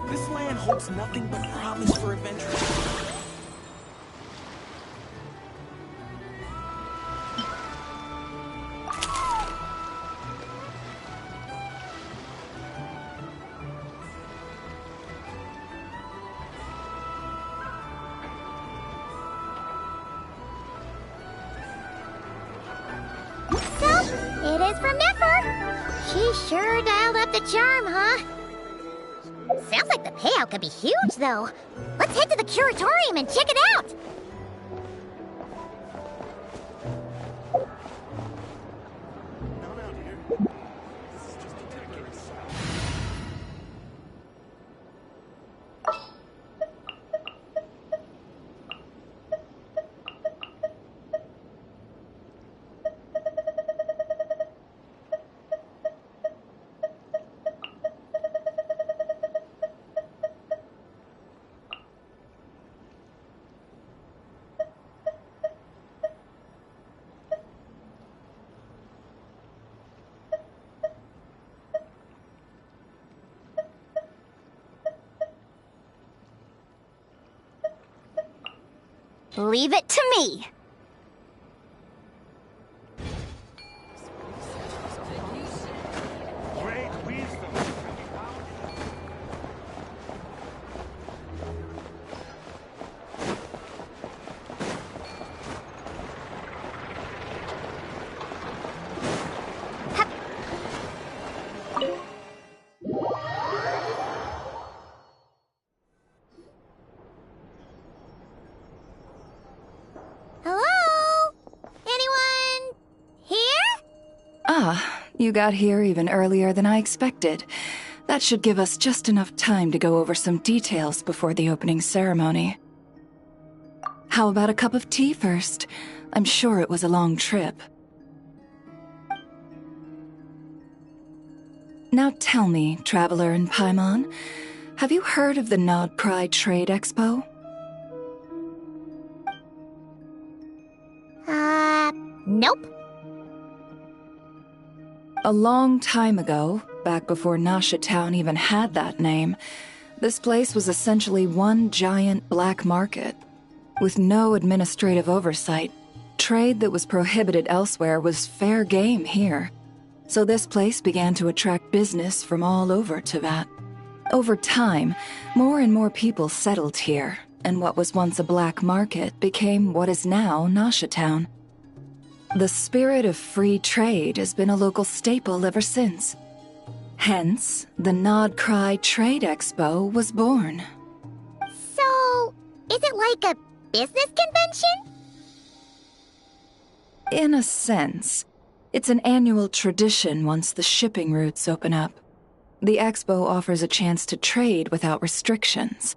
This land holds nothing but promise for adventure. It is from Niffer. She sure dialed up the charm, huh? Sounds like the payout could be huge, though. Let's head to the curatorium and check it out. Leave it to me. Great wisdom. Hello? Anyone here? Ah, you got here even earlier than I expected. That should give us just enough time to go over some details before the opening ceremony. How about a cup of tea first? I'm sure it was a long trip. Now tell me, Traveler in Paimon, have you heard of the Nod Cry Trade Expo? Nope. A long time ago, back before Nasha Town even had that name, this place was essentially one giant black market. With no administrative oversight, trade that was prohibited elsewhere was fair game here. So this place began to attract business from all over Teyvat. Over time, more and more people settled here, and what was once a black market became what is now Nasha Town. The spirit of free trade has been a local staple ever since. Hence, the Nod Cry Trade Expo was born. So, is it like a business convention? In a sense, it's an annual tradition once the shipping routes open up. The expo offers a chance to trade without restrictions.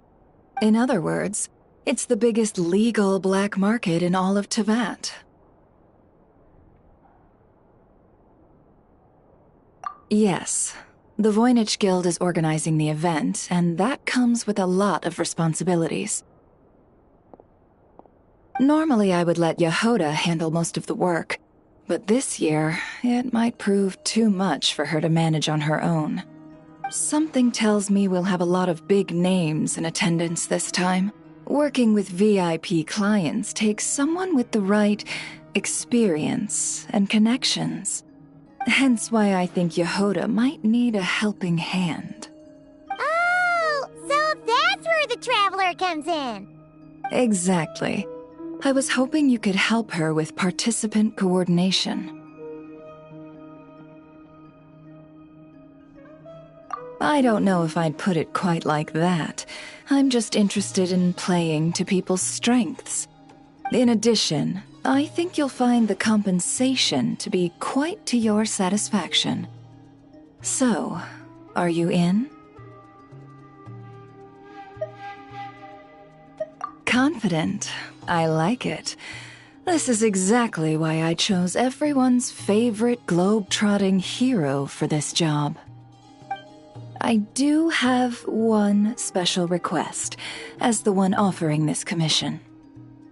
In other words, it's the biggest legal black market in all of Teyvat. Yes, the Voynich Guild is organizing the event, and that comes with a lot of responsibilities. Normally I would let Yehoda handle most of the work, but this year, it might prove too much for her to manage on her own. Something tells me we'll have a lot of big names in attendance this time. Working with VIP clients takes someone with the right experience and connections. Hence why I think Yehoda might need a helping hand. Oh, so that's where the Traveler comes in. Exactly. I was hoping you could help her with participant coordination. I don't know if I'd put it quite like that. I'm just interested in playing to people's strengths. In addition, I think you'll find the compensation to be quite to your satisfaction. So, are you in? Confident. I like it. This is exactly why I chose everyone's favorite globe-trotting hero for this job. I do have one special request, as the one offering this commission.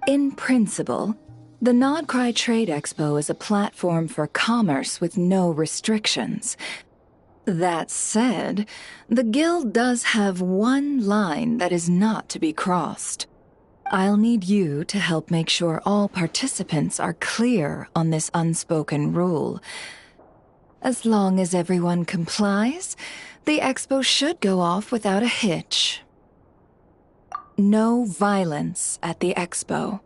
In principle, The Nodcry Trade Expo is a platform for commerce with no restrictions. That said, the Guild does have one line that is not to be crossed. I'll need you to help make sure all participants are clear on this unspoken rule. As long as everyone complies, the expo should go off without a hitch. No violence at the expo.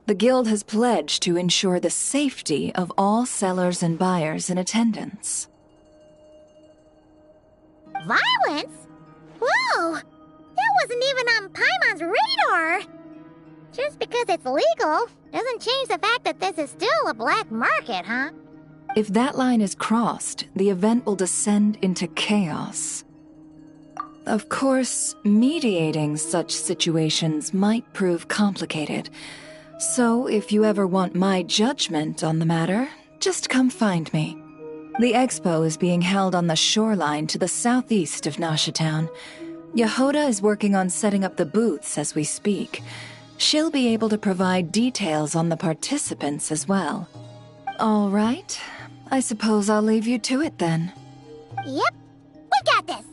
The Guild has pledged to ensure the safety of all sellers and buyers in attendance. Violence? Whoa! That wasn't even on Paimon's radar! Just because it's legal doesn't change the fact that this is still a black market, huh? If that line is crossed, the event will descend into chaos. Of course, mediating such situations might prove complicated. So, if you ever want my judgment on the matter, just come find me. The expo is being held on the shoreline to the southeast of Nashatown. Yehoda is working on setting up the booths as we speak. She'll be able to provide details on the participants as well. All right, I suppose I'll leave you to it then. Yep, we got this!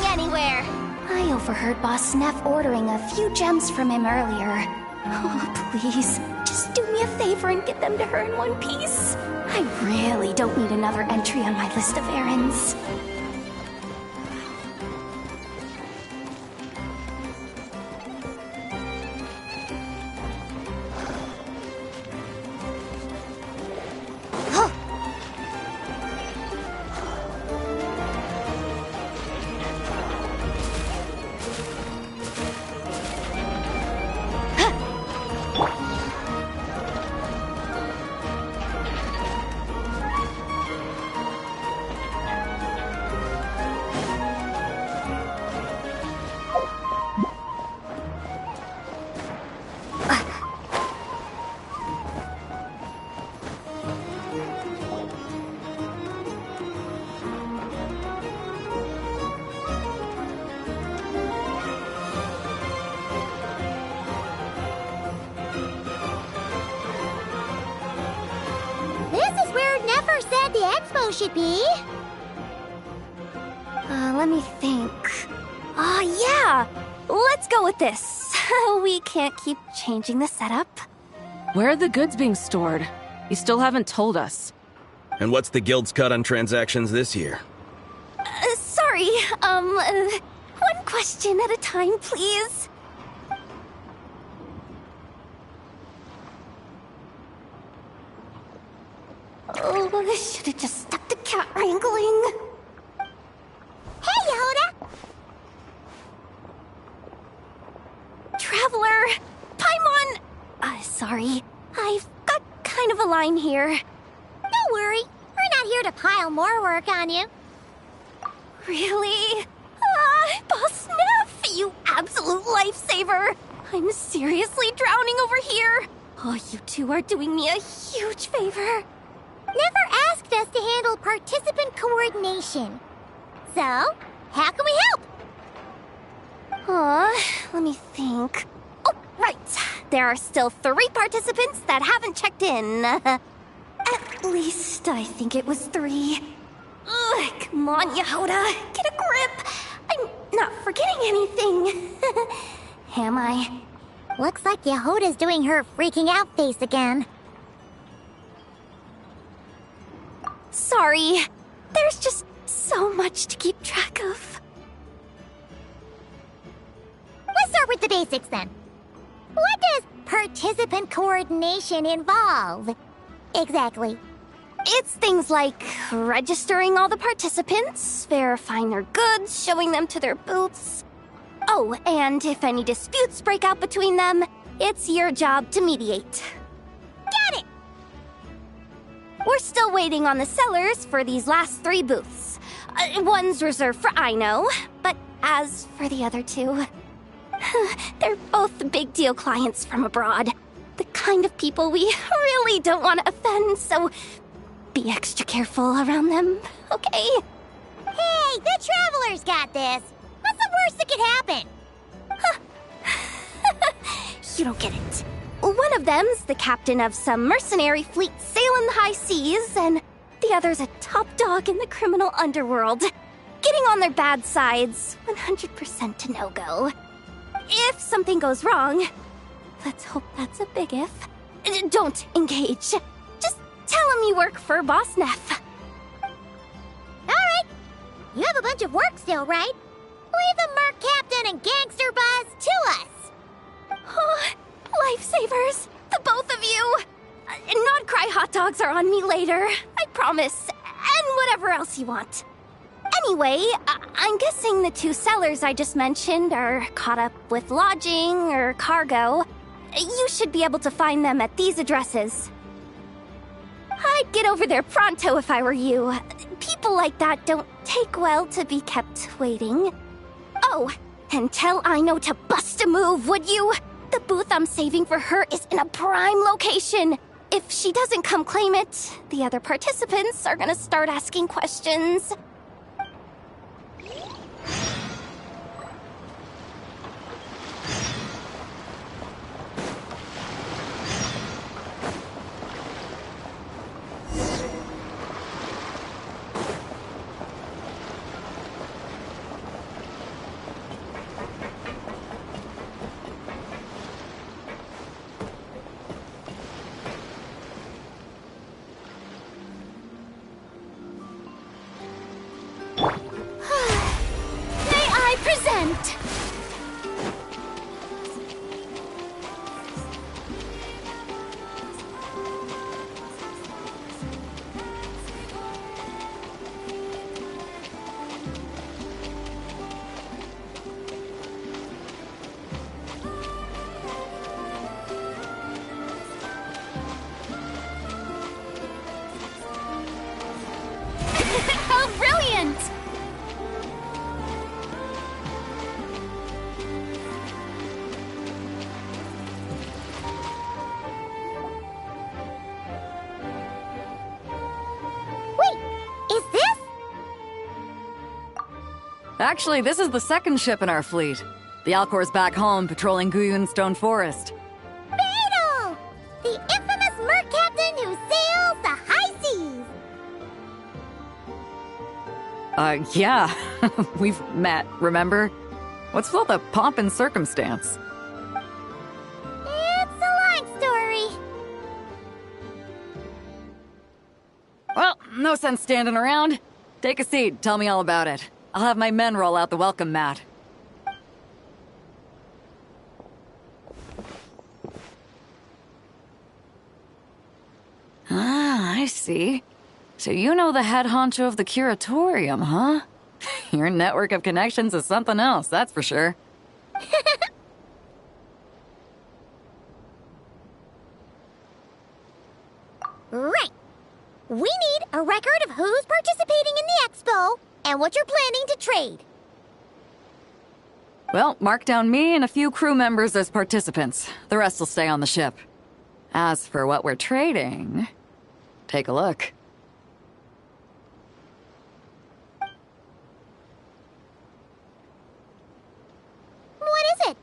Anywhere. I overheard Boss Neff ordering a few gems from him earlier. Oh, please, just do me a favor and get them to her in one piece. I really don't need another entry on my list of errands. Should be. Let me think. Yeah! Let's go with this. We can't keep changing the setup. Where are the goods being stored? You still haven't told us. And what's the Guild's cut on transactions this year? Sorry, one question at a time, please. Oh, I should have just stuck to cat wrangling. Hey, Yehoda! Traveler! Paimon! Sorry. I've got kind of a line here. Don't worry. We're not here to pile more work on you. Really? Boss Neff, you absolute lifesaver! I'm seriously drowning over here. Oh, you two are doing me a huge favor. Never asked us to handle participant coordination. So, how can we help? Let me think. Oh, right. There are still 3 participants that haven't checked in. At least I think it was 3. Ugh, come on, Yehoda. Get a grip. I'm not forgetting anything. Am I? Looks like Yehoda's doing her freaking out face again. Sorry. There's just so much to keep track of. Let's start with the basics then. What does participant coordination involve? Exactly. It's things like registering all the participants, verifying their goods, showing them to their booths. Oh, and if any disputes break out between them, it's your job to mediate. Got it! We're still waiting on the sellers for these last 3 booths. One's reserved for Aino, but as for the other 2, they're both big deal clients from abroad. The kind of people we really don't want to offend, so be extra careful around them, okay? Hey, the Travelers got this! What's the worst that could happen? You don't get it. One of them's the captain of some mercenary fleet sailing the high seas, and the other's a top dog in the criminal underworld. Getting on their bad sides, 100% to no-go. If something goes wrong, let's hope that's a big if, don't engage. Just tell him you work for Boss Neff. Alright. You have a bunch of work still, right? Leave the Merc Captain and Gangster Buzz to us. Oh, lifesavers, the both of you. Not cry hot dogs are on me later, I promise. And whatever else you want. Anyway, I'm guessing the 2 sellers I just mentioned are caught up with lodging or cargo. You should be able to find them at these addresses. I'd get over there pronto if I were you. People like that don't take well to be kept waiting. Oh, and tell Aino to bust a move, would you? The booth I'm saving for her is in a prime location. If she doesn't come claim it, the other participants are gonna start asking questions. May I present? How brilliant! Wait, is this? Actually, this is the 2nd ship in our fleet. The Alcor's back home patrolling Guyun Stone Forest. Beetle! The infamous Merc Captain who sails the high seas! Yeah. We've met, remember? What's with all the pomp and circumstance? It's a long story. Well, no sense standing around. Take a seat, tell me all about it. I'll have my men roll out the welcome mat. Ah, I see. So you know the head honcho of the curatorium, huh? Your network of connections is something else, that's for sure. Right. We need a record of who's participating in the expo and what you're planning to trade. Well, mark down me and a few crew members as participants. The rest will stay on the ship. As for what we're trading, take a look. What is it?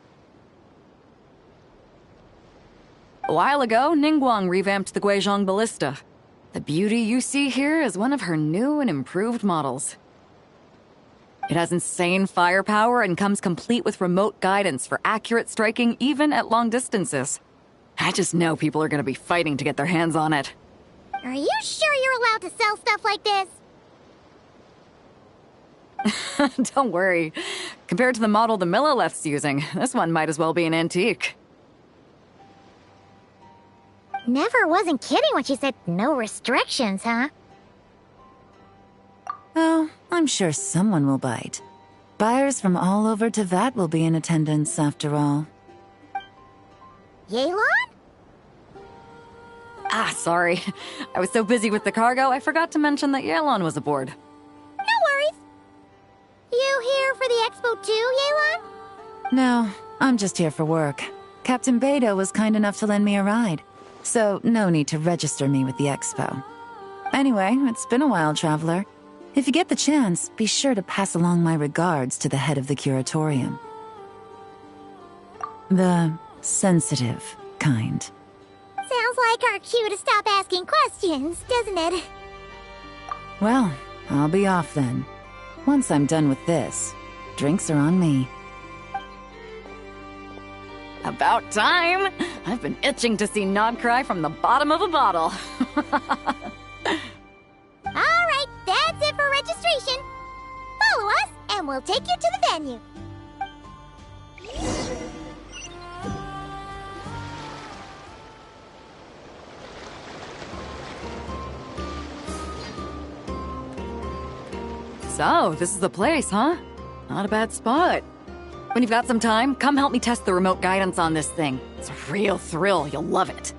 A while ago, Ningguang revamped the Guizhong Ballista. The beauty you see here is one of her new and improved models. It has insane firepower and comes complete with remote guidance for accurate striking even at long distances. I just know people are gonna be fighting to get their hands on it. Are you sure you're allowed to sell stuff like this? Don't worry. Compared to the model the Millileth's using, this one might as well be an antique. Never wasn't kidding when she said no restrictions, huh? Oh, I'm sure someone will bite. Buyers from all over Teyvat will be in attendance, after all. Yelan? Ah, sorry. I was so busy with the cargo, I forgot to mention that Yelan was aboard. No worries. You here for the expo too, Yelan? No, I'm just here for work. Captain Beto was kind enough to lend me a ride, so no need to register me with the expo. Anyway, it's been a while, Traveler. If you get the chance, be sure to pass along my regards to the head of the curatorium. The sensitive kind. Sounds like our cue to stop asking questions, doesn't it? Well, I'll be off then. Once I'm done with this, drinks are on me. About time! I've been itching to see Nod cry from the bottom of a bottle. Alright, that's it for registration. Follow us, and we'll take you to the venue. So, this is the place, huh? Not a bad spot. When you've got some time, come help me test the remote guidance on this thing. It's a real thrill, you'll love it.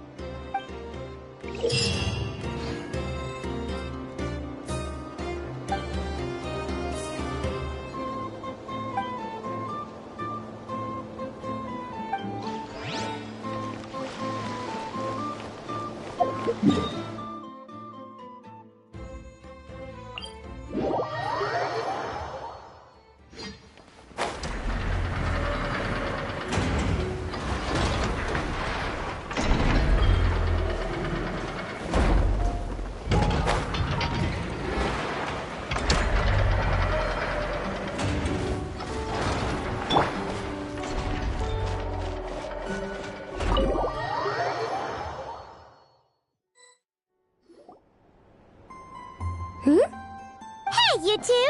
Hey, you two!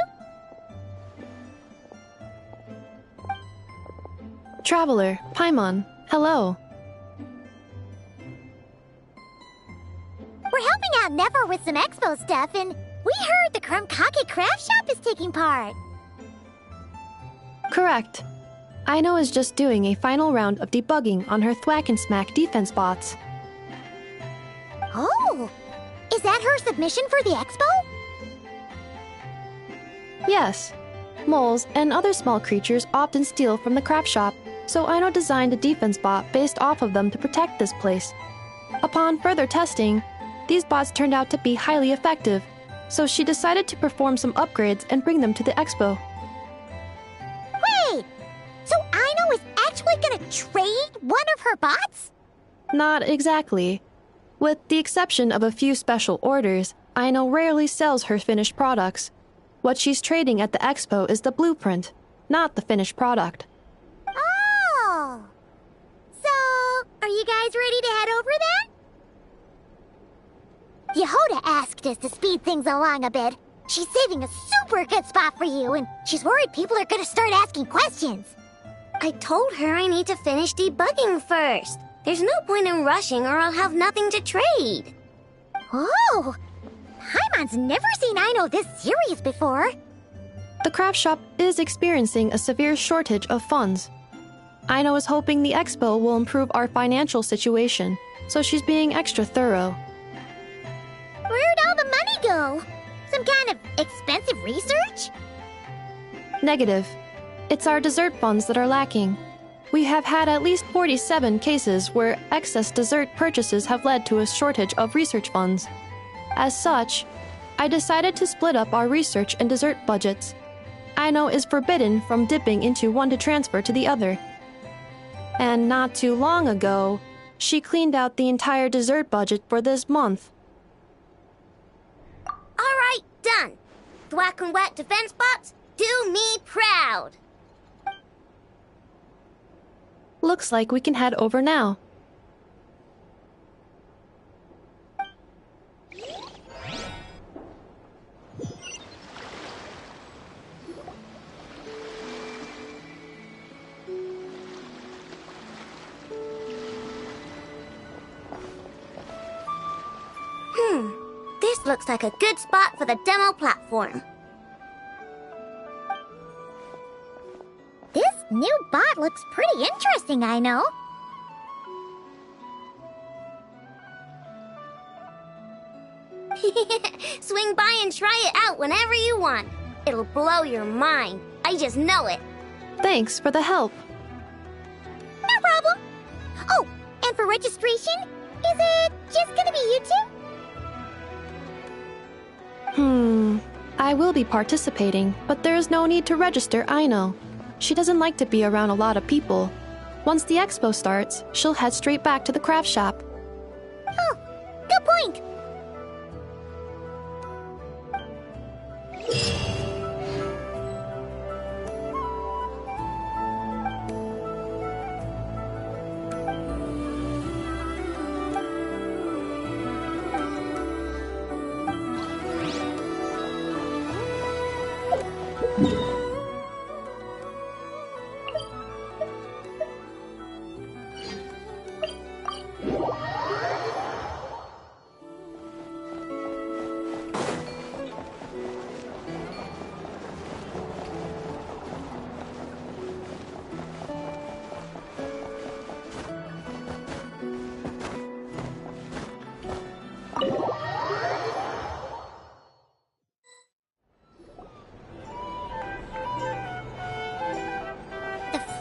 Traveler, Paimon, hello. We're helping out Nefer with some expo stuff, and we heard the Krumkake craft shop is taking part. Correct. Aino is just doing a final round of debugging on her Thwack and Smack defense bots. Oh! Is that her submission for the expo? Yes. Moles and other small creatures often steal from the craft shop, so Aino designed a defense bot based off of them to protect this place. Upon further testing, these bots turned out to be highly effective, so she decided to perform some upgrades and bring them to the expo. Wait! So Aino is actually gonna trade one of her bots? Not exactly. With the exception of a few special orders, Aino rarely sells her finished products. What she's trading at the expo is the blueprint, not the finished product. Oh! So, are you guys ready to head over then? Yehoda asked us to speed things along a bit. She's saving a super good spot for you, and she's worried people are gonna start asking questions. I told her I need to finish debugging first. There's no point in rushing or I'll have nothing to trade. Oh! Paimon's never seen Aino this serious before. The craft shop is experiencing a severe shortage of funds. Aino is hoping the expo will improve our financial situation, so she's being extra thorough. Where'd all the money go? Some kind of expensive research? Negative. It's our dessert funds that are lacking. We have had at least 47 cases where excess dessert purchases have led to a shortage of research funds. As such, I decided to split up our research and dessert budgets. Aino is forbidden from dipping into one to transfer to the other. And not too long ago, she cleaned out the entire dessert budget for this month. Alright, done. Thwack and Whack defense bots, do me proud. Looks like we can head over now. This looks like a good spot for the demo platform. This new bot looks pretty interesting, I know. Swing by and try it out whenever you want. It'll blow your mind. I just know it. Thanks for the help. No problem. Oh, and for registration, is it just gonna be you two? I will be participating, but there is no need to register, I know. She doesn't like to be around a lot of people. Once the expo starts, she'll head straight back to the craft shop. Oh, good point.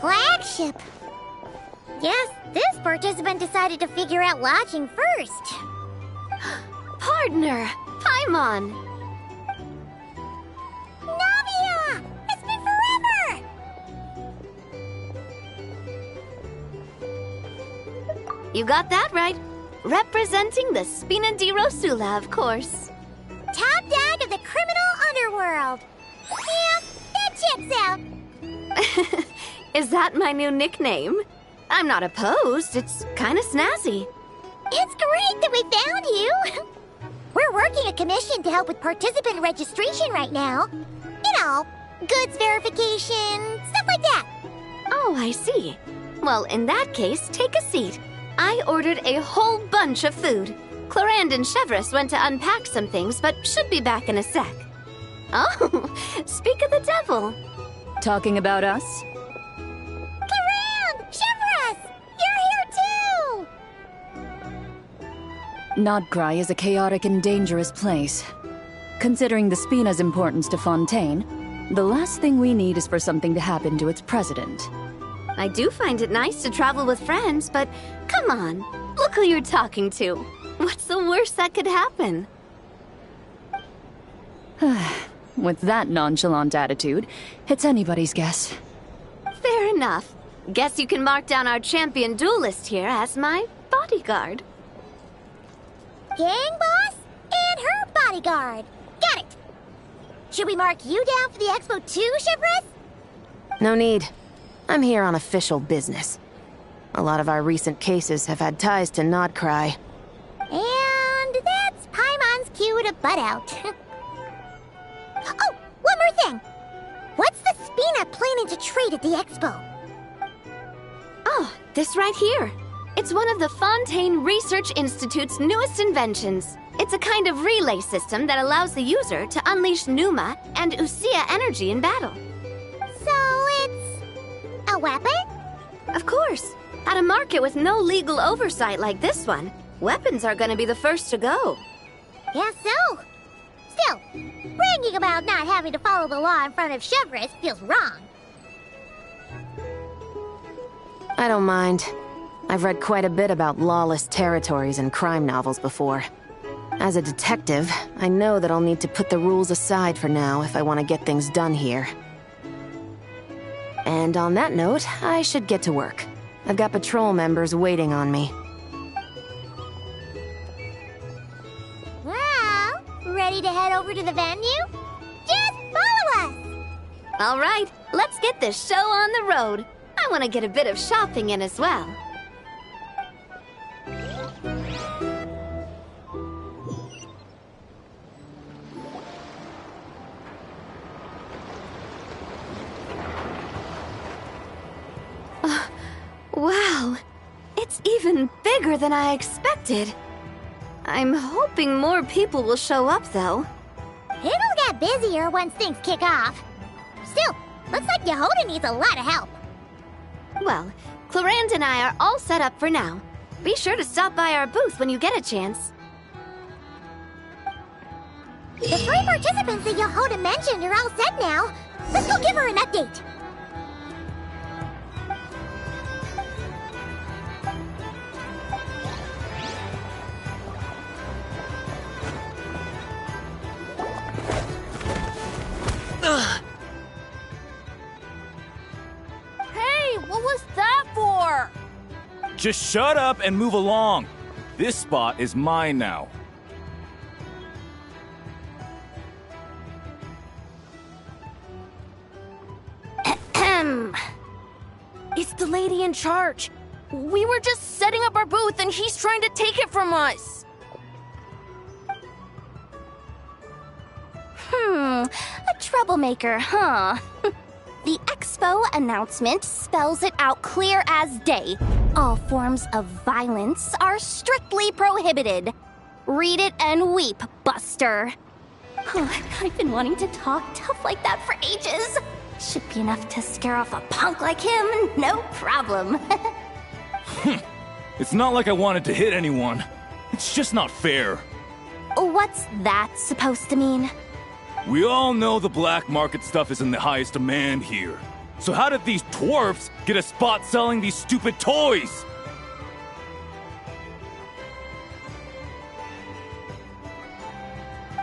Flagship. Guess this participant decided to figure out lodging first. Partner! Paimon! Navia! It's been forever! You got that right. Representing the Spina di Rosula, of course. Top dog of the criminal underworld. Yeah, that checks out. Is that my new nickname? I'm not opposed. It's kind of snazzy. It's great that we found you. We're working a commission to help with participant registration right now. You know, goods verification, stuff like that. Oh, I see. Well, in that case, take a seat. I ordered a whole bunch of food. Clorand and Chevreuse went to unpack some things, but should be back in a sec. Oh, speak of the devil. Talking about us? Clorand! Chevreuse! You're here too! Nodcry is a chaotic and dangerous place. Considering the Spina's importance to Fontaine, the last thing we need is for something to happen to its president. I do find it nice to travel with friends, but come on, look who you're talking to. What's the worst that could happen? With that nonchalant attitude, it's anybody's guess. Fair enough. Guess you can mark down our champion duelist here as my bodyguard. Gang boss and her bodyguard. Got it. Should we mark you down for the expo too, Chevreuse? No need. I'm here on official business. A lot of our recent cases have had ties to Nodcry. And that's Paimon's cue to butt out. Oh, one more thing. What's the Spina planning to trade at the expo? Oh, this right here. It's one of the Fontaine Research Institute's newest inventions. It's a kind of relay system that allows the user to unleash Pneuma and Usia energy in battle. So it's a weapon? Of course. At a market with no legal oversight like this one, weapons are gonna be the first to go. Guess so. Still, bragging about not having to follow the law in front of Chevreuse feels wrong. I don't mind. I've read quite a bit about lawless territories and crime novels before. As a detective, I know that I'll need to put the rules aside for now if I want to get things done here. And on that note, I should get to work. I've got patrol members waiting on me. Well, ready to head over to the venue? Just follow us! All right, let's get this show on the road. I want to get a bit of shopping in as well. Wow, it's even bigger than I expected. I'm hoping more people will show up, though. It'll get busier once things kick off. Still, looks like Yehoda needs a lot of help. Well, Clarand and I are all set up for now. Be sure to stop by our booth when you get a chance. The 3 participants that Yehoda mentioned are all set now. Let's go give her an update. Hey, what was that for? Just shut up and move along. This spot is mine now. It's the lady in charge. We were just setting up our booth and he's trying to take it from us. A troublemaker, huh? The expo announcement spells it out clear as day. All forms of violence are strictly prohibited. Read it and weep, Buster. I've been wanting to talk tough like that for ages. Should be enough to scare off a punk like him, no problem. It's not like I wanted to hit anyone. It's just not fair. What's that supposed to mean? We all know the black market stuff is in the highest demand here. So how did these dwarfs get a spot selling these stupid toys?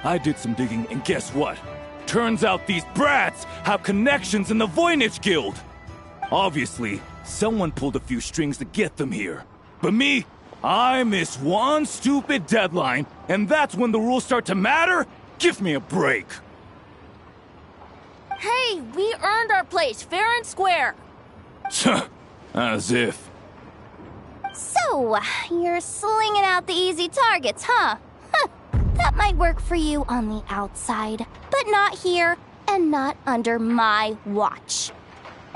I did some digging, and guess what? Turns out these brats have connections in the Voynich Guild. Obviously, someone pulled a few strings to get them here. But me, I missed one stupid deadline, and that's when the rules start to matter? Give me a break. Hey, we earned our place, fair and square. As if. So, you're slinging out the easy targets, huh? That might work for you on the outside, but not here and not under my watch.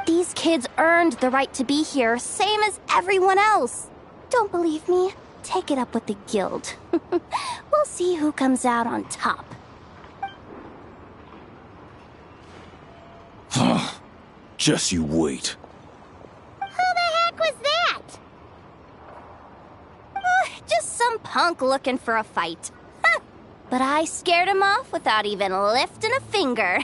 These kids earned the right to be here, same as everyone else. Don't believe me? Take it up with the guild. We'll see who comes out on top. Just you wait. Who the heck was that? Just some punk looking for a fight. But I scared him off without even lifting a finger.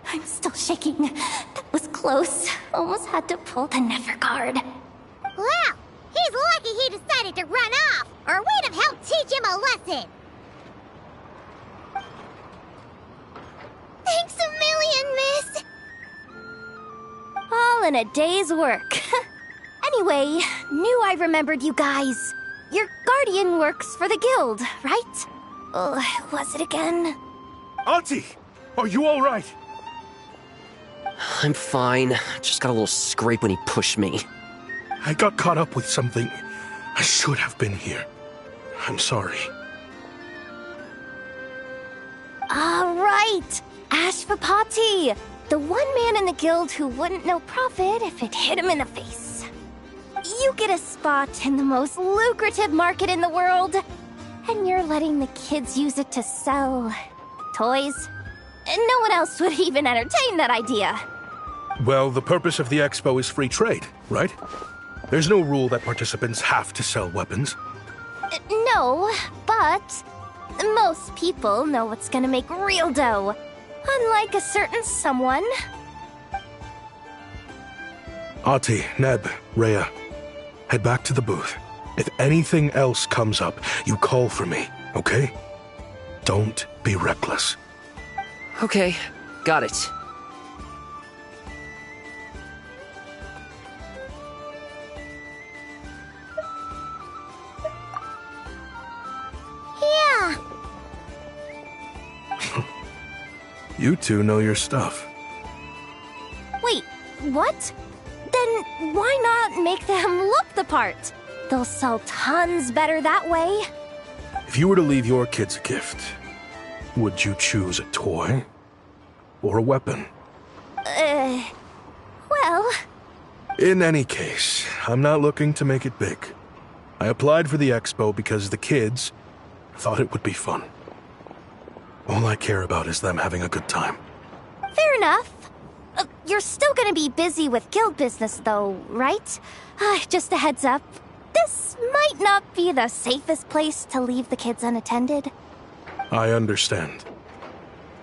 I'm still shaking. That was close. Almost had to pull the Never guard. Well, he's lucky he decided to run off, or we'd have helped teach him a lesson. Thanks a million, miss. All in a day's work. Anyway, knew I remembered you guys. Your guardian works for the guild, right? Who was it again? Auntie! Are you alright? I'm fine. Just got a little scrape when he pushed me. I got caught up with something. I should have been here. I'm sorry. All right. Ashvapati, the one man in the guild who wouldn't know profit if it hit him in the face. You get a spot in the most lucrative market in the world, and you're letting the kids use it to sell toys. And no one else would even entertain that idea. Well, the purpose of the expo is free trade, right? There's no rule that participants have to sell weapons. No, but most people know what's gonna make real dough. Unlike a certain someone. Ati, Neb, Rhea, head back to the booth. If anything else comes up, you call for me, okay? Don't be reckless. Okay, got it. Yeah. You two know your stuff. Wait, what? Then why not make them look the part? They'll sell tons better that way. If you were to leave your kids a gift, would you choose a toy or a weapon? Well... In any case, I'm not looking to make it big. I applied for the expo because the kids thought it would be fun. All I care about is them having a good time. Fair enough. You're still gonna be busy with guild business though, right? Just a heads up. This might not be the safest place to leave the kids unattended. I understand.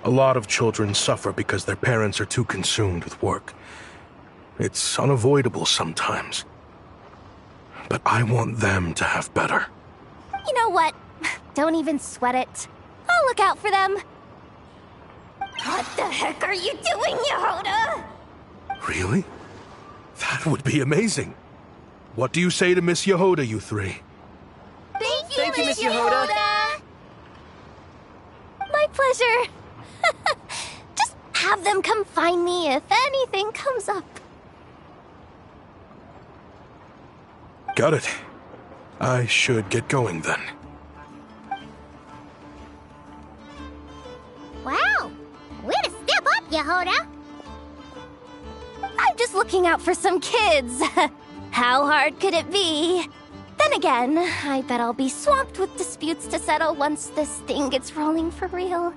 A lot of children suffer because their parents are too consumed with work. It's unavoidable sometimes. But I want them to have better. You know what? Don't even sweat it. I'll look out for them. What the heck are you doing, Yehoda? Really? That would be amazing. What do you say to Miss Yehoda, you three? Thank you, Miss Yehoda. My pleasure. Just have them come find me if anything comes up. Got it. I should get going then. Wow! Way to step up, Yehoda! I'm just looking out for some kids. How hard could it be? Then again, I bet I'll be swamped with disputes to settle once this thing gets rolling for real.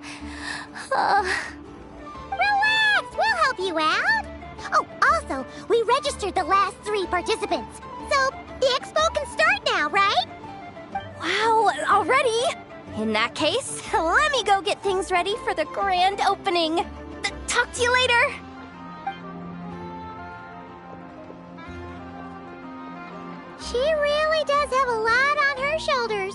Relax! We'll help you out! Oh, also, we registered the last 3 participants. So, the expo can start now, right? Wow, already? In that case, let me go get things ready for the grand opening. Talk to you later. She really does have a lot on her shoulders.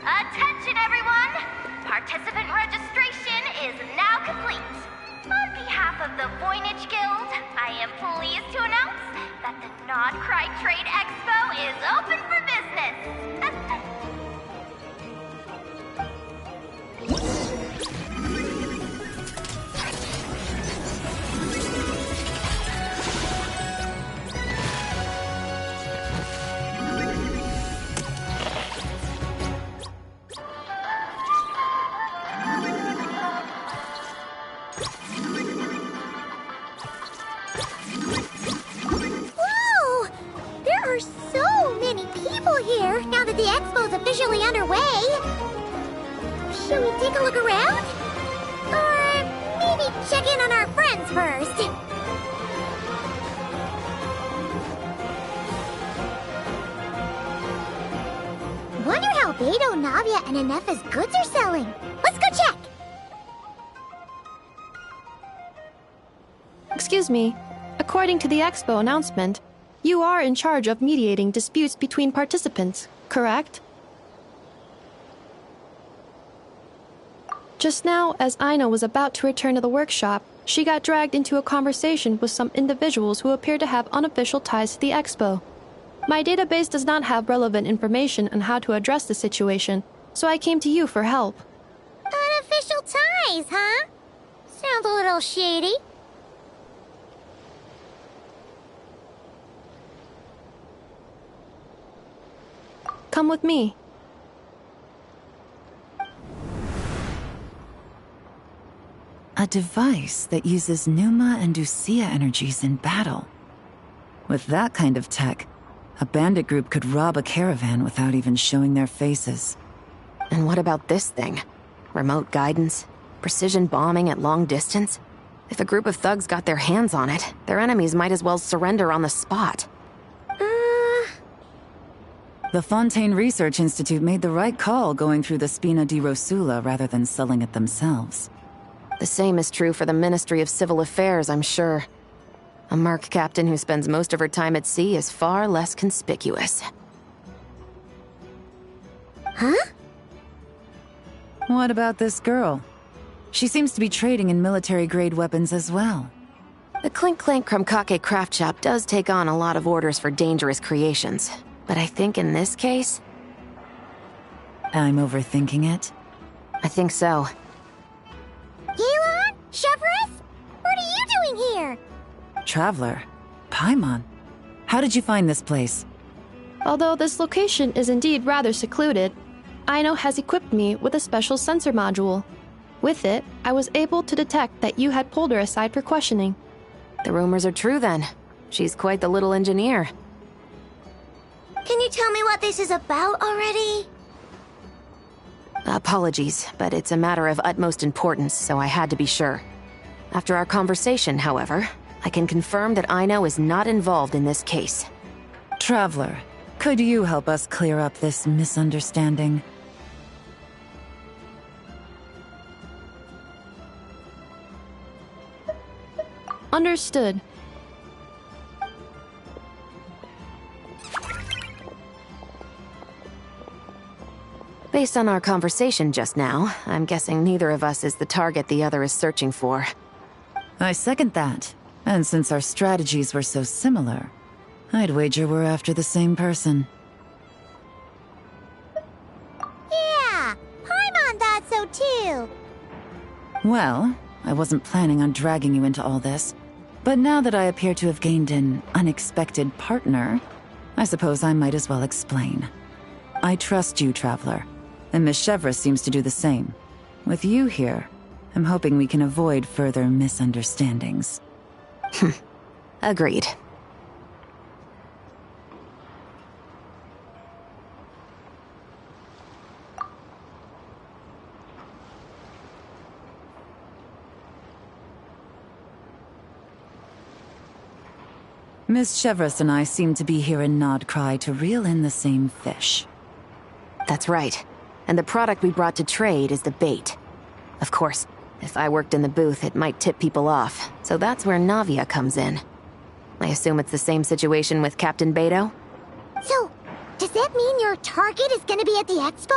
Attention, everyone! Participant registration is now complete. On behalf of the Voynich Guild, I am pleased to announce that the Non-Cry Trade Expo is open for business. Here, now that the expo's officially underway. Should we take a look around? Or maybe check in on our friends first? Wonder how Beto, Navia, and Anefa's goods are selling. Let's go check! Excuse me. According to the expo announcement, you are in charge of mediating disputes between participants, correct? Just now, as Aina was about to return to the workshop, she got dragged into a conversation with some individuals who appear to have unofficial ties to the expo. My database does not have relevant information on how to address the situation, so I came to you for help. Unofficial ties, huh? Sounds a little shady. Come with me. A device that uses Pneuma and Ducia energies in battle. With that kind of tech, a bandit group could rob a caravan without even showing their faces. And what about this thing? Remote guidance? Precision bombing at long distance? If a group of thugs got their hands on it, their enemies might as well surrender on the spot. The Fontaine Research Institute made the right call going through the Spina di Rosula rather than selling it themselves. The same is true for the Ministry of Civil Affairs, I'm sure. A merc captain who spends most of her time at sea is far less conspicuous. Huh? What about this girl? She seems to be trading in military-grade weapons as well. The Clink Clank Krumkake craft shop does take on a lot of orders for dangerous creations, but I think in this case... I'm overthinking it? I think so. Yelan? Chevrolet? What are you doing here? Traveler? Paimon? How did you find this place? Although this location is indeed rather secluded, Aino has equipped me with a special sensor module. With it, I was able to detect that you had pulled her aside for questioning. The rumors are true then. She's quite the little engineer. Can you tell me what this is about already? Apologies, but it's a matter of utmost importance, so I had to be sure. After our conversation, however, I can confirm that Aino is not involved in this case. Traveler, could you help us clear up this misunderstanding? Understood. Based on our conversation just now, I'm guessing neither of us is the target the other is searching for. I second that. And since our strategies were so similar, I'd wager we're after the same person. Yeah, Paimon thought so too. Well, I wasn't planning on dragging you into all this, but now that I appear to have gained an unexpected partner, I suppose I might as well explain. I trust you, Traveler, and Miss Chevra seems to do the same. With you here, I'm hoping we can avoid further misunderstandings. Agreed. Miss Chevros and I seem to be here in Nodcry to reel in the same fish. That's right. And the product we brought to trade is the bait. Of course, if I worked in the booth, it might tip people off, so that's where Navia comes in. I assume it's the same situation with Captain Beto? So, does that mean your target is gonna be at the expo?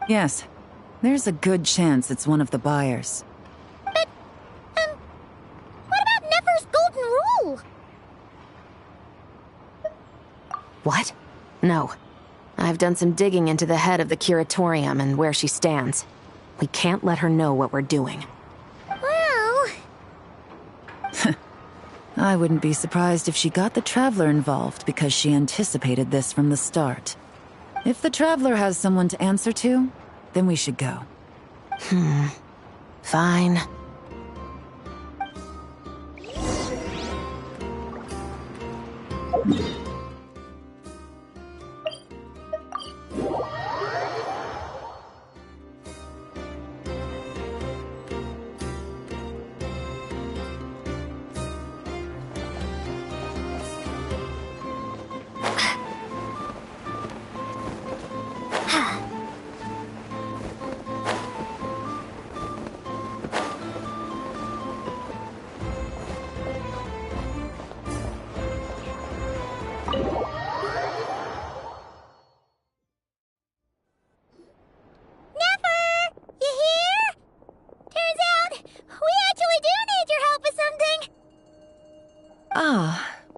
Yes. There's a good chance it's one of the buyers. But, what about Nefer's golden rule? What? No. I've done some digging into the head of the curatorium and where she stands. We can't let her know what we're doing. Well... I wouldn't be surprised if she got the Traveler involved because she anticipated this from the start. If the Traveler has someone to answer to, then we should go. Fine.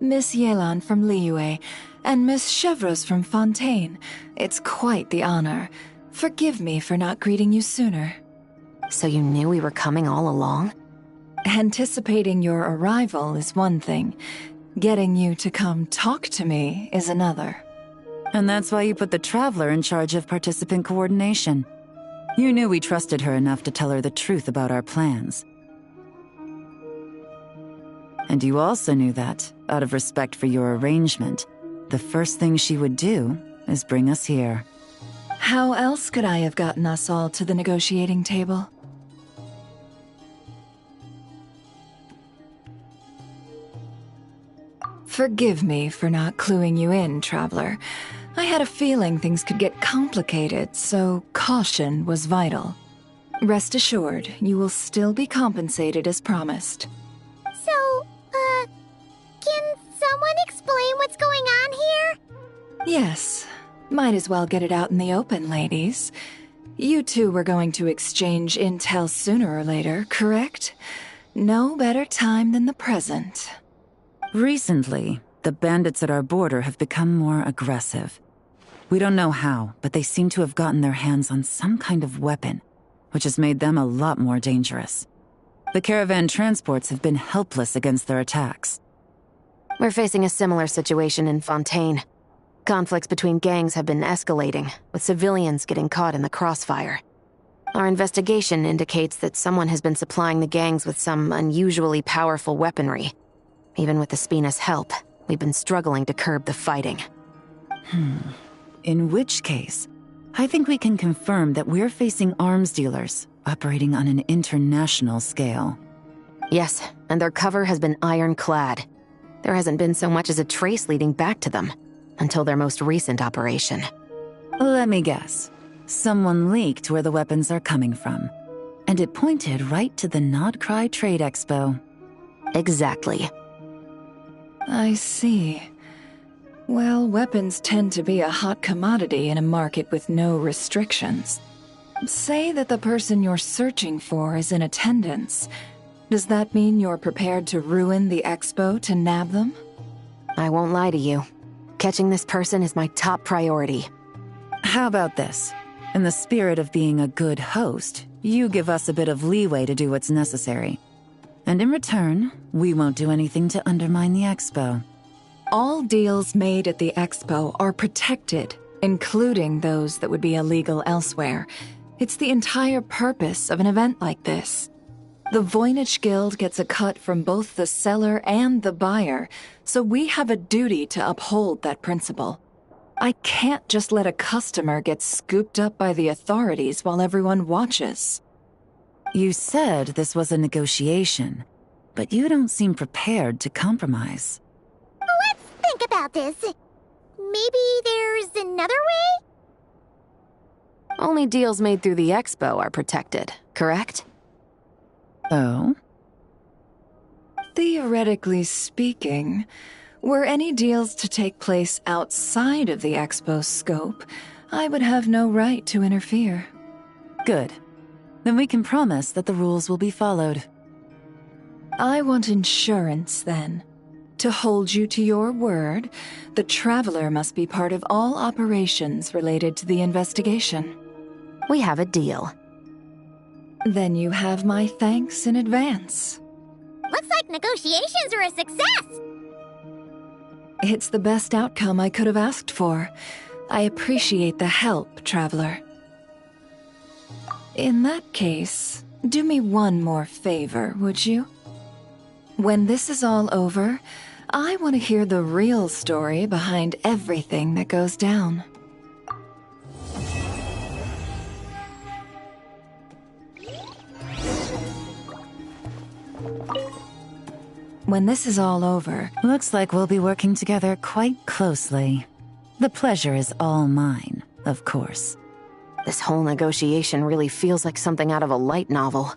Miss Yelan from Liyue, and Miss Chevros from Fontaine. It's quite the honor. Forgive me for not greeting you sooner. So you knew we were coming all along? Anticipating your arrival is one thing. Getting you to come talk to me is another. And that's why you put the Traveler in charge of participant coordination. You knew we trusted her enough to tell her the truth about our plans. And you also knew that, out of respect for your arrangement, the first thing she would do is bring us here. How else could I have gotten us all to the negotiating table? Forgive me for not cluing you in, Traveler. I had a feeling things could get complicated, so caution was vital. Rest assured, you will still be compensated as promised. So, can someone explain what's going on here? Yes. Might as well get it out in the open, ladies. You two were going to exchange intel sooner or later, correct? No better time than the present. Recently, the bandits at our border have become more aggressive. We don't know how, but they seem to have gotten their hands on some kind of weapon, which has made them a lot more dangerous. The caravan transports have been helpless against their attacks. We're facing a similar situation in Fontaine. Conflicts between gangs have been escalating, with civilians getting caught in the crossfire. Our investigation indicates that someone has been supplying the gangs with some unusually powerful weaponry. Even with the Spina's help, we've been struggling to curb the fighting. In which case, I think we can confirm that we're facing arms dealers operating on an international scale. Yes, and their cover has been ironclad. There hasn't been so much as a trace leading back to them, until their most recent operation. Let me guess. Someone leaked where the weapons are coming from, and it pointed right to the Nodcry Trade Expo. Exactly. I see. Well, weapons tend to be a hot commodity in a market with no restrictions. Say that the person you're searching for is in attendance. Does that mean you're prepared to ruin the expo to nab them? I won't lie to you. Catching this person is my top priority. How about this? In the spirit of being a good host, you give us a bit of leeway to do what's necessary. And in return, we won't do anything to undermine the expo. All deals made at the expo are protected, including those that would be illegal elsewhere. It's the entire purpose of an event like this. The Voynich Guild gets a cut from both the seller and the buyer, so we have a duty to uphold that principle. I can't just let a customer get scooped up by the authorities while everyone watches. You said this was a negotiation, but you don't seem prepared to compromise. Let's think about this. Maybe there's another way? Only deals made through the expo are protected, correct? Oh? Theoretically speaking, were any deals to take place outside of the expo's scope, I would have no right to interfere. Good. Then we can promise that the rules will be followed. I want insurance, then. To hold you to your word, the Traveler must be part of all operations related to the investigation. We have a deal. Then you have my thanks in advance. Looks like negotiations are a success! It's the best outcome I could have asked for. I appreciate the help, Traveler. In that case, do me one more favor, would you? When this is all over, I want to hear the real story behind everything that goes down. When this is all over... Looks like we'll be working together quite closely. The pleasure is all mine, of course. This whole negotiation really feels like something out of a light novel.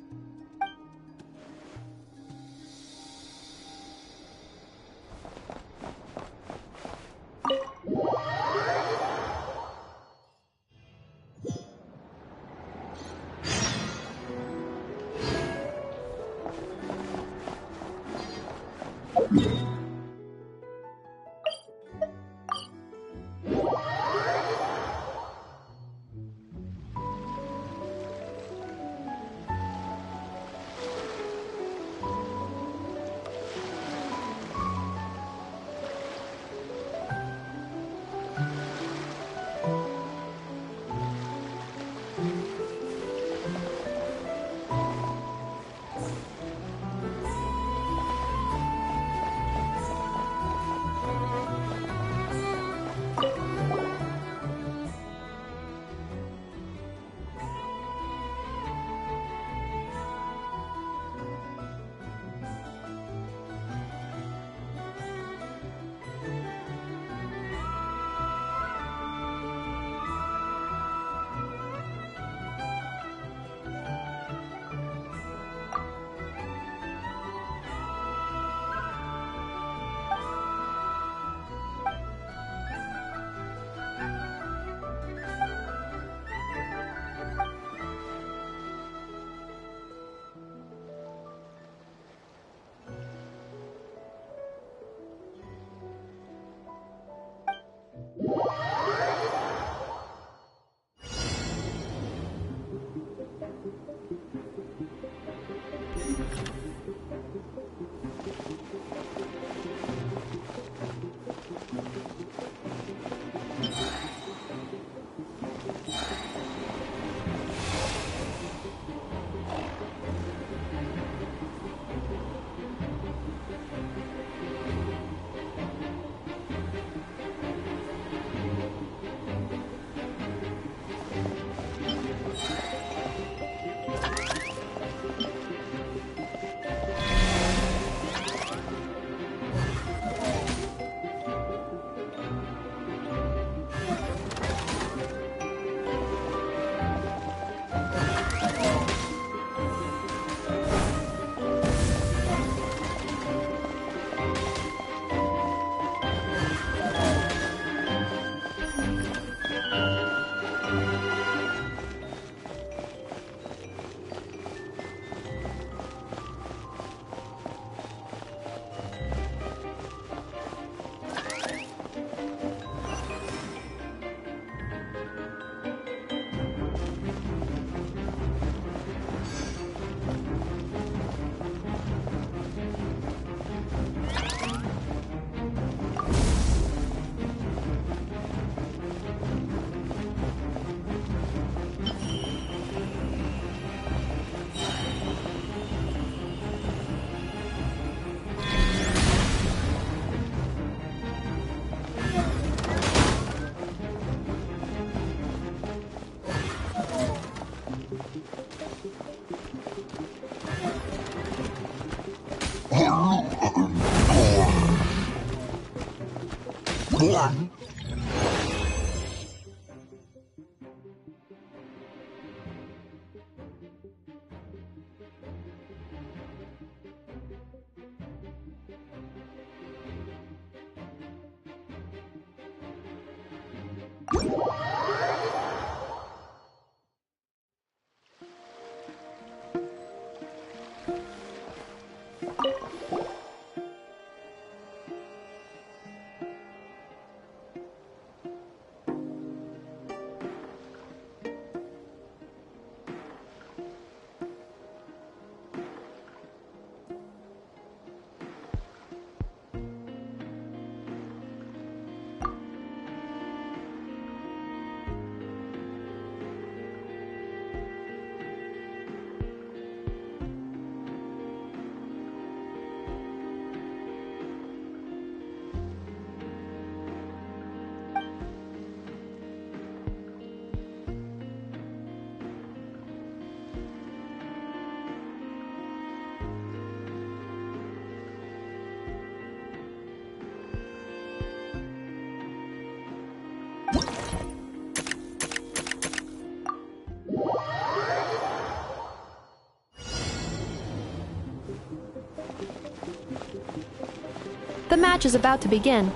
The match is about to begin.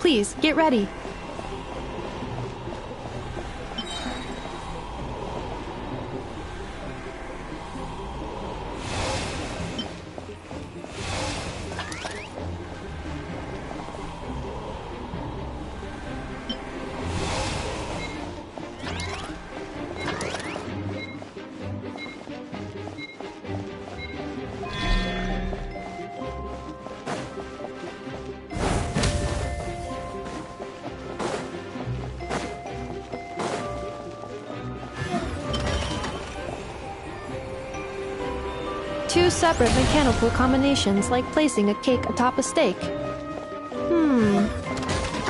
Please, get ready. Two separate mechanical combinations, like placing a cake atop a steak.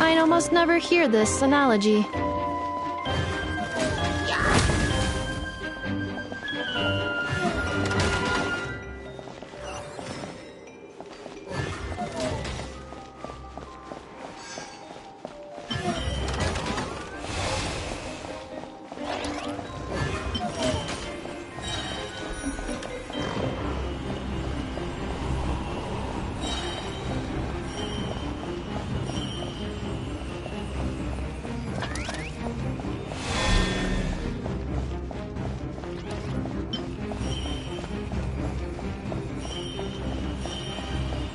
I'd almost never hear this analogy.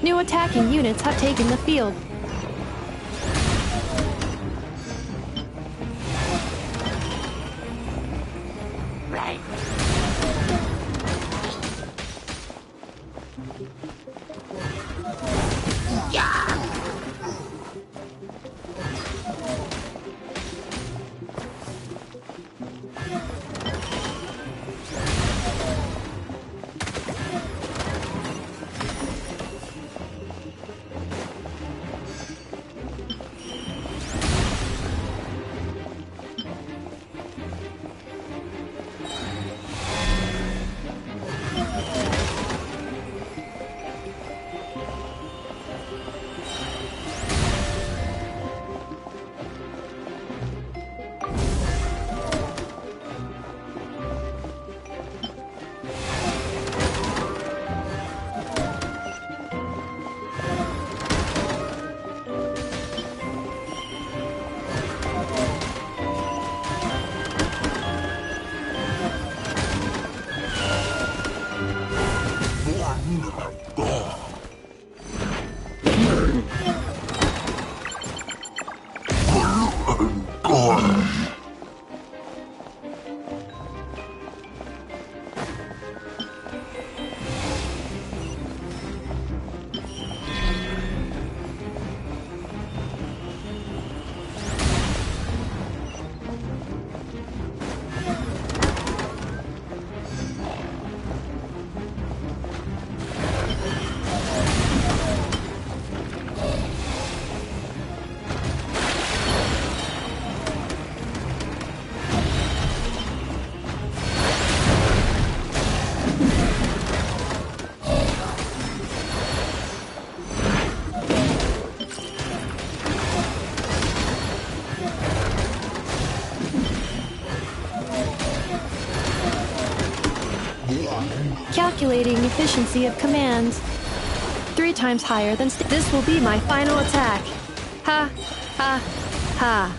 New attacking units have taken the field. Calculating efficiency of commands. 3 times higher than this will be my final attack. Ha, ha, ha.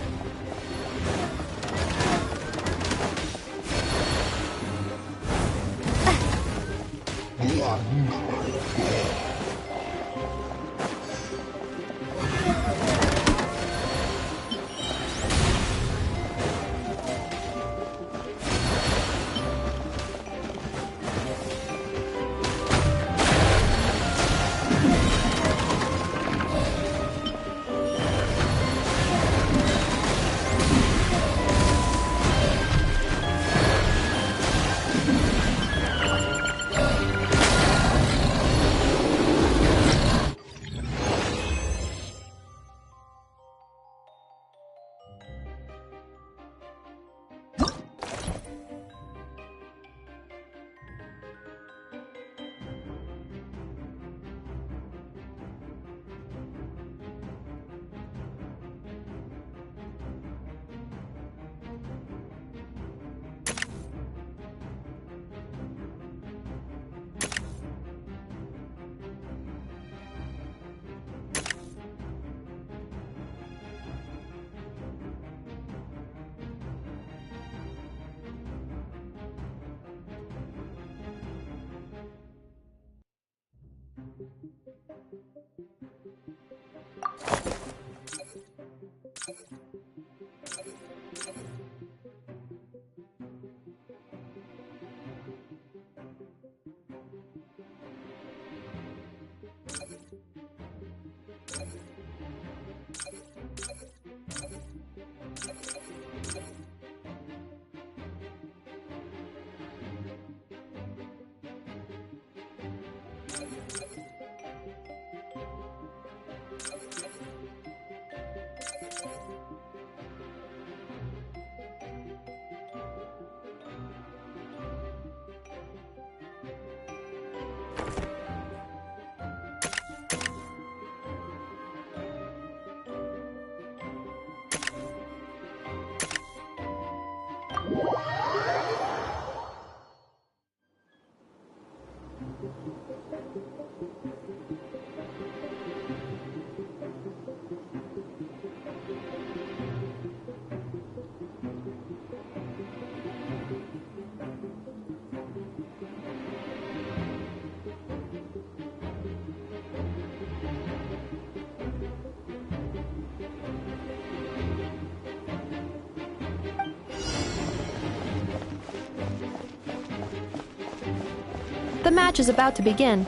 The match is about to begin.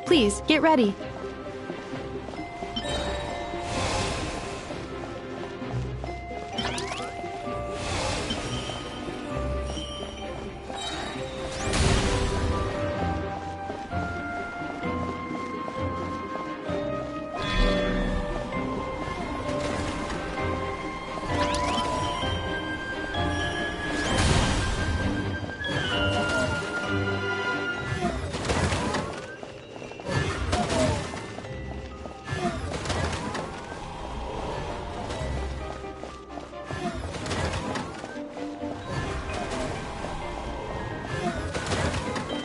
Please, get ready.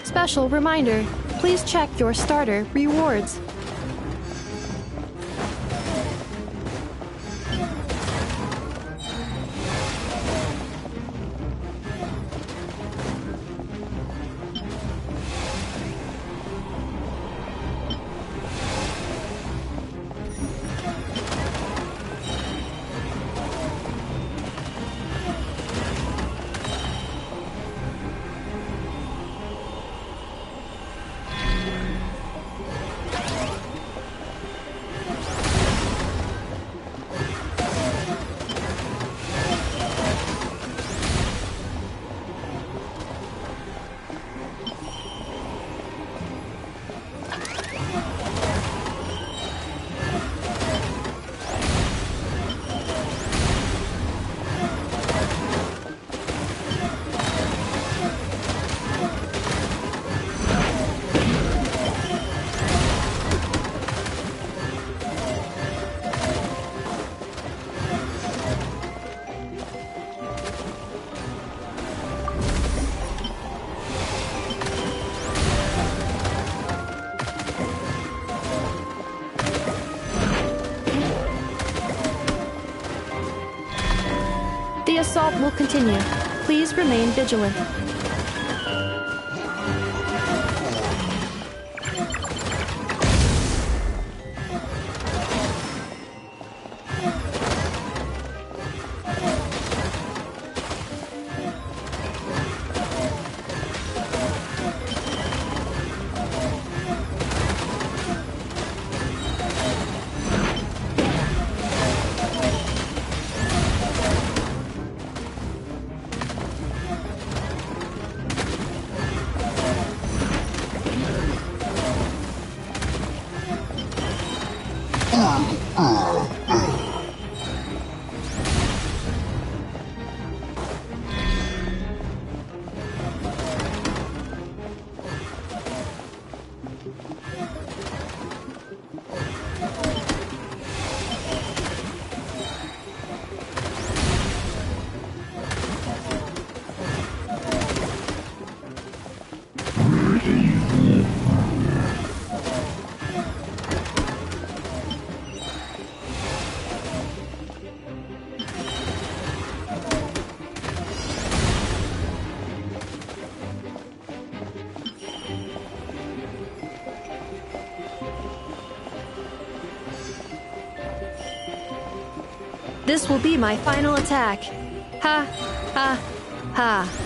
Special reminder, please check your starter rewards. assault will continue. Please remain vigilant. This will be my final attack. Ha, ha, ha.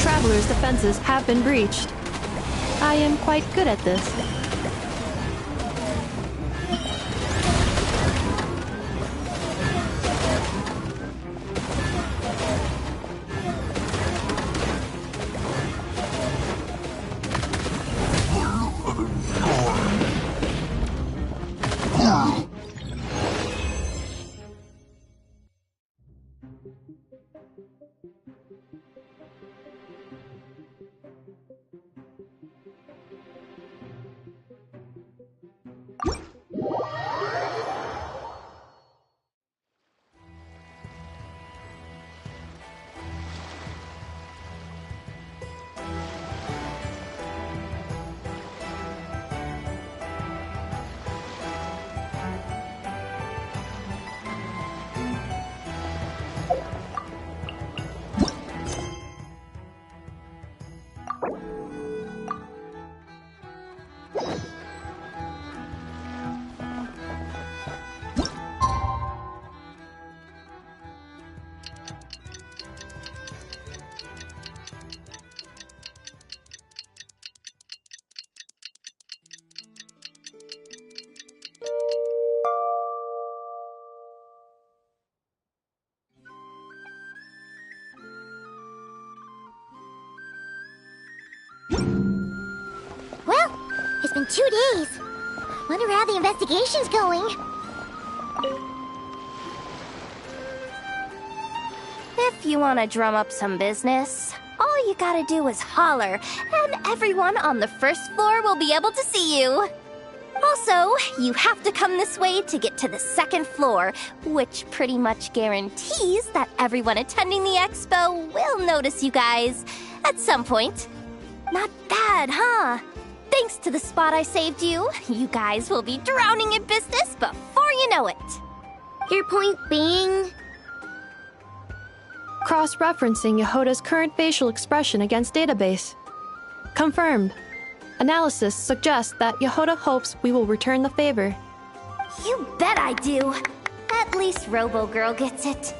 Travelers' defenses have been breached. I am quite good at this. Well, it's been 2 days. Wonder how the investigation's going. If you want to drum up some business, all you gotta do is holler, and everyone on the first floor will be able to see you. Also, you have to come this way to get to the second floor, which pretty much guarantees that everyone attending the expo will notice you guys at some point. Not bad, huh? Thanks to the spot I saved you, you guys will be drowning in business before you know it. Your point being? Cross-referencing Yehoda's current facial expression against database. Confirmed. Analysis suggests that Yehoda hopes we will return the favor. You bet I do. At least Robo-Girl gets it.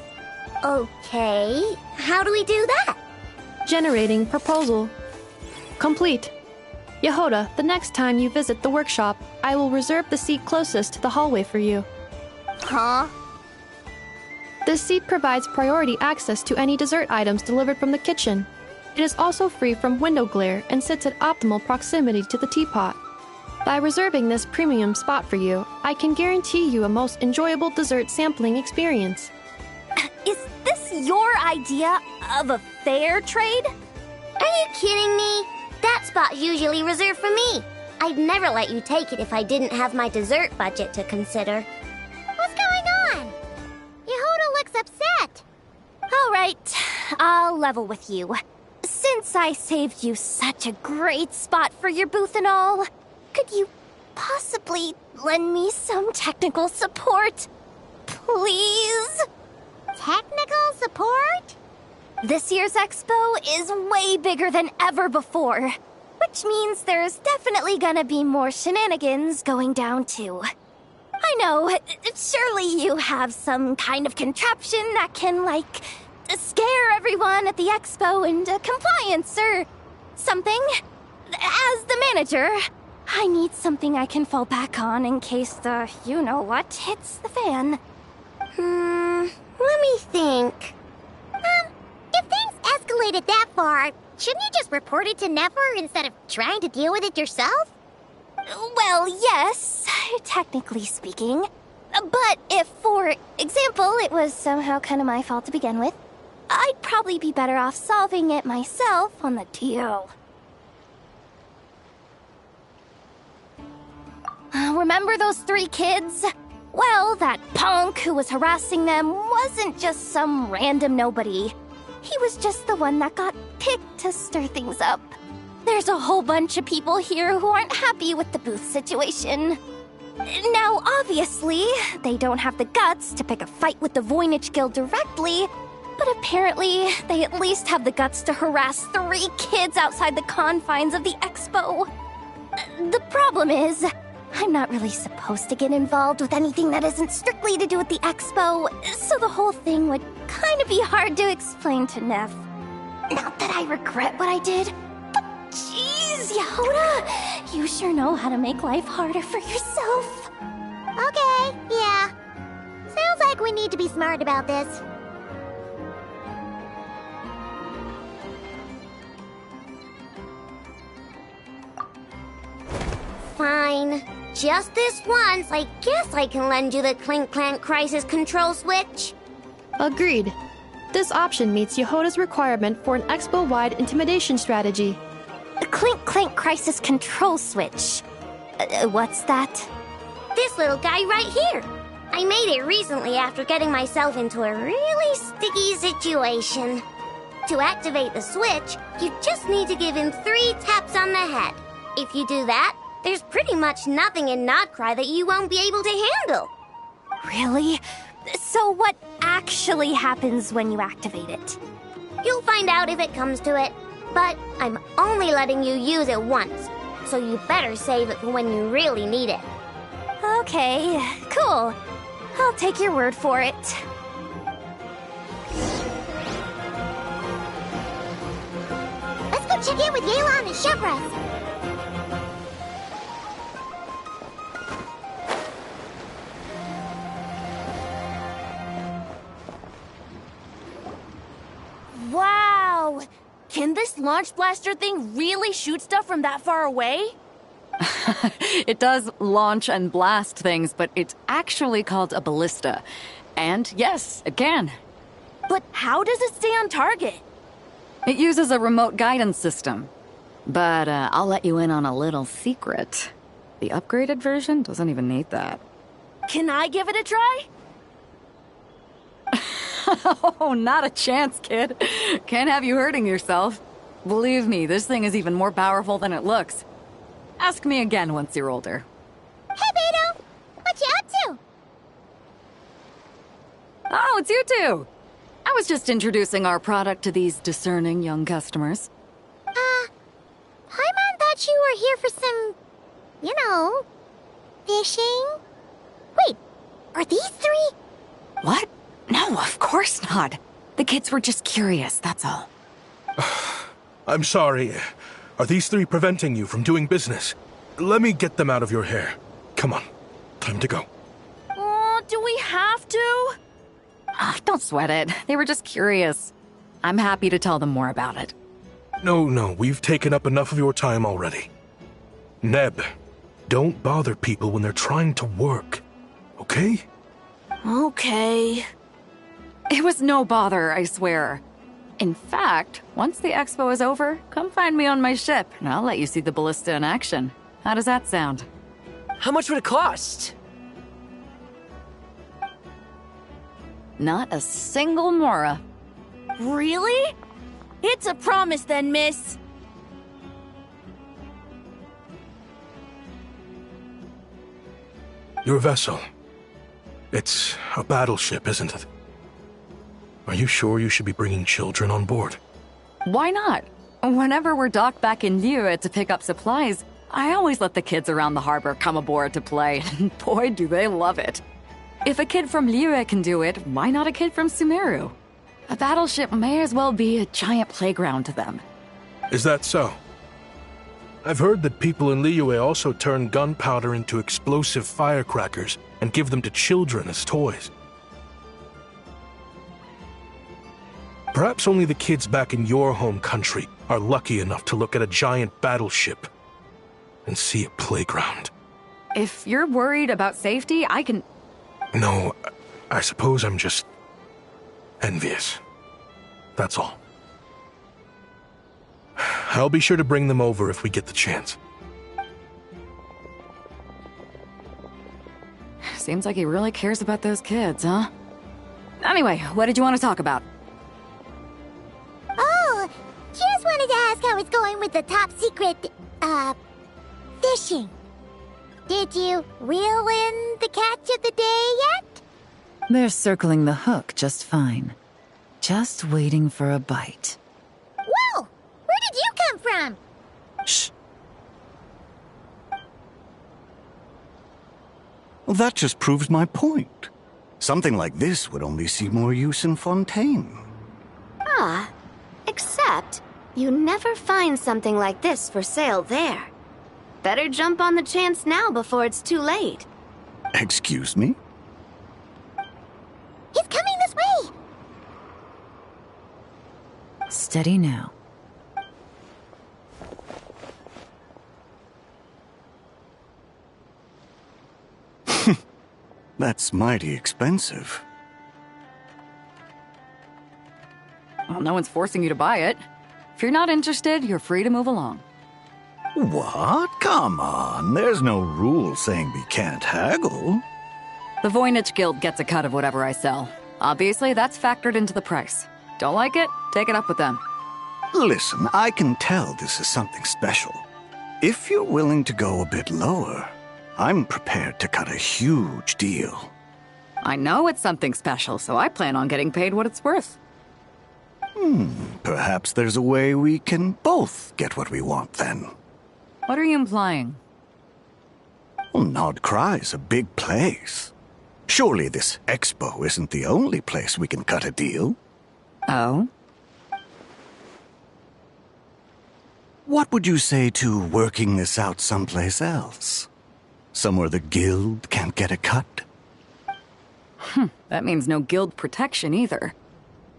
Okay, how do we do that? Generating proposal. Complete. Yehoda, the next time you visit the workshop, I will reserve the seat closest to the hallway for you. Huh? This seat provides priority access to any dessert items delivered from the kitchen. It is also free from window glare and sits at optimal proximity to the teapot. By reserving this premium spot for you, I can guarantee you a most enjoyable dessert sampling experience. Is this your idea of a fair trade? Are you kidding me? That spot's usually reserved for me. I'd never let you take it if I didn't have my dessert budget to consider. What's going on? Yehuda looks upset. All right, I'll level with you. Since I saved you such a great spot for your booth and all, could you possibly lend me some technical support? Please? Technical support? This year's expo is way bigger than ever before, which means there's definitely gonna be more shenanigans going down too. I know, surely you have some kind of contraption that can, like, scare everyone at the expo into compliance or something. As the manager, I need something I can fall back on in case the you-know-what hits the fan. Let me think. If things escalated that far, shouldn't you just report it to Nefer instead of trying to deal with it yourself? Well, yes, technically speaking. But if, for example, it was somehow kind of my fault to begin with, I'd probably be better off solving it myself on the DL. Remember those 3 kids? Well, that punk who was harassing them wasn't just some random nobody. He was just the one that got picked to stir things up. There's a whole bunch of people here who aren't happy with the booth situation. Now, obviously, they don't have the guts to pick a fight with the Voynich Guild directly, but apparently, they at least have the guts to harass 3 kids outside the confines of the expo. The problem is, I'm not really supposed to get involved with anything that isn't strictly to do with the expo, so the whole thing would kind of be hard to explain to Neff. Not that I regret what I did, but jeez, Yehuda, you sure know how to make life harder for yourself. Okay, yeah. Sounds like we need to be smart about this. Fine. Just this once, I guess I can lend you the Clink Clank Crisis Control Switch. Agreed. This option meets Yehuda's requirement for an expo-wide intimidation strategy. The Clink Clank Crisis Control Switch. What's that? This little guy right here. I made it recently after getting myself into a really sticky situation. To activate the switch, you just need to give him 3 taps on the head. If you do that, there's pretty much nothing in Nodcry that you won't be able to handle. Really? So what actually happens when you activate it? You'll find out if it comes to it, but I'm only letting you use it once, so you better save it for when you really need it. Okay, cool. I'll take your word for it. Let's go check in with Yelan and Shepras. Wow! Can this launch blaster thing really shoot stuff from that far away? It does launch and blast things, but it's actually called a ballista. And yes, it can. But how does it stay on target? It uses a remote guidance system. But I'll let you in on a little secret. The upgraded version doesn't even need that. Can I give it a try? Oh, not a chance, kid. Can't have you hurting yourself. Believe me, this thing is even more powerful than it looks. Ask me again once you're older. Hey, Beto! What you up to? Oh, it's you two! I was just introducing our product to these discerning young customers. Paimon thought you were here for some, fishing? Wait, are these 3? What? No, of course not. The kids were just curious, that's all. I'm sorry. Are these 3 preventing you from doing business? Let me get them out of your hair. Come on. Time to go. Oh, do we have to? Oh, don't sweat it. They were just curious. I'm happy to tell them more about it. No, we've taken up enough of your time already. Neb, Don't bother people when they're trying to work, okay? Okay. It was no bother, I swear. In fact, once the expo is over, come find me on my ship, and I'll let you see the ballista in action. How does that sound? How much would it cost? Not a single mora. Really? It's a promise then, miss. Your vessel. It's a battleship, isn't it? Are you sure you should be bringing children on board? Why not? Whenever we're docked back in Liyue to pick up supplies, I always let the kids around the harbor come aboard to play. Boy, do they love it. If a kid from Liyue can do it, why not a kid from Sumeru? A battleship may as well be a giant playground to them. Is that so? I've heard that people in Liyue also turn gunpowder into explosive firecrackers and give them to children as toys. Perhaps only the kids back in your home country are lucky enough to look at a giant battleship and see a playground. If you're worried about safety, I can... No, I suppose I'm just envious. That's all. I'll be sure to bring them over if we get the chance. Seems like he really cares about those kids, huh? Anyway, what did you want to talk about? Oh, just wanted to ask how it's going with the top secret, fishing. Did you reel in the catch of the day yet? They're circling the hook just fine. Just waiting for a bite. Whoa! Where did you come from? Shh. Well, that just proves my point. Something like this would only see more use in Fontaine. Ah, except you never find something like this for sale there. Better jump on the chance now before it's too late. Excuse me? He's coming this way! Steady now. That's mighty expensive. Well, no one's forcing you to buy it. If you're not interested, you're free to move along. What? Come on, there's no rule saying we can't haggle. The Voynich Guild gets a cut of whatever I sell. Obviously, that's factored into the price. Don't like it? Take it up with them. Listen, I can tell this is something special. If you're willing to go a bit lower, I'm prepared to cut a huge deal. I know it's something special, so I plan on getting paid what it's worth. Perhaps there's a way we can both get what we want then. What are you implying? Well, Nod Cry's a big place. Surely this expo isn't the only place we can cut a deal. Oh? What would you say to working this out someplace else? Somewhere the guild can't get a cut? That means no guild protection either.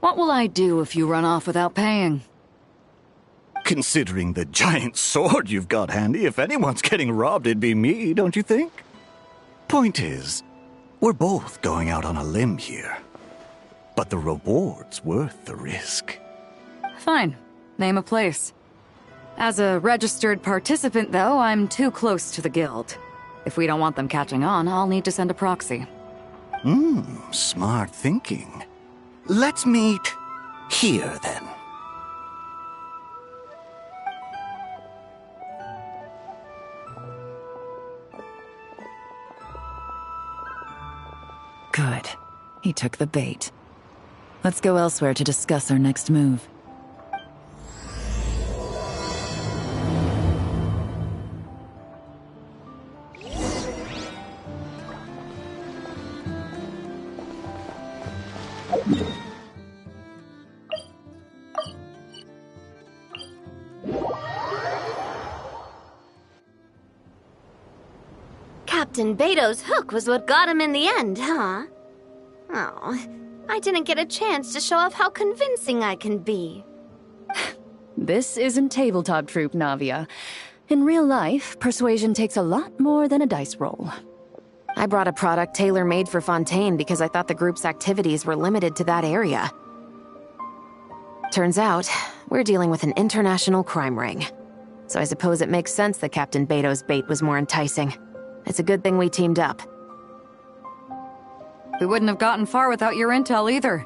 What will I do if you run off without paying? Considering the giant sword you've got handy, if anyone's getting robbed, it'd be me, don't you think? Point is, we're both going out on a limb here. But the reward's worth the risk. Fine. Name a place. As a registered participant, though, I'm too close to the guild. If we don't want them catching on, I'll need to send a proxy. Smart thinking. Let's meet here, then. Good. He took the bait. Let's go elsewhere to discuss our next move. Captain Beto's hook was what got him in the end, huh? Oh, I didn't get a chance to show off how convincing I can be. This isn't tabletop troop, Navia. In real life, persuasion takes a lot more than a dice roll. I brought a product tailor-made for Fontaine because I thought the group's activities were limited to that area. Turns out, we're dealing with an international crime ring. So I suppose it makes sense that Captain Beto's bait was more enticing. It's a good thing we teamed up. We wouldn't have gotten far without your intel either.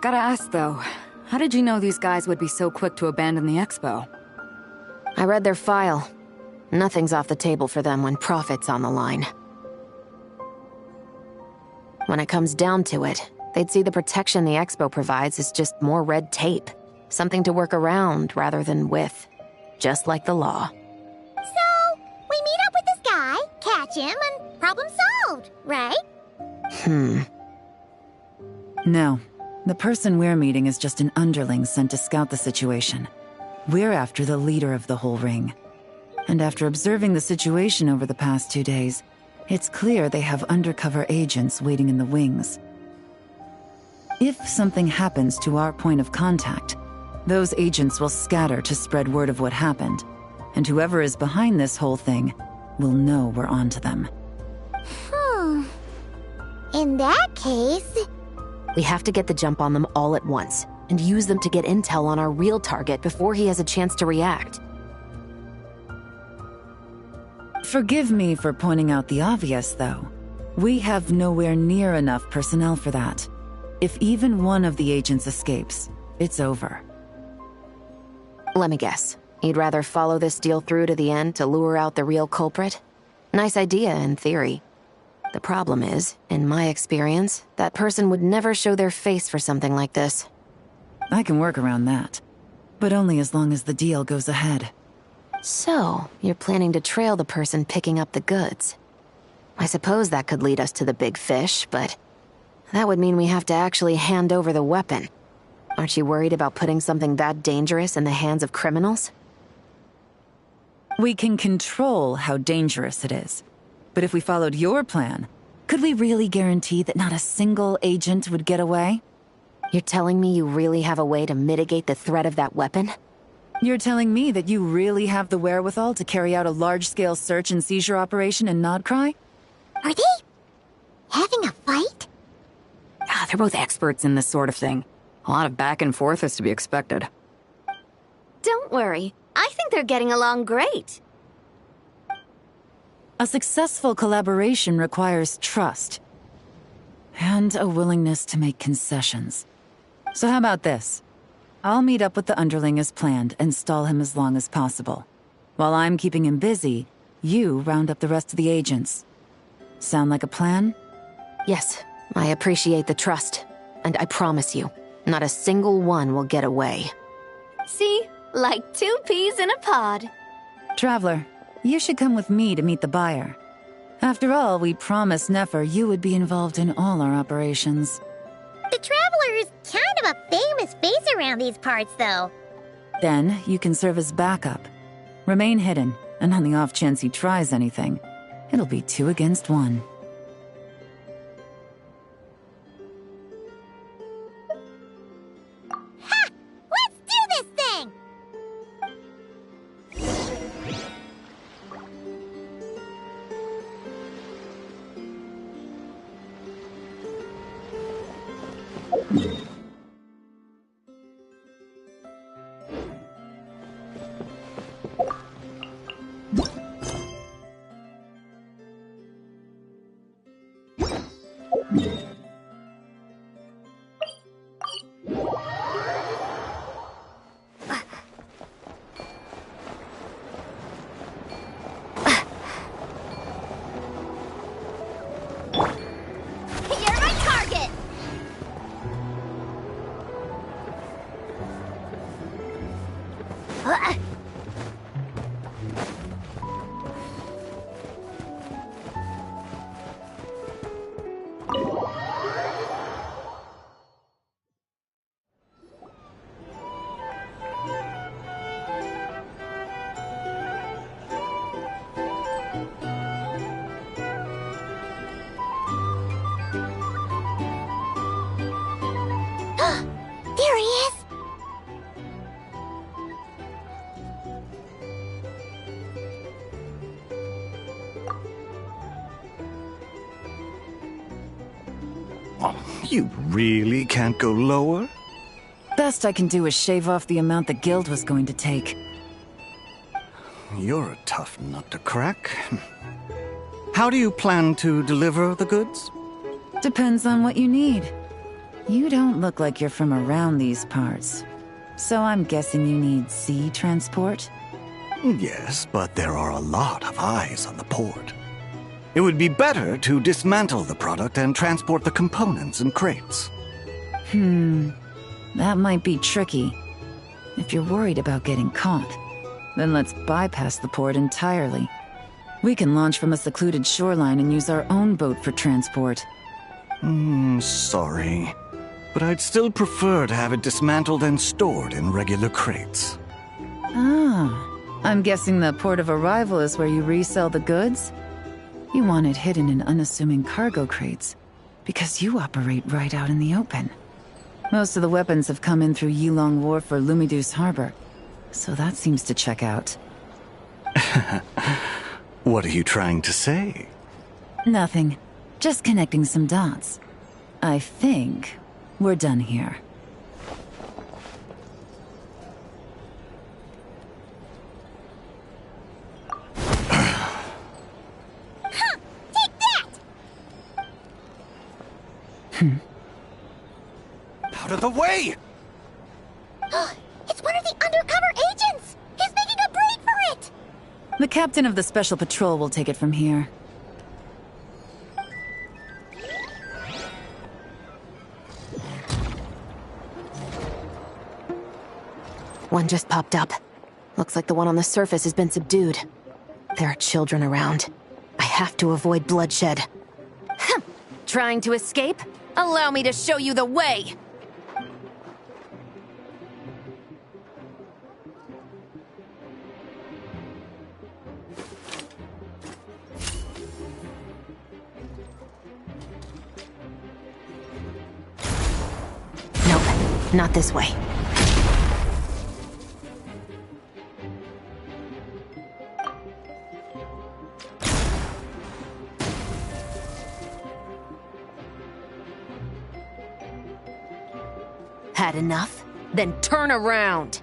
Gotta ask though, how did you know these guys would be so quick to abandon the expo? I read their file. Nothing's off the table for them when profit's on the line. When it comes down to it, they'd see the protection the expo provides as just more red tape. Something to work around rather than with. Just like the law. So, we meet up with this guy, catch him, and problem solved, right? No. The person we're meeting is just an underling sent to scout the situation. We're after the leader of the whole ring. And after observing the situation over the past 2 days, it's clear they have undercover agents waiting in the wings. If something happens to our point of contact, those agents will scatter to spread word of what happened, and whoever is behind this whole thing will know we're onto them. In that case... We have to get the jump on them all at once, and use them to get intel on our real target before he has a chance to react. Forgive me for pointing out the obvious, though. We have nowhere near enough personnel for that. If even one of the agents escapes, it's over. Let me guess. You'd rather follow this deal through to the end to lure out the real culprit? Nice idea, in theory. The problem is, in my experience, that person would never show their face for something like this. I can work around that. But only as long as the deal goes ahead. So, you're planning to trail the person picking up the goods. I suppose that could lead us to the big fish, but... that would mean we have to actually hand over the weapon. Aren't you worried about putting something that dangerous in the hands of criminals? We can control how dangerous it is. But if we followed your plan, could we really guarantee that not a single agent would get away? You're telling me you really have a way to mitigate the threat of that weapon? You're telling me that you really have the wherewithal to carry out a large-scale search and seizure operation in Nodcry? Are they having a fight? They're both experts in this sort of thing. A lot of back and forth is to be expected. Don't worry. I think they're getting along great. A successful collaboration requires trust. And a willingness to make concessions. So how about this? I'll meet up with the underling as planned and stall him as long as possible. While I'm keeping him busy, you round up the rest of the agents. Sound like a plan? Yes, I appreciate the trust. And I promise you, not a single one will get away. See? Like 2 peas in a pod. Traveler, you should come with me to meet the buyer. After all, we promised Nefer you would be involved in all our operations. The Traveler is kind of a famous face around these parts, though. Then, you can serve as backup. Remain hidden, and on the off chance he tries anything, it'll be 2 against 1. Ha! Let's do this thing! Oh, you really can't go lower? Best I can do is shave off the amount the guild was going to take. You're a tough nut to crack. How do you plan to deliver the goods? Depends on what you need. You don't look like you're from around these parts. So I'm guessing you need sea transport? Yes, but there are a lot of eyes on the port. It would be better to dismantle the product and transport the components in crates. That might be tricky. If you're worried about getting caught, then let's bypass the port entirely. We can launch from a secluded shoreline and use our own boat for transport. Sorry. But I'd still prefer to have it dismantled and stored in regular crates. I'm guessing the port of arrival is where you resell the goods? You want it hidden in unassuming cargo crates, because you operate right out in the open. Most of the weapons have come in through Yilong Wharf or Lumiduce Harbor, so that seems to check out. What are you trying to say? Nothing. Just connecting some dots. I think we're done here. Out of the way! It's one of the undercover agents! He's making a break for it! The captain of the Special Patrol will take it from here. One just popped up. Looks like the one on the surface has been subdued. There are children around. I have to avoid bloodshed. Trying to escape? Allow me to show you the way! Nope, not this way. Had enough? Then turn around!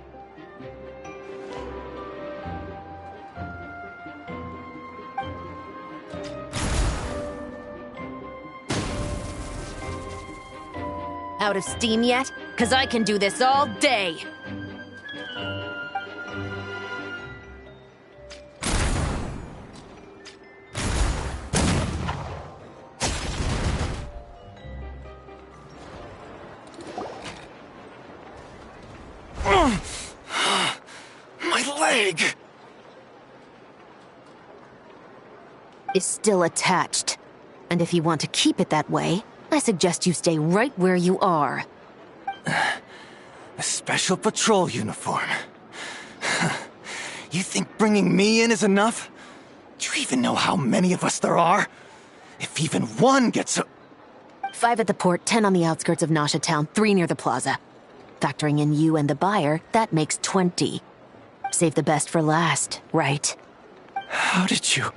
Out of steam yet? 'Cause I can do this all day! My leg! Is still attached. And if you want to keep it that way, I suggest you stay right where you are. A special patrol uniform. You think bringing me in is enough? Do you even know how many of us there are? If even one gets a... 5 at the port, 10 on the outskirts of Nasha Town, 3 near the plaza. Factoring in you and the buyer, that makes 20. Save the best for last, right? How did you...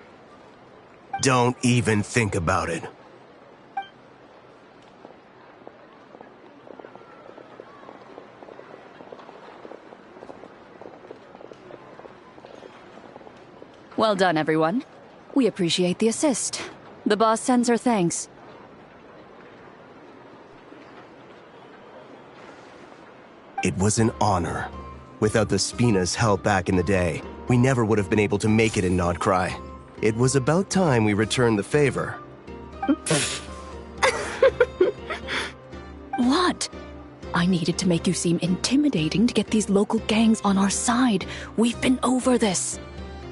Don't even think about it. Well done, everyone. We appreciate the assist. The boss sends her thanks. It was an honor. Without the Spina's help back in the day, we never would have been able to make it in Nodcry. It was about time we returned the favor. What? I needed to make you seem intimidating to get these local gangs on our side. We've been over this.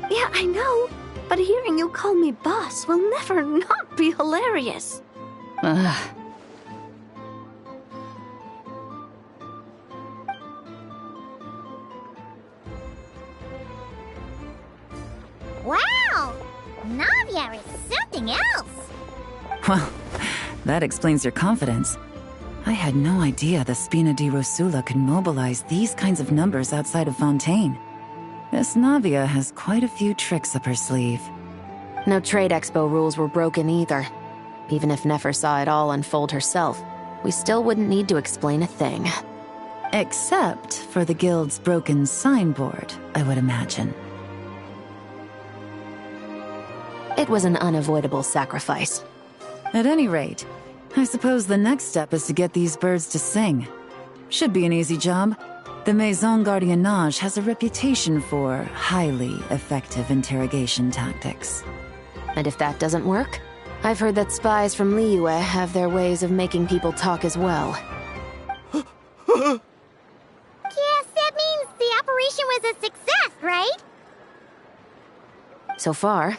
Yeah, I know. But hearing you call me boss will never not be hilarious. Wow! Navia is something else! Well, that explains your confidence. I had no idea the Spina di Rosula could mobilize these kinds of numbers outside of Fontaine. This Navia has quite a few tricks up her sleeve. No trade expo rules were broken either. Even if Nefer saw it all unfold herself, we still wouldn't need to explain a thing. Except for the guild's broken signboard, I would imagine. It was an unavoidable sacrifice. At any rate, I suppose the next step is to get these birds to sing. Should be an easy job. The Maison Gardiennage has a reputation for highly effective interrogation tactics. And if that doesn't work, I've heard that spies from Liyue have their ways of making people talk as well. Yes, that means the operation was a success, right? So far.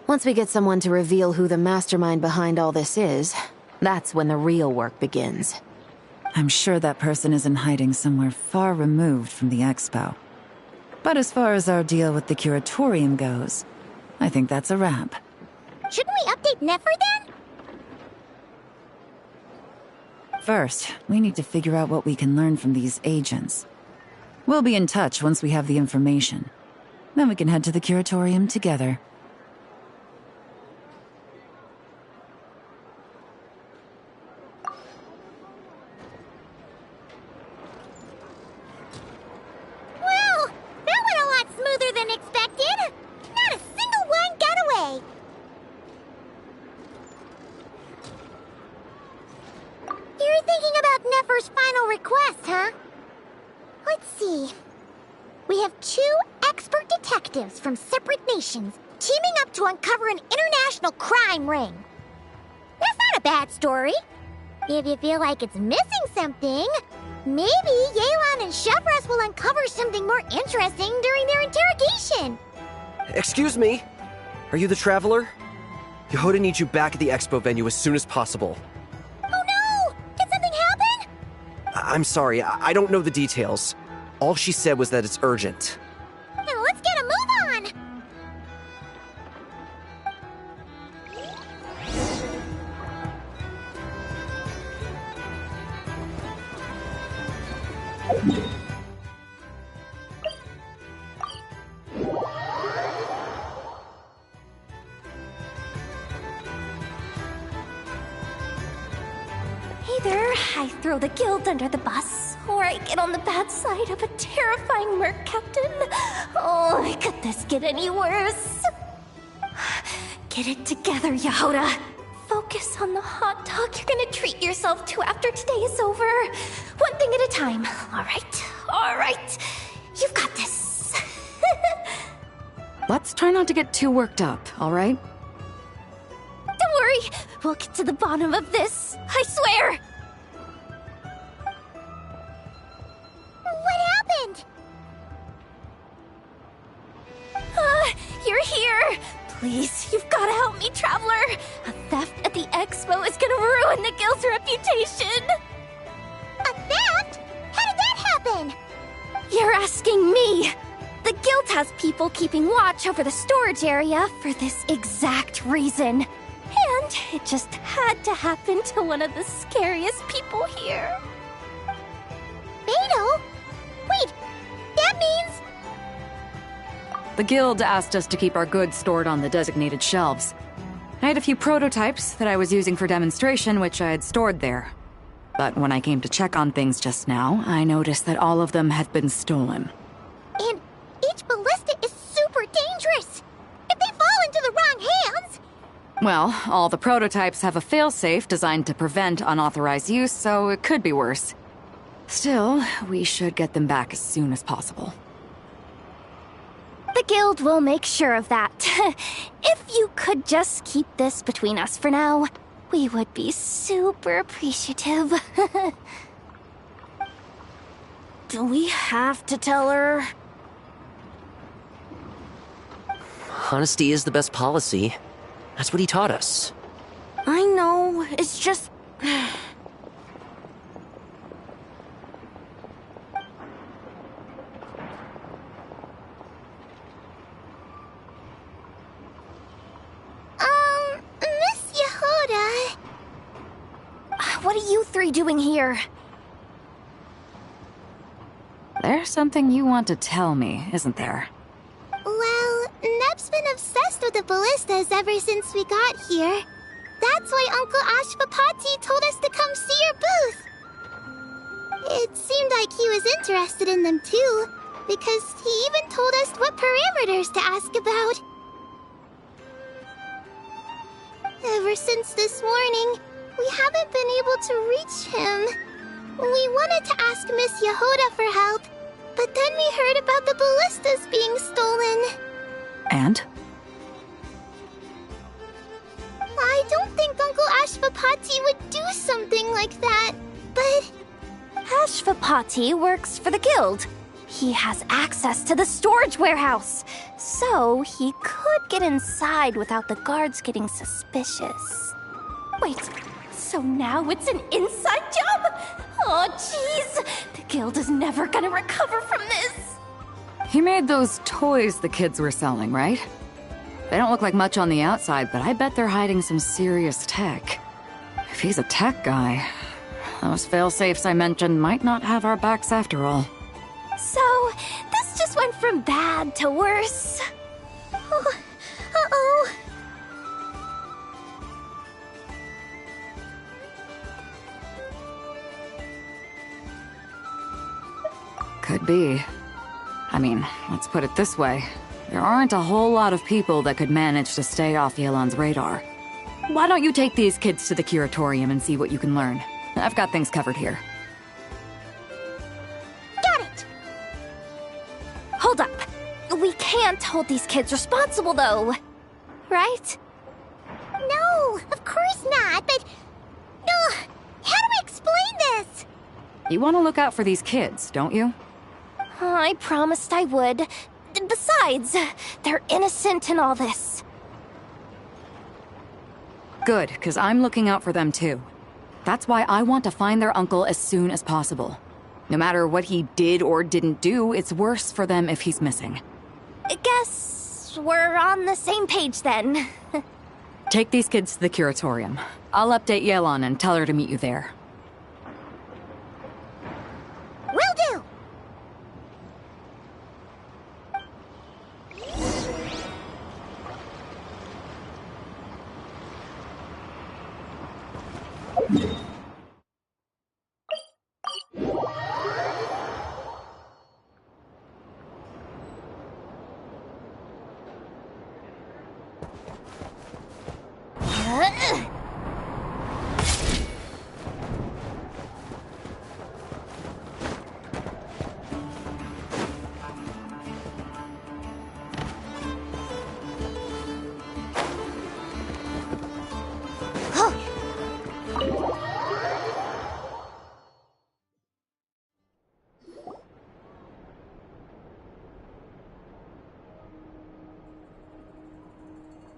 Once we get someone to reveal who the mastermind behind all this is, that's when the real work begins. I'm sure that person is in hiding somewhere far removed from the expo. But as far as our deal with the curatorium goes, I think that's a wrap. Shouldn't we update Nefer then? First, we need to figure out what we can learn from these agents. We'll be in touch once we have the information. Then we can head to the curatorium together. Well, that went a lot smoother than expected. Not a single one got away. You're thinking about Nefer's final request, huh? Let's see. We have 2 expert detectives from separate nations teaming up to uncover an international crime ring. That's not a bad story. If you feel like it's missing something, maybe Yelan and Chevros will uncover something more interesting during their interrogation. Excuse me? Are you the Traveler? Yehoda needs you back at the expo venue as soon as possible. Oh no! Did something happen? I'm sorry, I don't know the details. All she said was that it's urgent. Now let's get a move on! Either I throw the guild under the bus, or I get on the bad side of a terrifying merc captain. Oh, could this get any worse? Get it together, Yehoda. Focus on the hot dog you're gonna treat yourself to after today is over. One thing at a time. All right. You've got this. Let's try not to get too worked up, all right? Don't worry. We'll get to the bottom of this. I swear. What happened? You're here. Please, you've got to help me, Traveler. A theft at the expo is gonna ruin the guild's reputation. A theft? How did that happen? You're asking me. The guild has people keeping watch over the storage area for this exact reason. And it just had to happen to one of the scariest people here. Beidou? Wait, that means... The guild asked us to keep our goods stored on the designated shelves. I had a few prototypes that I was using for demonstration, which I had stored there. But when I came to check on things just now, I noticed that all of them had been stolen. And each ballista is super dangerous. If they fall into the wrong hands... Well, all the prototypes have a failsafe designed to prevent unauthorized use, so it could be worse. Still, we should get them back as soon as possible. The guild will make sure of that. If you could just keep this between us for now, we would be super appreciative. Do we have to tell her? Honesty is the best policy. That's what he taught us. I know, it's just... Miss Yehoda... What are you three doing here? There's something you want to tell me, isn't there? Well, Neb's been obsessed with the ballistas ever since we got here. That's why Uncle Ashvapati told us to come see your booth. It seemed like he was interested in them too, because he even told us what parameters to ask about. Ever since this morning, we haven't been able to reach him. We wanted to ask Miss Yehoda for help, but then we heard about the ballistas being stolen. And? I don't think Uncle Ashvapati would do something like that, but... Ashvapati works for the guild. He has access to the storage warehouse, so he could get inside without the guards getting suspicious. Wait, so now it's an inside job? Oh, jeez! The guild is never gonna recover from this! He made those toys the kids were selling, right? They don't look like much on the outside, but I bet they're hiding some serious tech. If he's a tech guy, those fail-safes I mentioned might not have our backs after all. So, this just went from bad to worse. Oh, uh-oh. Could be. I mean, let's put it this way. There aren't a whole lot of people that could manage to stay off Yelan's radar. Why don't you take these kids to the curatorium and see what you can learn? I've got things covered here. Got it! Hold up. We can't hold these kids responsible, though. Right? No, of course not, but... how do we explain this? You want to look out for these kids, don't you? I promised I would. Besides, they're innocent in all this. Good, because I'm looking out for them too. That's why I want to find their uncle as soon as possible. No matter what he did or didn't do, it's worse for them if he's missing. I guess we're on the same page then. Take these kids to the curatorium. I'll update Yelan and tell her to meet you there. Will do!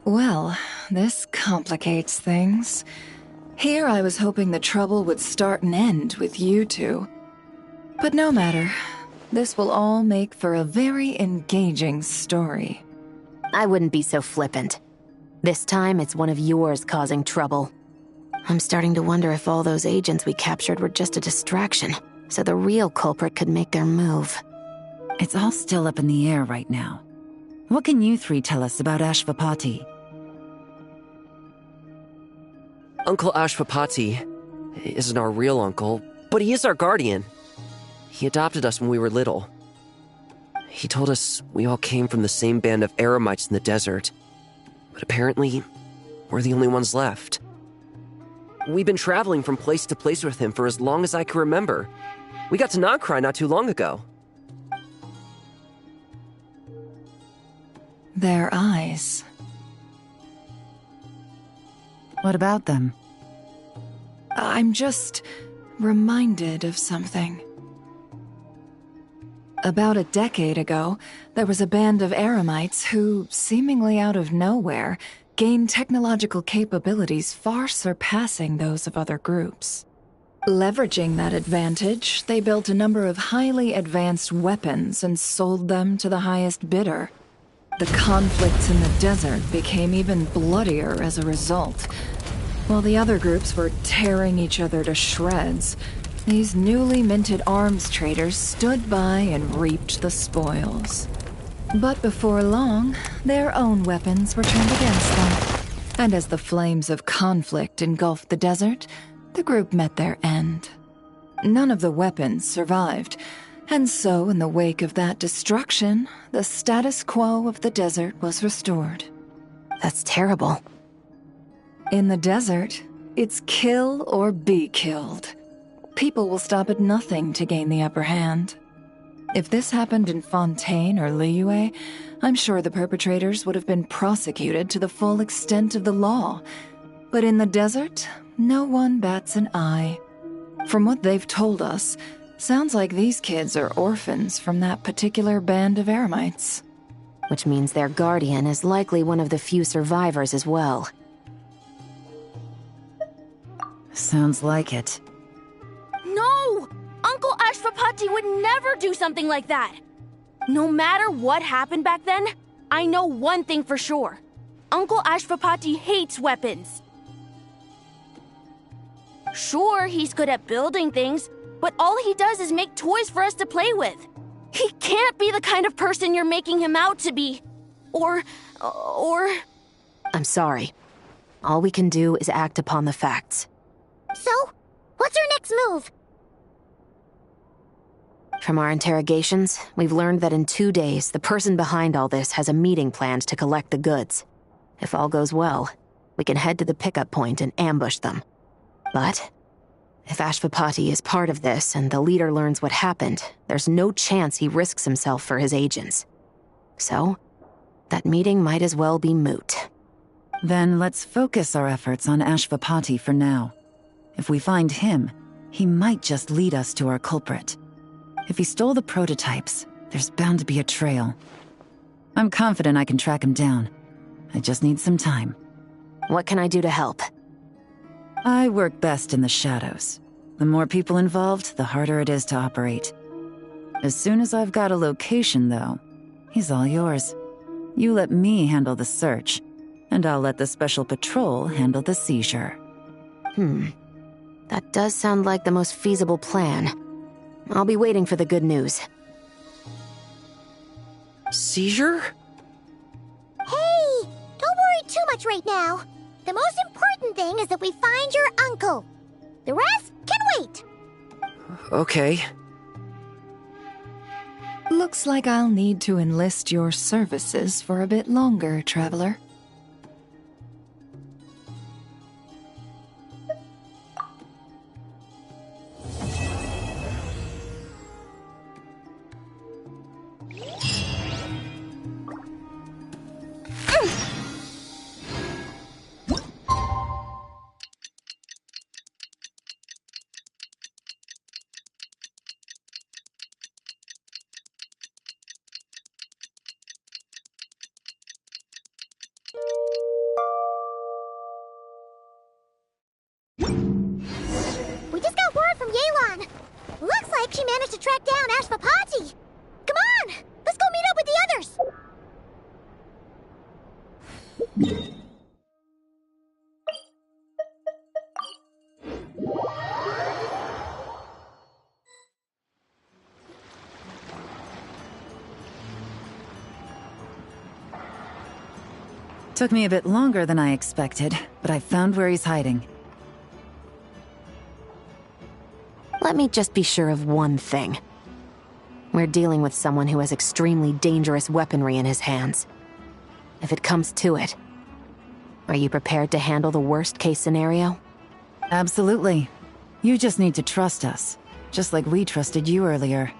Well, this complicates things. Here I was hoping the trouble would start and end with you two. But no matter. This will all make for a very engaging story. I wouldn't be so flippant. This time, it's one of yours causing trouble. I'm starting to wonder if all those agents we captured were just a distraction, so the real culprit could make their move. It's all still up in the air right now. What can you three tell us about Ashvapati? Uncle Ashvapati isn't our real uncle, but he is our guardian. He adopted us when we were little. He told us we all came from the same band of eremites in the desert, but apparently, we're the only ones left. We've been traveling from place to place with him for as long as I can remember. We got to Nagcry not too long ago. Their eyes. What about them? I'm just reminded of something. About a decade ago, there was a band of eremites who, seemingly out of nowhere, gained technological capabilities far surpassing those of other groups. Leveraging that advantage, they built a number of highly advanced weapons and sold them to the highest bidder. The conflicts in the desert became even bloodier as a result. While the other groups were tearing each other to shreds, these newly minted arms traders stood by and reaped the spoils. But before long, their own weapons were turned against them. And as the flames of conflict engulfed the desert, the group met their end. None of the weapons survived, and so in the wake of that destruction, the status quo of the desert was restored. That's terrible. In the desert, it's kill or be killed. People will stop at nothing to gain the upper hand. If this happened in Fontaine or Liyue, I'm sure the perpetrators would have been prosecuted to the full extent of the law. But in the desert, no one bats an eye. From what they've told us, sounds like these kids are orphans from that particular band of eremites. Which means their guardian is likely one of the few survivors as well. Sounds like it. No! Uncle Ashwapati would never do something like that! No matter what happened back then, I know one thing for sure. Uncle Ashwapati hates weapons. Sure, he's good at building things, but all he does is make toys for us to play with. He can't be the kind of person you're making him out to be. Or... I'm sorry. All we can do is act upon the facts. So, what's our next move? From our interrogations, we've learned that in 2 days, the person behind all this has a meeting planned to collect the goods. If all goes well, we can head to the pickup point and ambush them. But if Ashwapati is part of this and the leader learns what happened, there's no chance he risks himself for his agents. So, that meeting might as well be moot. Then let's focus our efforts on Ashwapati for now. If we find him, he might just lead us to our culprit. If he stole the prototypes, there's bound to be a trail. I'm confident I can track him down. I just need some time. What can I do to help? I work best in the shadows. The more people involved, the harder it is to operate. As soon as I've got a location, though, he's all yours. You let me handle the search, and I'll let the special patrol handle the seizure. That does sound like the most feasible plan. I'll be waiting for the good news. Seizure? Hey! Don't worry too much right now. The most important thing is that we find your uncle. The rest can wait. Okay. Looks like I'll need to enlist your services for a bit longer, traveler. We just got word from Yelan. Looks like she managed to track down Ashwapati. Come on! Let's go meet up with the others! Took me a bit longer than I expected, but I found where he's hiding. Let me just be sure of one thing. We're dealing with someone who has extremely dangerous weaponry in his hands. If it comes to it, are you prepared to handle the worst-case scenario? Absolutely. You just need to trust us, just like we trusted you earlier.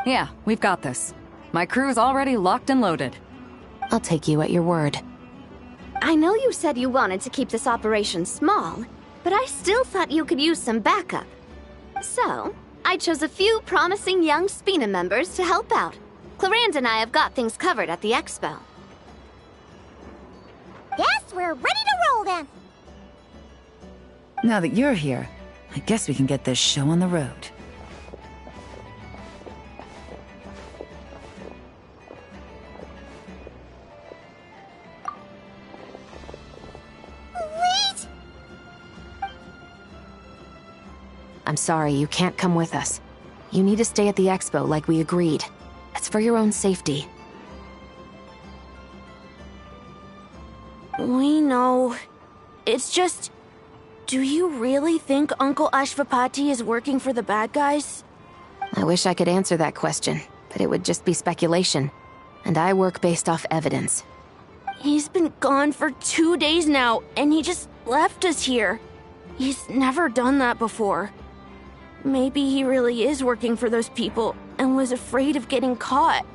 Yeah, we've got this. My crew's already locked and loaded. I'll take you at your word. I know you said you wanted to keep this operation small, but I still thought you could use some backup. So, I chose a few promising young Spina members to help out. Clarande and I have got things covered at the expo. Guess we're ready to roll then. Now that you're here, I guess we can get this show on the road. Wait! I'm sorry, you can't come with us. You need to stay at the expo like we agreed. It's for your own safety. We know. It's just... Do you really think Uncle Ashvapati is working for the bad guys? I wish I could answer that question, but it would just be speculation. And I work based off evidence. He's been gone for 2 days now, and he just left us here. He's never done that before. Maybe he really is working for those people and was afraid of getting caught.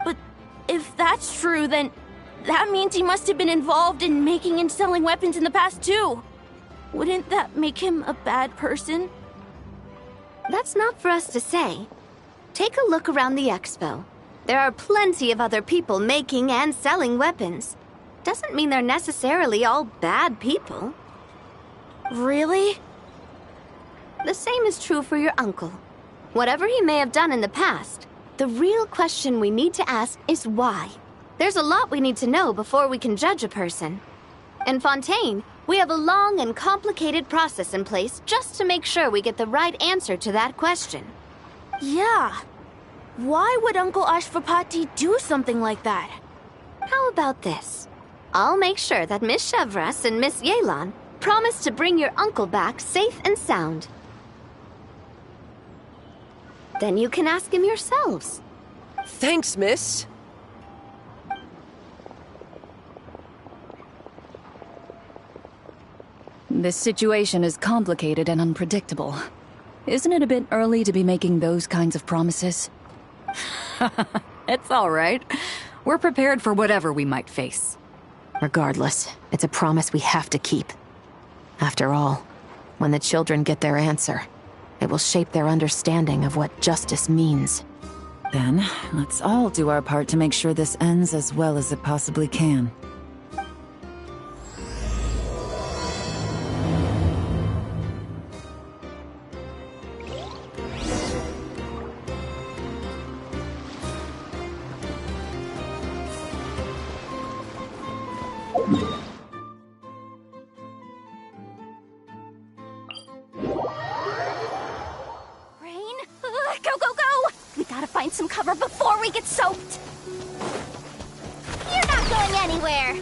But if that's true, then that means he must have been involved in making and selling weapons in the past too. Wouldn't that make him a bad person? That's not for us to say. Take a look around the expo. There are plenty of other people making and selling weapons. Doesn't mean they're necessarily all bad people. Really? The same is true for your uncle. Whatever he may have done in the past, the real question we need to ask is why. There's a lot we need to know before we can judge a person. In Fontaine, we have a long and complicated process in place just to make sure we get the right answer to that question. Yeah. Why would Uncle Ashvapati do something like that? How about this? I'll make sure that Miss Chevras and Miss Yelan promise to bring your uncle back safe and sound. Then you can ask him yourselves. Thanks, miss. This situation is complicated and unpredictable. Isn't it a bit early to be making those kinds of promises? It's all right. We're prepared for whatever we might face. Regardless, it's a promise we have to keep. After all, when the children get their answer, it will shape their understanding of what justice means. Then, let's all do our part to make sure this ends as well as it possibly can. Some cover before we get soaked. You're not going anywhere.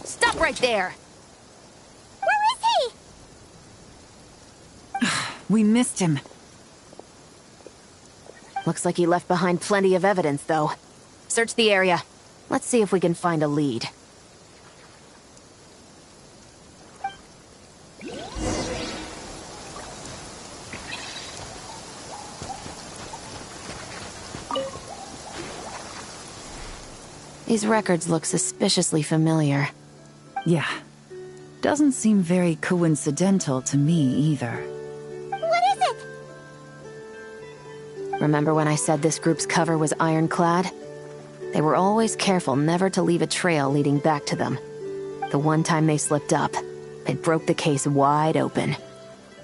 Stop right there. Where is he? We missed him. Looks like he left behind plenty of evidence, though. Search the area. Let's see if we can find a lead. These records look suspiciously familiar. Yeah. Doesn't seem very coincidental to me either. What is it? Remember when I said this group's cover was ironclad? They were always careful never to leave a trail leading back to them. The one time they slipped up, it broke the case wide open.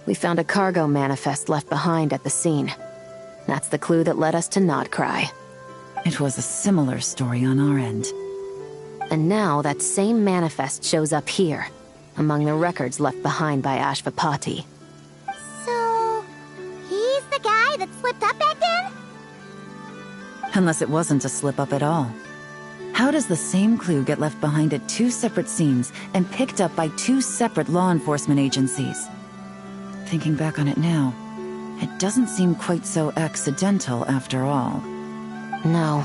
We found a cargo manifest left behind at the scene. That's the clue that led us to Nodcry. It was a similar story on our end. And now that same manifest shows up here, among the records left behind by Ashvapati. So, he's the guy that slipped up back then? Unless it wasn't a slip-up at all. How does the same clue get left behind at 2 separate scenes and picked up by 2 separate law enforcement agencies? Thinking back on it now, it doesn't seem quite so accidental after all. No.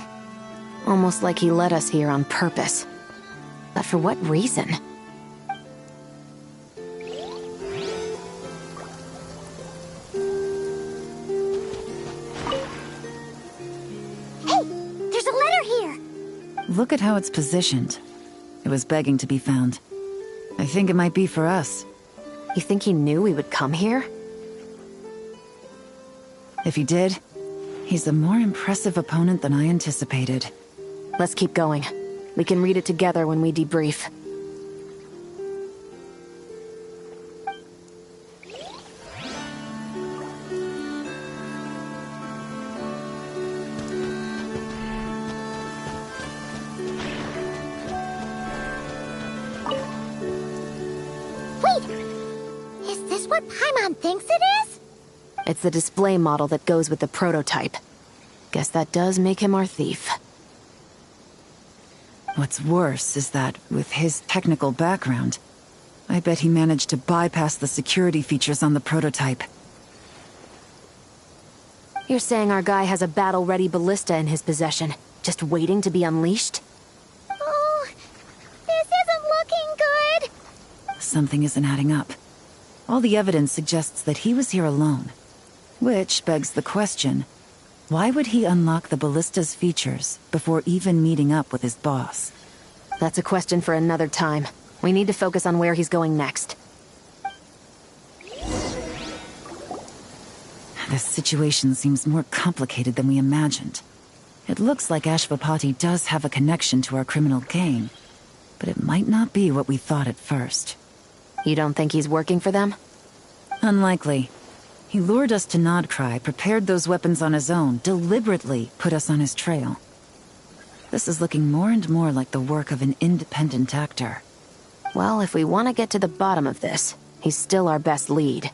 Almost like he led us here on purpose. But for what reason? Hey! There's a letter here! Look at how it's positioned. It was begging to be found. I think it might be for us. You think he knew we would come here? If he did, he's a more impressive opponent than I anticipated. Let's keep going. We can read it together when we debrief. Wait! Is this what Paimon thinks it is? It's the display model that goes with the prototype. Guess that does make him our thief. What's worse is that, with his technical background, I bet he managed to bypass the security features on the prototype. You're saying our guy has a battle-ready ballista in his possession, just waiting to be unleashed? Oh, this isn't looking good. Something isn't adding up. All the evidence suggests that he was here alone. Which begs the question, why would he unlock the ballista's features before even meeting up with his boss? That's a question for another time. We need to focus on where he's going next. This situation seems more complicated than we imagined. It looks like Ashvapati does have a connection to our criminal gang, but it might not be what we thought at first. You don't think he's working for them? Unlikely. He lured us to Nodcry, prepared those weapons on his own, deliberately put us on his trail. This is looking more and more like the work of an independent actor. Well, if we want to get to the bottom of this, he's still our best lead.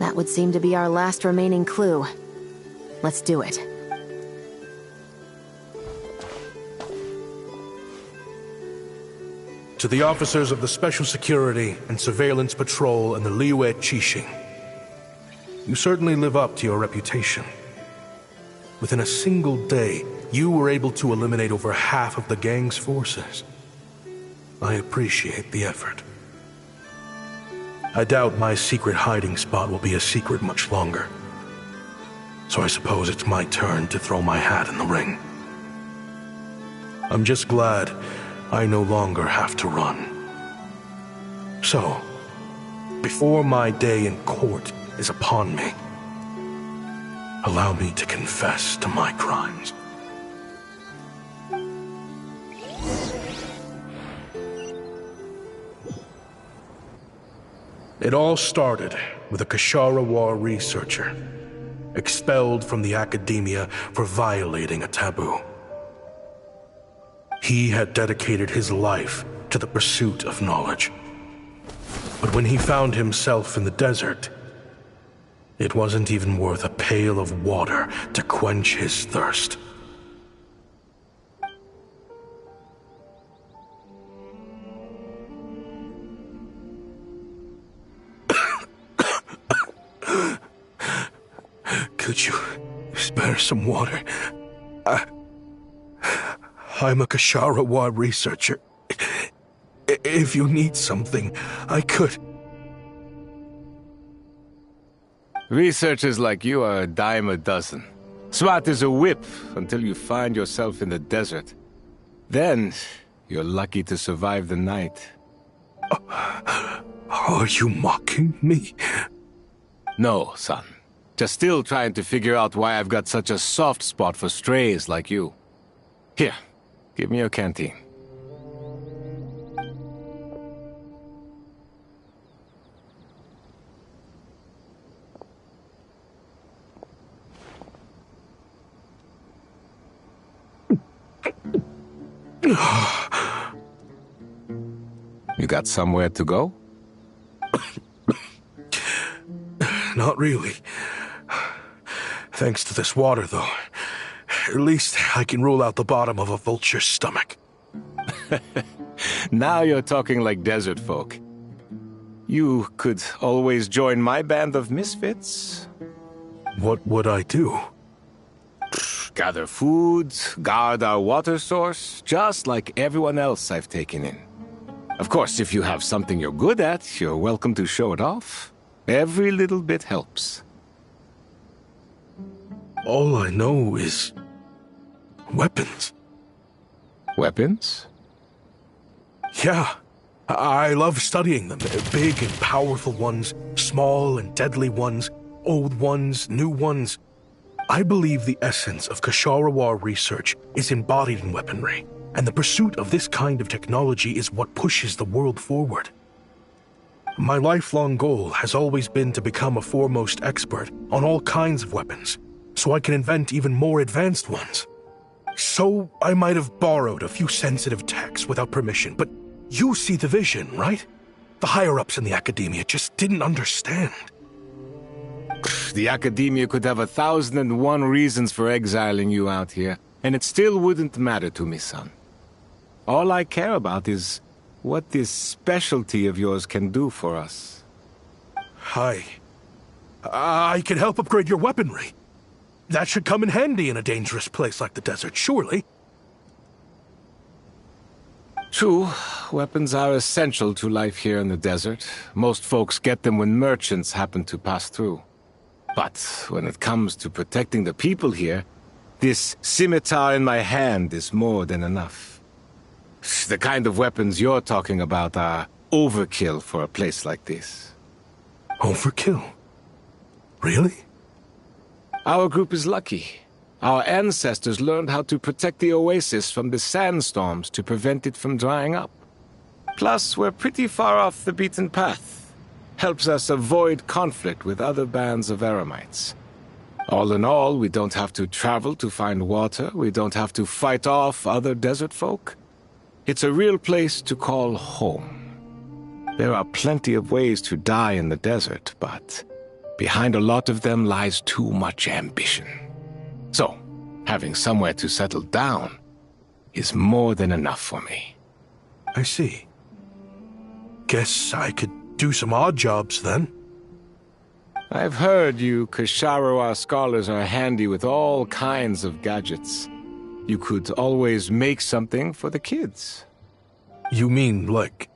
That would seem to be our last remaining clue. Let's do it. To the officers of the Special Security and Surveillance Patrol and the Liyue Qixing, you certainly live up to your reputation. Within a single day, you were able to eliminate over half of the gang's forces. I appreciate the effort. I doubt my secret hiding spot will be a secret much longer. So I suppose it's my turn to throw my hat in the ring. I'm just glad I no longer have to run. So, before my day in court is upon me, allow me to confess to my crimes. It all started with a Kashara War researcher, expelled from the academia for violating a taboo. He had dedicated his life to the pursuit of knowledge. But when he found himself in the desert, it wasn't even worth a pail of water to quench his thirst. Could you spare some water? I'm a Kashara researcher. If you need something, I could. Researchers like you are a dime a dozen. Smart as a whip until you find yourself in the desert. Then, you're lucky to survive the night. Are you mocking me? No, son. Just still trying to figure out why I've got such a soft spot for strays like you. Here, give me your canteen. You got somewhere to go? Not really. Thanks to this water, though. At least I can rule out the bottom of a vulture's stomach. Now you're talking like desert folk. You could always join my band of misfits. What would I do? Gather food, guard our water source, just like everyone else I've taken in. Of course, if you have something you're good at, you're welcome to show it off. Every little bit helps. All I know is weapons. Weapons? Yeah. I love studying them. Big and powerful ones, small and deadly ones, old ones, new ones. I believe the essence of Kashara research is embodied in weaponry, and the pursuit of this kind of technology is what pushes the world forward. My lifelong goal has always been to become a foremost expert on all kinds of weapons, so I can invent even more advanced ones. So I might have borrowed a few sensitive techs without permission, but You see the vision, right? The higher-ups in the Academia just didn't understand. The Academia could have 1,001 reasons for exiling you out here, and it still wouldn't matter to me, son. All I care about is what this specialty of yours can do for us. I can help upgrade your weaponry. That should come in handy in a dangerous place like the desert, surely. True, weapons are essential to life here in the desert. Most folks get them when merchants happen to pass through. But when it comes to protecting the people here, this scimitar in my hand is more than enough. The kind of weapons you're talking about are overkill for a place like this. Overkill? Really? Our group is lucky. Our ancestors learned how to protect the oasis from the sandstorms to prevent it from drying up. Plus, we're pretty far off the beaten path. Helps us avoid conflict with other bands of Eremites. All in all, we don't have to travel to find water, we don't have to fight off other desert folk. It's a real place to call home. There are plenty of ways to die in the desert, but behind a lot of them lies too much ambition. So, having somewhere to settle down is more than enough for me. I see. Guess I could do some odd jobs then. I've heard you Kasharawa scholars are handy with all kinds of gadgets. You could always make something for the kids. You mean, like,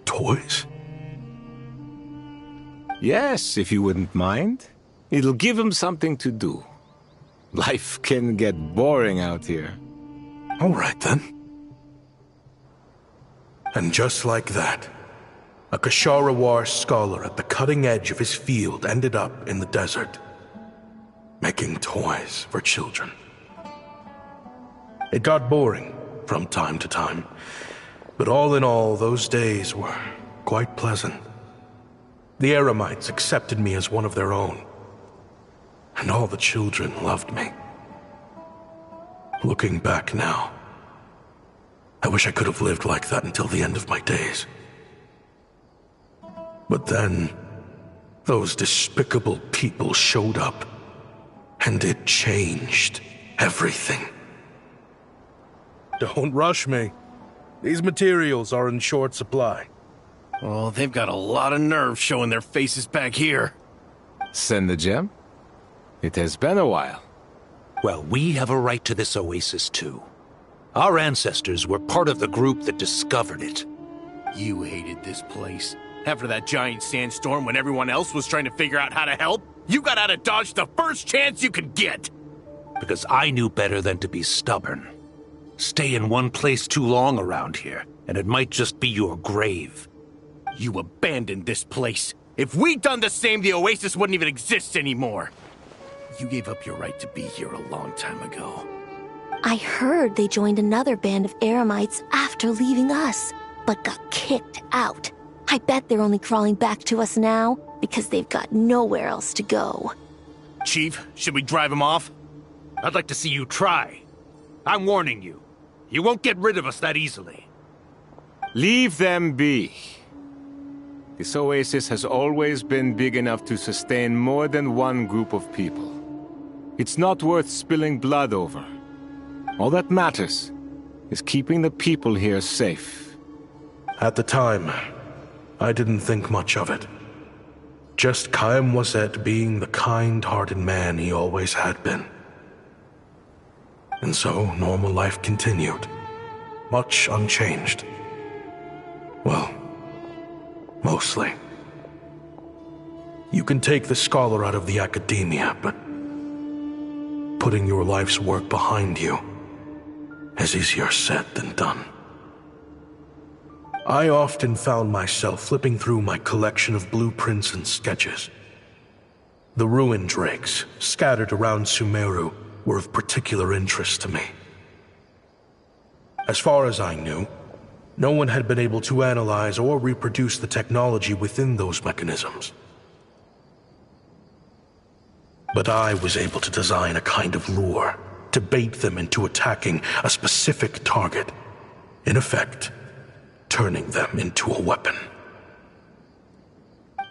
toys? Yes, if you wouldn't mind. It'll give them something to do. Life can get boring out here. All right, then. And just like that, a Kasharawar scholar at the cutting edge of his field ended up in the desert, making toys for children. It got boring from time to time, but all in all, those days were quite pleasant. The Eremites accepted me as one of their own, and all the children loved me. Looking back now, I wish I could have lived like that until the end of my days. But then, those despicable people showed up, and it changed everything. Don't rush me. These materials are in short supply. Oh, they've got a lot of nerve showing their faces back here. Send the gem? It has been a while. Well, we have a right to this oasis, too. Our ancestors were part of the group that discovered it. You hated this place. After that giant sandstorm when everyone else was trying to figure out how to help, you got out of Dodge the first chance you could get. Because I knew better than to be stubborn. Stay in one place too long around here, and it might just be your grave. You abandoned this place. If we'd done the same, the oasis wouldn't even exist anymore. You gave up your right to be here a long time ago. I heard they joined another band of Eremites after leaving us, but got kicked out. I bet they're only crawling back to us now because they've got nowhere else to go. Chief, should we drive them off? I'd like to see you try. I'm warning you. You won't get rid of us that easily. Leave them be. This oasis has always been big enough to sustain more than one group of people. It's not worth spilling blood over. All that matters is keeping the people here safe. At the time, I didn't think much of it. Just Chaim Waset being the kind-hearted man he always had been. And so, normal life continued, much unchanged. Well, mostly. You can take the scholar out of the Academia, but putting your life's work behind you is easier said than done. I often found myself flipping through my collection of blueprints and sketches. The ruin drakes scattered around Sumeru were of particular interest to me. As far as I knew, no one had been able to analyze or reproduce the technology within those mechanisms. But I was able to design a kind of lure to bait them into attacking a specific target. In effect, turning them into a weapon.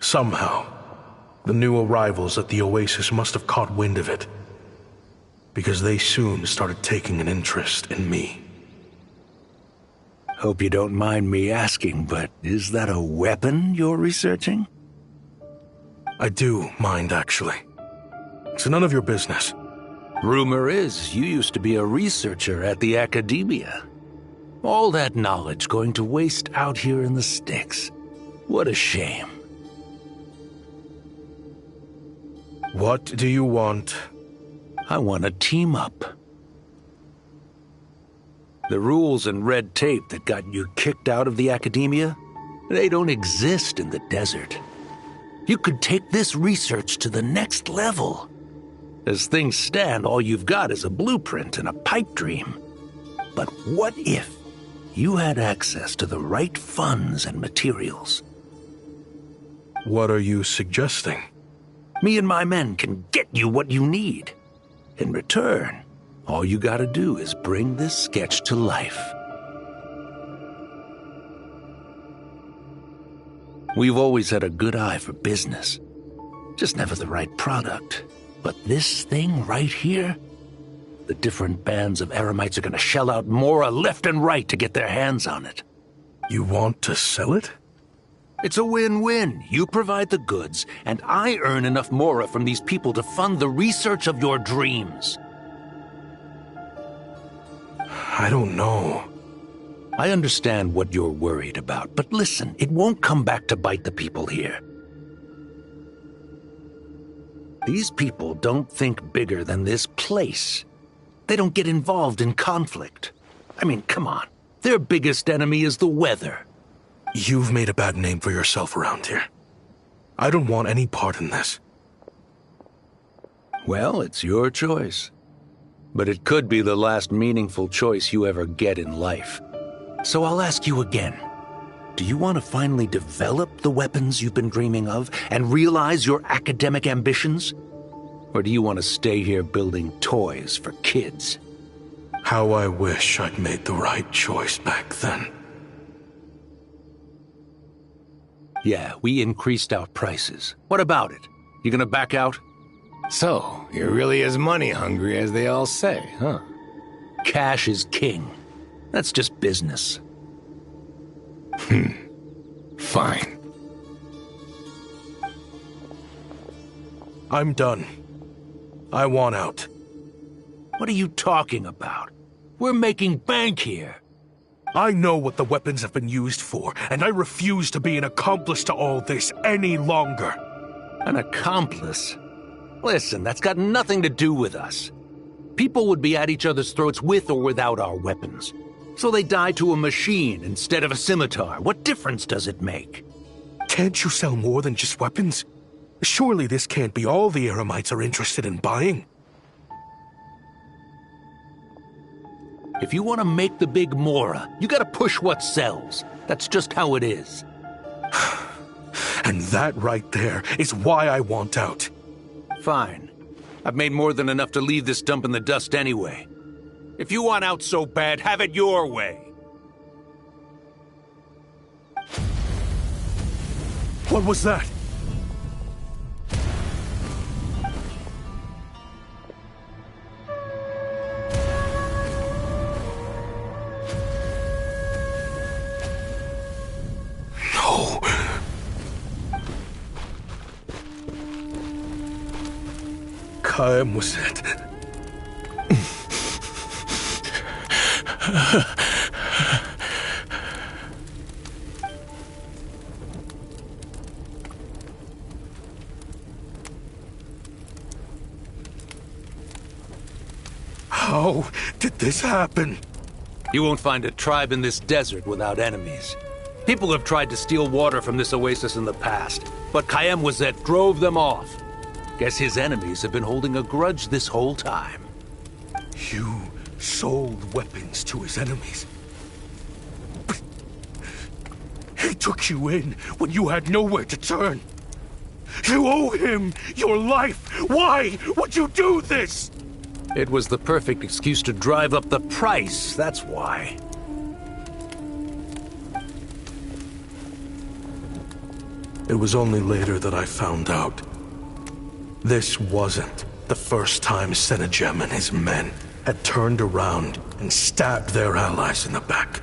Somehow, the new arrivals at the oasis must have caught wind of it, because they soon started taking an interest in me. Hope you don't mind me asking, but is that a weapon you're researching? I do mind, actually. It's none of your business. Rumor is you used to be a researcher at the academia. All that knowledge going to waste out here in the sticks. What a shame. What do you want? I want to team up. The rules and red tape that got you kicked out of the academia, they don't exist in the desert. You could take this research to the next level. As things stand, all you've got is a blueprint and a pipe dream. But what if you had access to the right funds and materials? What are you suggesting? Me and my men can get you what you need. In return, all you gotta do is bring this sketch to life. We've always had a good eye for business. Just never the right product. But this thing right here, the different bands of Eremites are gonna shell out Mora left and right to get their hands on it. You want to sell it? It's a win-win. You provide the goods, and I earn enough Mora from these people to fund the research of your dreams. I don't know. I understand what you're worried about, but listen, it won't come back to bite the people here. These people don't think bigger than this place. They don't get involved in conflict. I mean, come on. Their biggest enemy is the weather. You've made a bad name for yourself around here. I don't want any part in this. Well, it's your choice. But it could be the last meaningful choice you ever get in life. So I'll ask you again. Do you want to finally develop the weapons you've been dreaming of and realize your academic ambitions? Or do you want to stay here building toys for kids? How I wish I'd made the right choice back then. Yeah, we increased our prices. What about it? You gonna back out? So, you're really as money hungry as they all say, huh? Cash is king. That's just business. Fine. I'm done. I want out. What are you talking about? We're making bank here. I know what the weapons have been used for, and I refuse to be an accomplice to all this any longer. An accomplice? Listen, that's got nothing to do with us. People would be at each other's throats with or without our weapons. So they die to a machine instead of a scimitar. What difference does it make? Can't you sell more than just weapons? Surely this can't be all the Eremites are interested in buying. If you want to make the big Mora, you gotta push what sells. That's just how it is. And that right there is why I want out. Fine. I've made more than enough to leave this dump in the dust anyway. If you want out so bad, have it your way. What was that? No. Kaem was it. How did this happen? You won't find a tribe in this desert without enemies. People have tried to steal water from this oasis in the past, but Kaem drove them off. Guess his enemies have been holding a grudge this whole time. You sold weapons to his enemies. He took you in when you had nowhere to turn. You owe him your life. Why would you do this? It was the perfect excuse to drive up the price, that's why. It was only later that I found out. This wasn't the first time Senegem and his men had turned around and stabbed their allies in the back.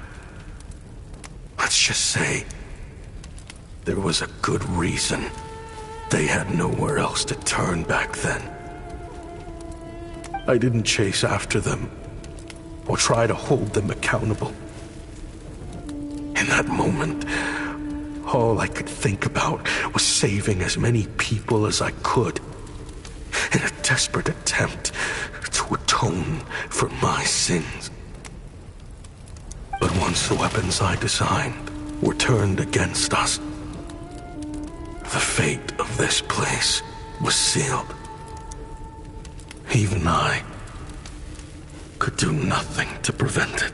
Let's just say there was a good reason they had nowhere else to turn back then. I didn't chase after them or try to hold them accountable. In that moment, all I could think about was saving as many people as I could in a desperate attempt to atone for my sins. But once the weapons I designed were turned against us, the fate of this place was sealed. Even I could do nothing to prevent it.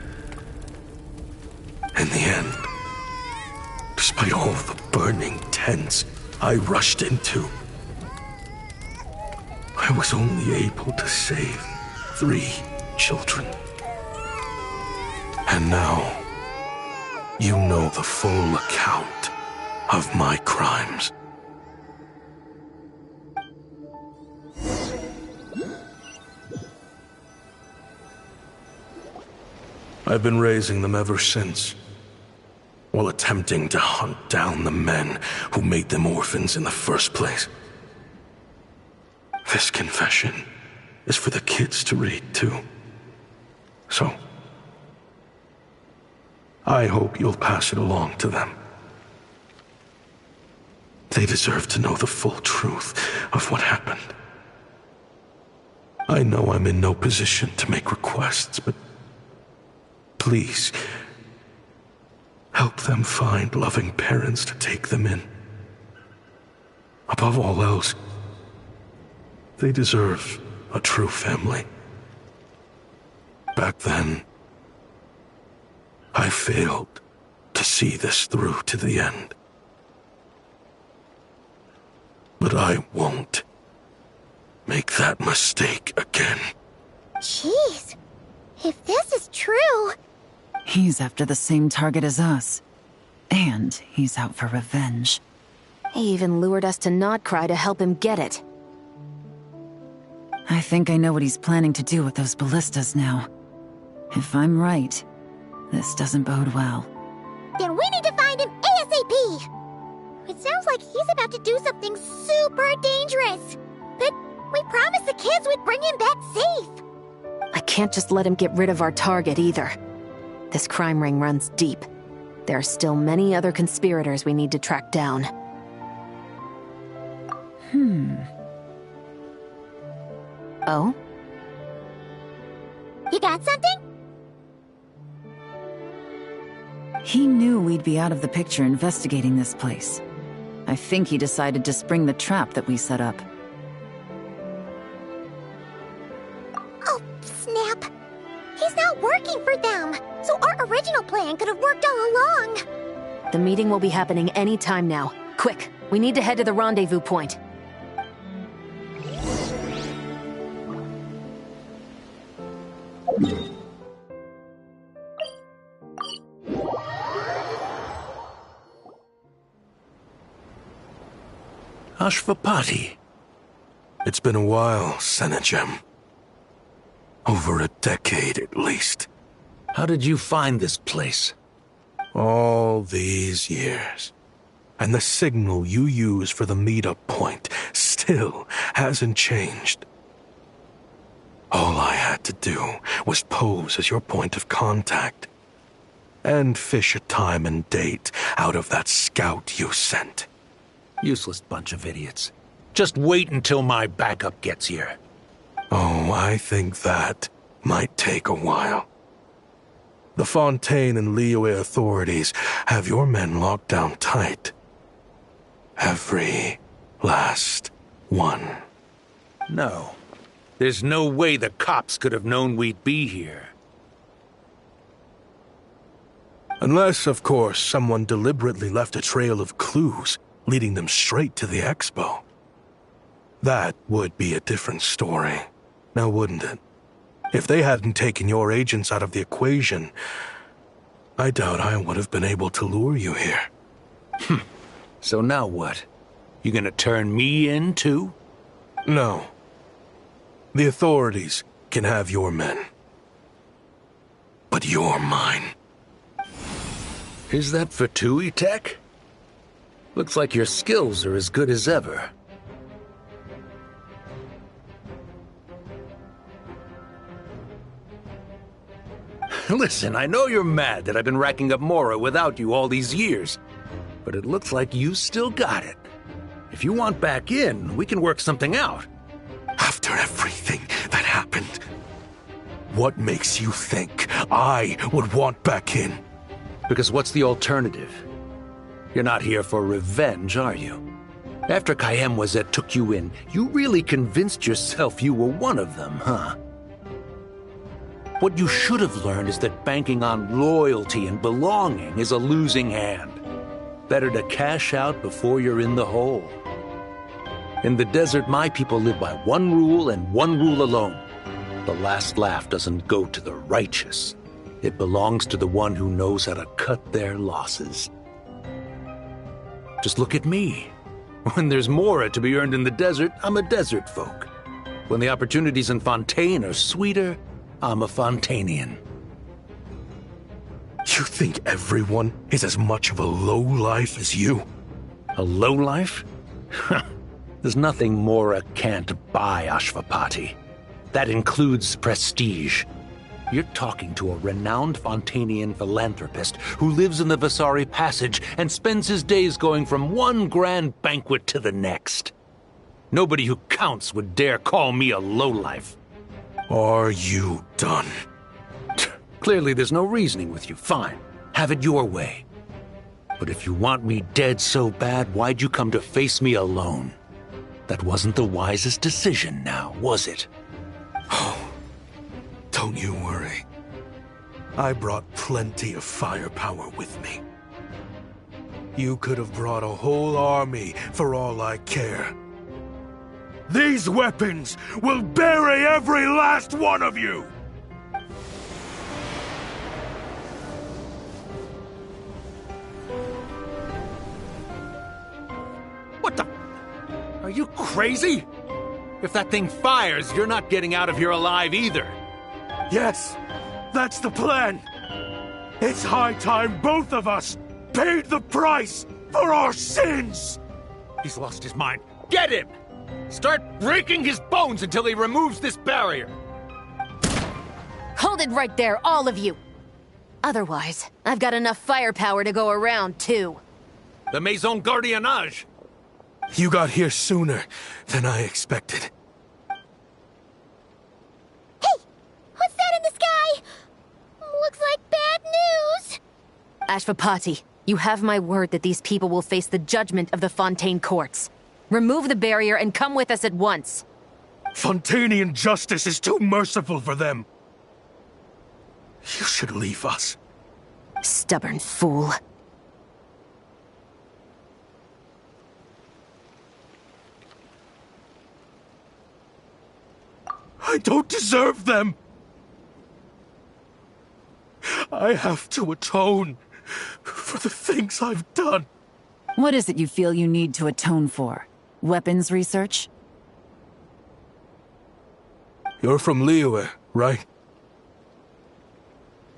In the end, despite all the burning tents I rushed into, I was only able to save 3 children. And now, you know the full account of my crimes. I've been raising them ever since, while attempting to hunt down the men who made them orphans in the first place. This confession is for the kids to read, too. So, I hope you'll pass it along to them. They deserve to know the full truth of what happened. I know I'm in no position to make requests, but please, help them find loving parents to take them in. Above all else, they deserve a true family. Back then, I failed to see this through to the end. But I won't make that mistake again. Jeez, if this is true... He's after the same target as us. And he's out for revenge. He even lured us to Notcry to help him get it. I think I know what he's planning to do with those ballistas now. If I'm right, this doesn't bode well. Then we need to find him ASAP! It sounds like he's about to do something super dangerous. But we promised the kids we'd bring him back safe. I can't just let him get rid of our target either. This crime ring runs deep. There are still many other conspirators we need to track down. Oh? You got something? He knew we'd be out of the picture investigating this place. I think he decided to spring the trap that we set up. Oh, snap. He's not working for them, so our original plan could have worked all along. The meeting will be happening any time now. Quick, we need to head to the rendezvous point. Ashvapati. It's been a while, Senegem. Over a decade, at least. How did you find this place? All these years. And the signal you use for the meetup point still hasn't changed. All I had to do was pose as your point of contact. And fish a time and date out of that scout you sent. Useless bunch of idiots. Just wait until my backup gets here. Oh, I think that might take a while. The Fontaine and Liyue authorities have your men locked down tight. Every last one. No. There's no way the cops could have known we'd be here. Unless, of course, someone deliberately left a trail of clues leading them straight to the expo. That would be a different story, now wouldn't it? If they hadn't taken your agents out of the equation, I doubt I would have been able to lure you here. So now what? You gonna turn me in, too? No. The authorities can have your men. But you're mine. Is that Fatui tech? Looks like your skills are as good as ever. Listen, I know you're mad that I've been racking up Mora without you all these years, but it looks like you still got it. If you want back in, we can work something out. After everything that happened, what makes you think I would want back in? Because what's the alternative? You're not here for revenge, are you? After Kayemwazet took you in, you really convinced yourself you were one of them, huh? What you should have learned is that banking on loyalty and belonging is a losing hand. Better to cash out before you're in the hole. In the desert, my people live by one rule and one rule alone. The last laugh doesn't go to the righteous. It belongs to the one who knows how to cut their losses. Just look at me. When there's Mora to be earned in the desert, I'm a desert folk. When the opportunities in Fontaine are sweeter, I'm a Fontanian. You think everyone is as much of a lowlife as you? A lowlife? There's nothing Mora can't buy, Ashvapati. That includes prestige. You're talking to a renowned Fontanian philanthropist who lives in the Vasari Passage and spends his days going from one grand banquet to the next. Nobody who counts would dare call me a lowlife. Are you done? Clearly there's no reasoning with you. Fine. Have it your way. But if you want me dead so bad, why'd you come to face me alone? That wasn't the wisest decision now, was it? Oh, don't you worry. I brought plenty of firepower with me. You could have brought a whole army for all I care. These weapons will bury every last one of you! What the? Are you crazy? If that thing fires, you're not getting out of here alive either. Yes, that's the plan. It's high time both of us paid the price for our sins! He's lost his mind. Get him! Start breaking his bones until he removes this barrier! Hold it right there, all of you! Otherwise, I've got enough firepower to go around, too. The Maison Gardiennage! You got here sooner than I expected. Hey! What's that in the sky? Looks like bad news! Ashvapati, you have my word that these people will face the judgment of the Fontaine courts. Remove the barrier and come with us at once. Fontanian justice is too merciful for them. You should leave us. Stubborn fool. I don't deserve them. I have to atone for the things I've done. What is it you feel you need to atone for? Weapons research? You're from Liyue, right?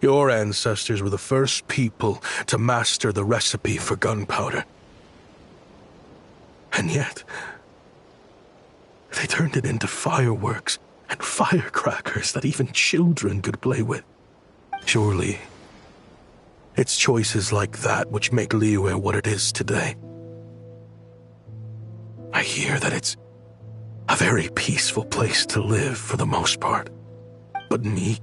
Your ancestors were the first people to master the recipe for gunpowder. And yet, they turned it into fireworks and firecrackers that even children could play with. Surely, it's choices like that which make Liyue what it is today. I hear that it's a very peaceful place to live for the most part. But me?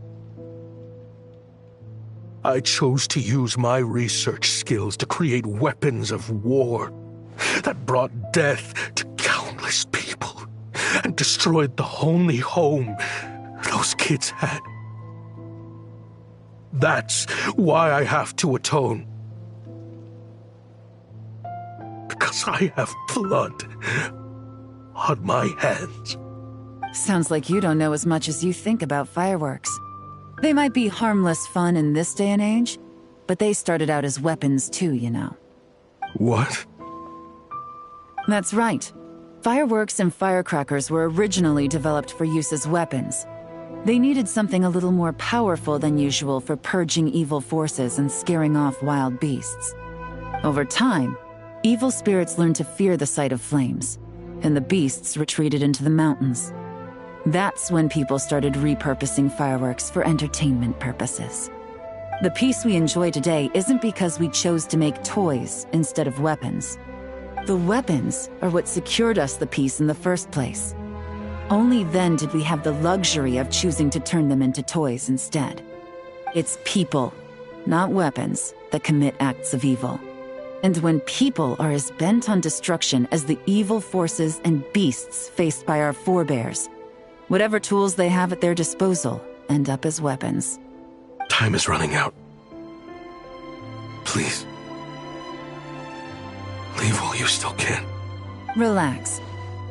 I chose to use my research skills to create weapons of war that brought death to countless people and destroyed the only home those kids had. That's why I have to atone. Because I have blood on my hands. Sounds like you don't know as much as you think about fireworks. They might be harmless fun in this day and age, but they started out as weapons too, you know. What? That's right. Fireworks and firecrackers were originally developed for use as weapons. They needed something a little more powerful than usual for purging evil forces and scaring off wild beasts. Over time, evil spirits learned to fear the sight of flames, and the beasts retreated into the mountains. That's when people started repurposing fireworks for entertainment purposes. The peace we enjoy today isn't because we chose to make toys instead of weapons. The weapons are what secured us the peace in the first place. Only then did we have the luxury of choosing to turn them into toys instead. It's people, not weapons, that commit acts of evil. And when people are as bent on destruction as the evil forces and beasts faced by our forebears, whatever tools they have at their disposal end up as weapons. Time is running out. Please. Leave while you still can. Relax.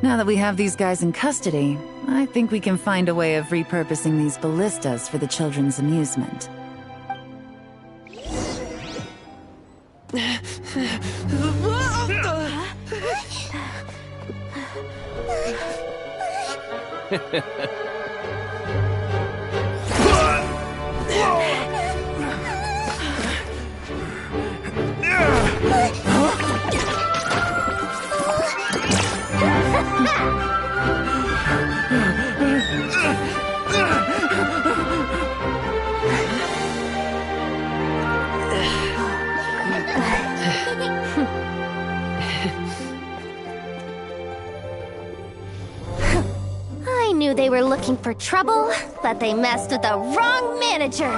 Now that we have these guys in custody, I think we can find a way of repurposing these ballistas for the children's amusement. I knew they were looking for trouble, but they messed with the wrong manager.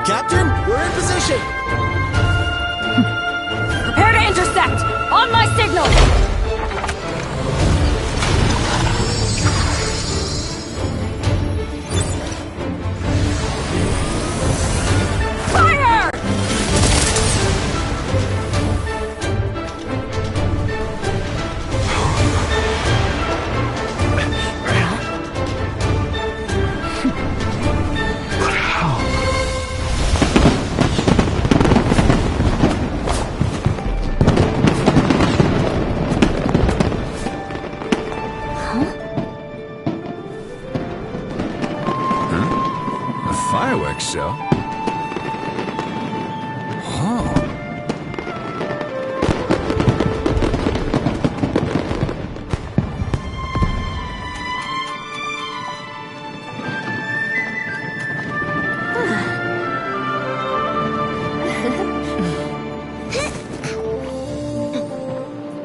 Captain, we're in position! Prepare to intercept! On my signal! Fire! Fireworks show? Oh.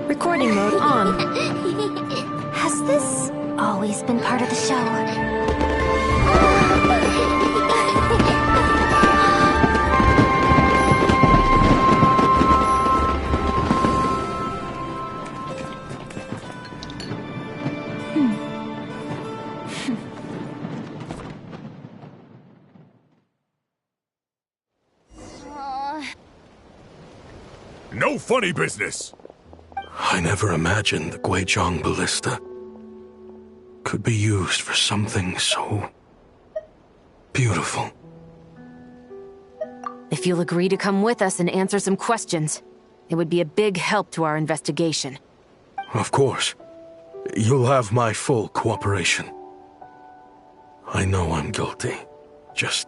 Recording mode on. Has this always been part of the show? No funny business! I never imagined the Guizhong ballista could be used for something so beautiful. If you'll agree to come with us and answer some questions, it would be a big help to our investigation. Of course. You'll have my full cooperation. I know I'm guilty. Just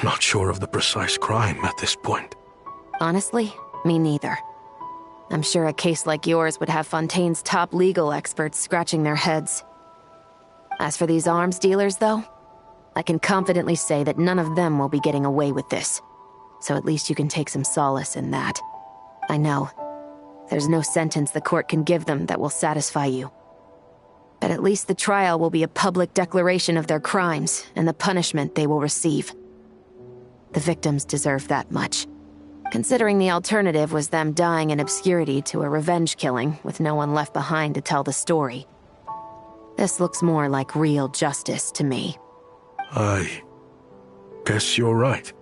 not sure of the precise crime at this point. Honestly, me neither. I'm sure a case like yours would have Fontaine's top legal experts scratching their heads. As for these arms dealers, though, I can confidently say that none of them will be getting away with this. so at least you can take some solace in that. I know. There's no sentence the court can give them that will satisfy you. But at least the trial will be a public declaration of their crimes and the punishment they will receive. The victims deserve that much, considering the alternative was them dying in obscurity to a revenge killing with no one left behind to tell the story. This looks more like real justice to me. I guess you're right.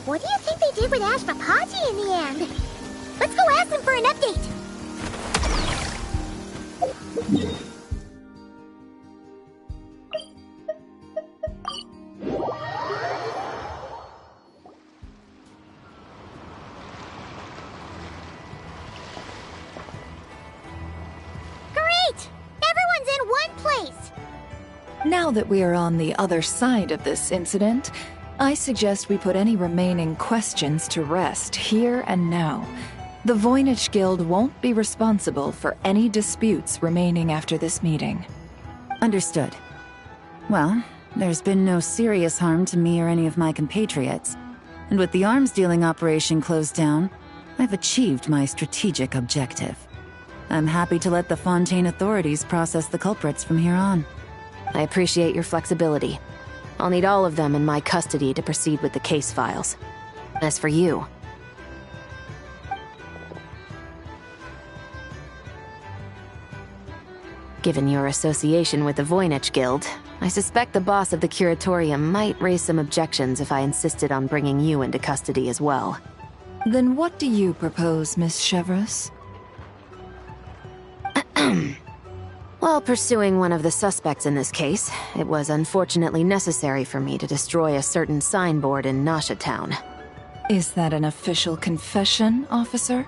What do you think they did with Ashvapati in the end? Let's go ask them for an update. Great! Everyone's in one place! Now that we are on the other side of this incident, I suggest we put any remaining questions to rest here and now. The Voynich Guild won't be responsible for any disputes remaining after this meeting. Understood. Well, there's been no serious harm to me or any of my compatriots. And with the arms dealing operation closed down, I've achieved my strategic objective. I'm happy to let the Fontaine authorities process the culprits from here on. I appreciate your flexibility. I'll need all of them in my custody to proceed with the case files. As for you... Given your association with the Voynich Guild, I suspect the boss of the Curatorium might raise some objections if I insisted on bringing you into custody as well. Then what do you propose, Miss Chevreuse? While pursuing one of the suspects in this case, it was unfortunately necessary for me to destroy a certain signboard in Nasha Town. Is that an official confession, officer?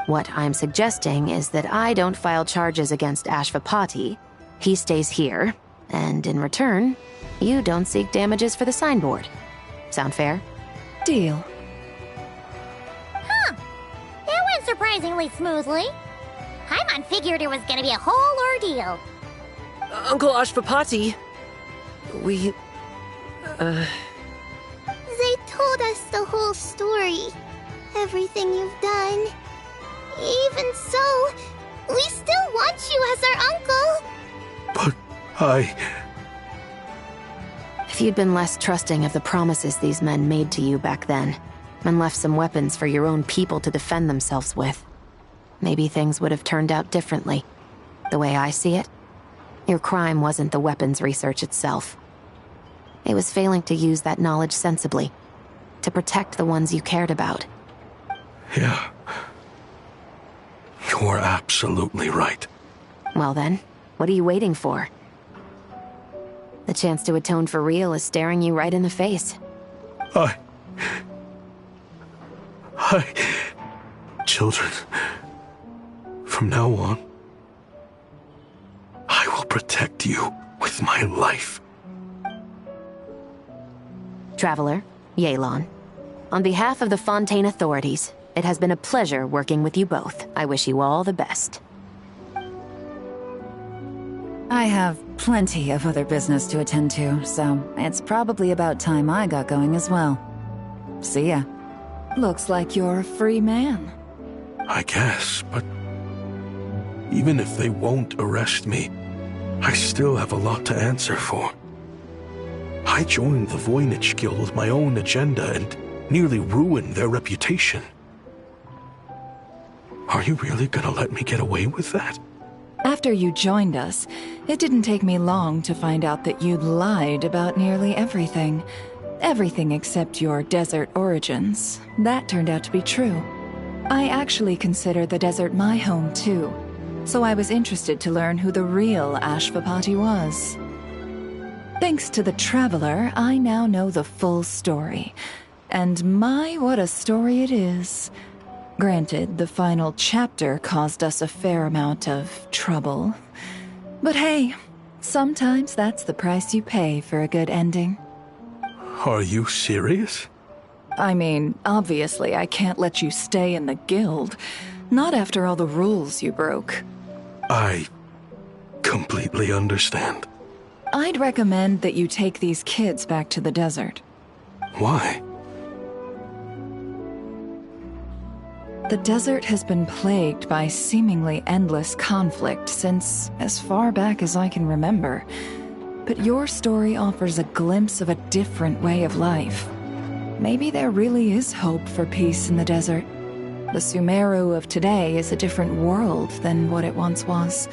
What I'm suggesting is that I don't file charges against Ashvapati, he stays here, and in return, you don't seek damages for the signboard. Sound fair? Deal. Huh. That went surprisingly smoothly. Paimon figured it was gonna be a whole ordeal. Uncle Ashvapati, we... They told us the whole story. Everything you've done. Even so, we still want you as our uncle. But If you'd been less trusting of the promises these men made to you back then, and left some weapons for your own people to defend themselves with, maybe things would have turned out differently. The way I see it, your crime wasn't the weapons research itself. It was failing to use that knowledge sensibly, to protect the ones you cared about. Yeah. You're absolutely right. Well then, what are you waiting for? The chance to atone for real is staring you right in the face. Children, from now on, I will protect you with my life. Traveler, Yelan, on behalf of the Fontaine authorities, it has been a pleasure working with you both. I wish you all the best. I have plenty of other business to attend to, so it's probably about time I got going as well. See ya. Looks like you're a free man. I guess, but even if they won't arrest me, I still have a lot to answer for. I joined the Voynich Guild with my own agenda and nearly ruined their reputation. Are you really gonna let me get away with that? After you joined us, it didn't take me long to find out that you'd lied about nearly everything. Everything except your desert origins. That turned out to be true. I actually consider the desert my home too, so I was interested to learn who the real Ashvapati was. Thanks to the Traveler, I now know the full story. And my, what a story it is. Granted, the final chapter caused us a fair amount of trouble. But hey, sometimes that's the price you pay for a good ending. Are you serious? I mean, obviously I can't let you stay in the guild. Not after all the rules you broke. I completely understand. I'd recommend that you take these kids back to the desert. Why? The desert has been plagued by seemingly endless conflict since as far back as I can remember. But your story offers a glimpse of a different way of life. Maybe there really is hope for peace in the desert. The Sumeru of today is a different world than what it once was.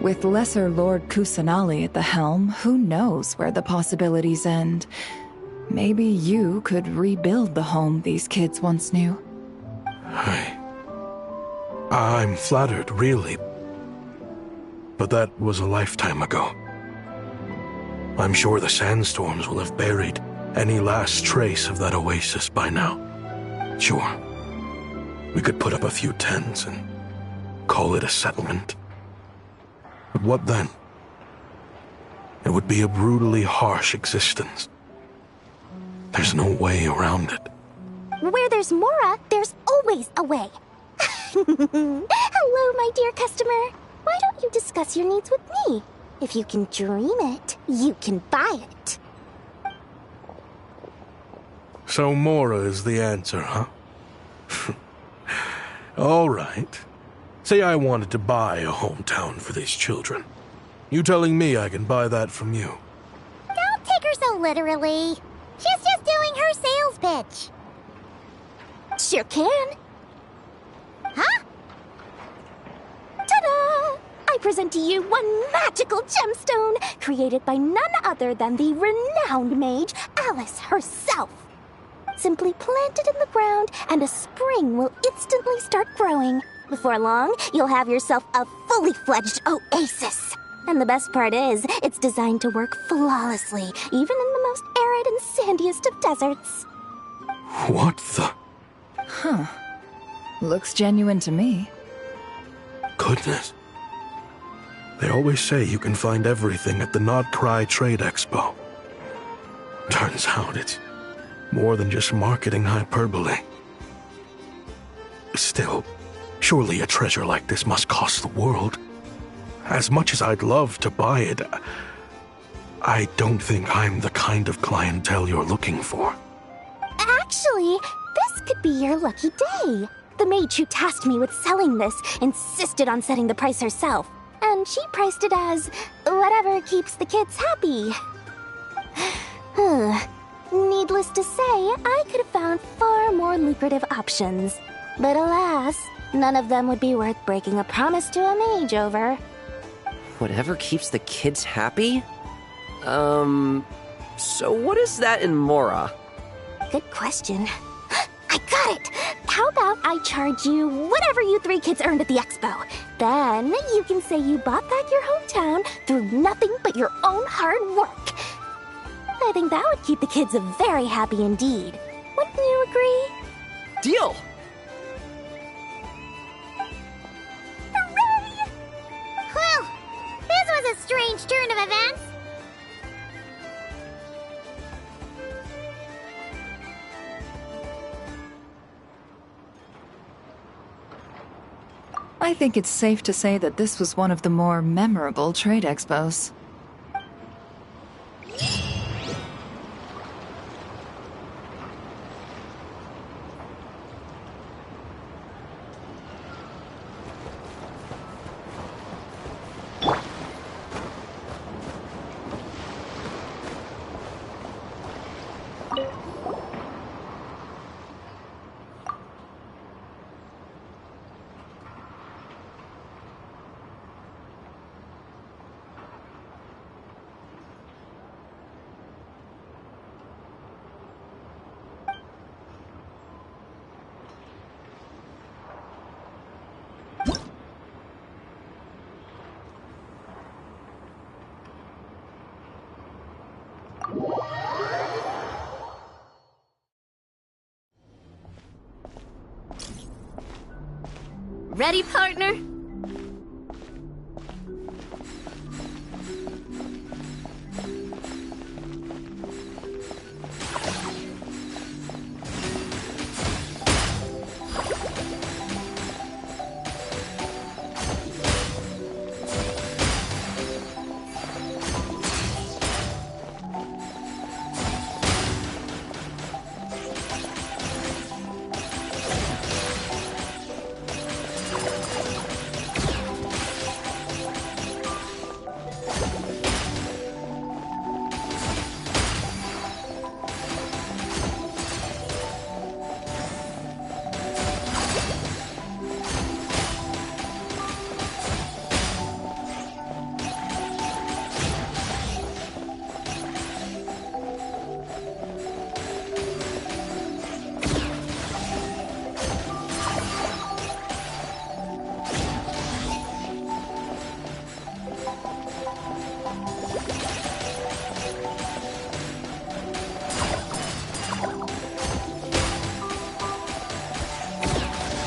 With Lesser Lord Kusanali at the helm, who knows where the possibilities end? Maybe you could rebuild the home these kids once knew. I'm flattered, really. But that was a lifetime ago. I'm sure the sandstorms will have buried any last trace of that oasis by now. Sure, we could put up a few tents and call it a settlement. But what then? It would be a brutally harsh existence. There's no way around it. Where there's Mora, there's always a way. Hello, my dear customer. Why don't you discuss your needs with me? If you can dream it, you can buy it. So Mora is the answer, huh? All right. Say I wanted to buy a hometown for these children. You telling me I can buy that from you? Don't take her so literally. She's just doing her sales pitch. Sure can. Huh? Ta-da! I present to you one magical gemstone created by none other than the renowned mage Alice herself. Simply plant it in the ground and a spring will instantly start growing. Before long, you'll have yourself a fully fledged oasis. And the best part is, it's designed to work flawlessly, even in the most arid and sandiest of deserts. What the? Huh. Looks genuine to me. Goodness. They always say you can find everything at the Not Cry Trade Expo. Turns out it's more than just marketing hyperbole. Still, surely a treasure like this must cost the world. As much as I'd love to buy it, I don't think I'm the kind of clientele you're looking for. Actually, this could be your lucky day. The mage who tasked me with selling this insisted on setting the price herself, and she priced it as whatever keeps the kids happy. Needless to say, I could have found far more lucrative options. But alas, none of them would be worth breaking a promise to a mage over. Whatever keeps the kids happy? So what is that in Mora? Good question. I got it! How about I charge you whatever you three kids earned at the expo? Then you can say you bought back your hometown through nothing but your own hard work. I think that would keep the kids very happy indeed. Wouldn't you agree? Deal! Hooray! Well, this was a strange turn of events. I think it's safe to say that this was one of the more memorable trade expos. Ready, partner?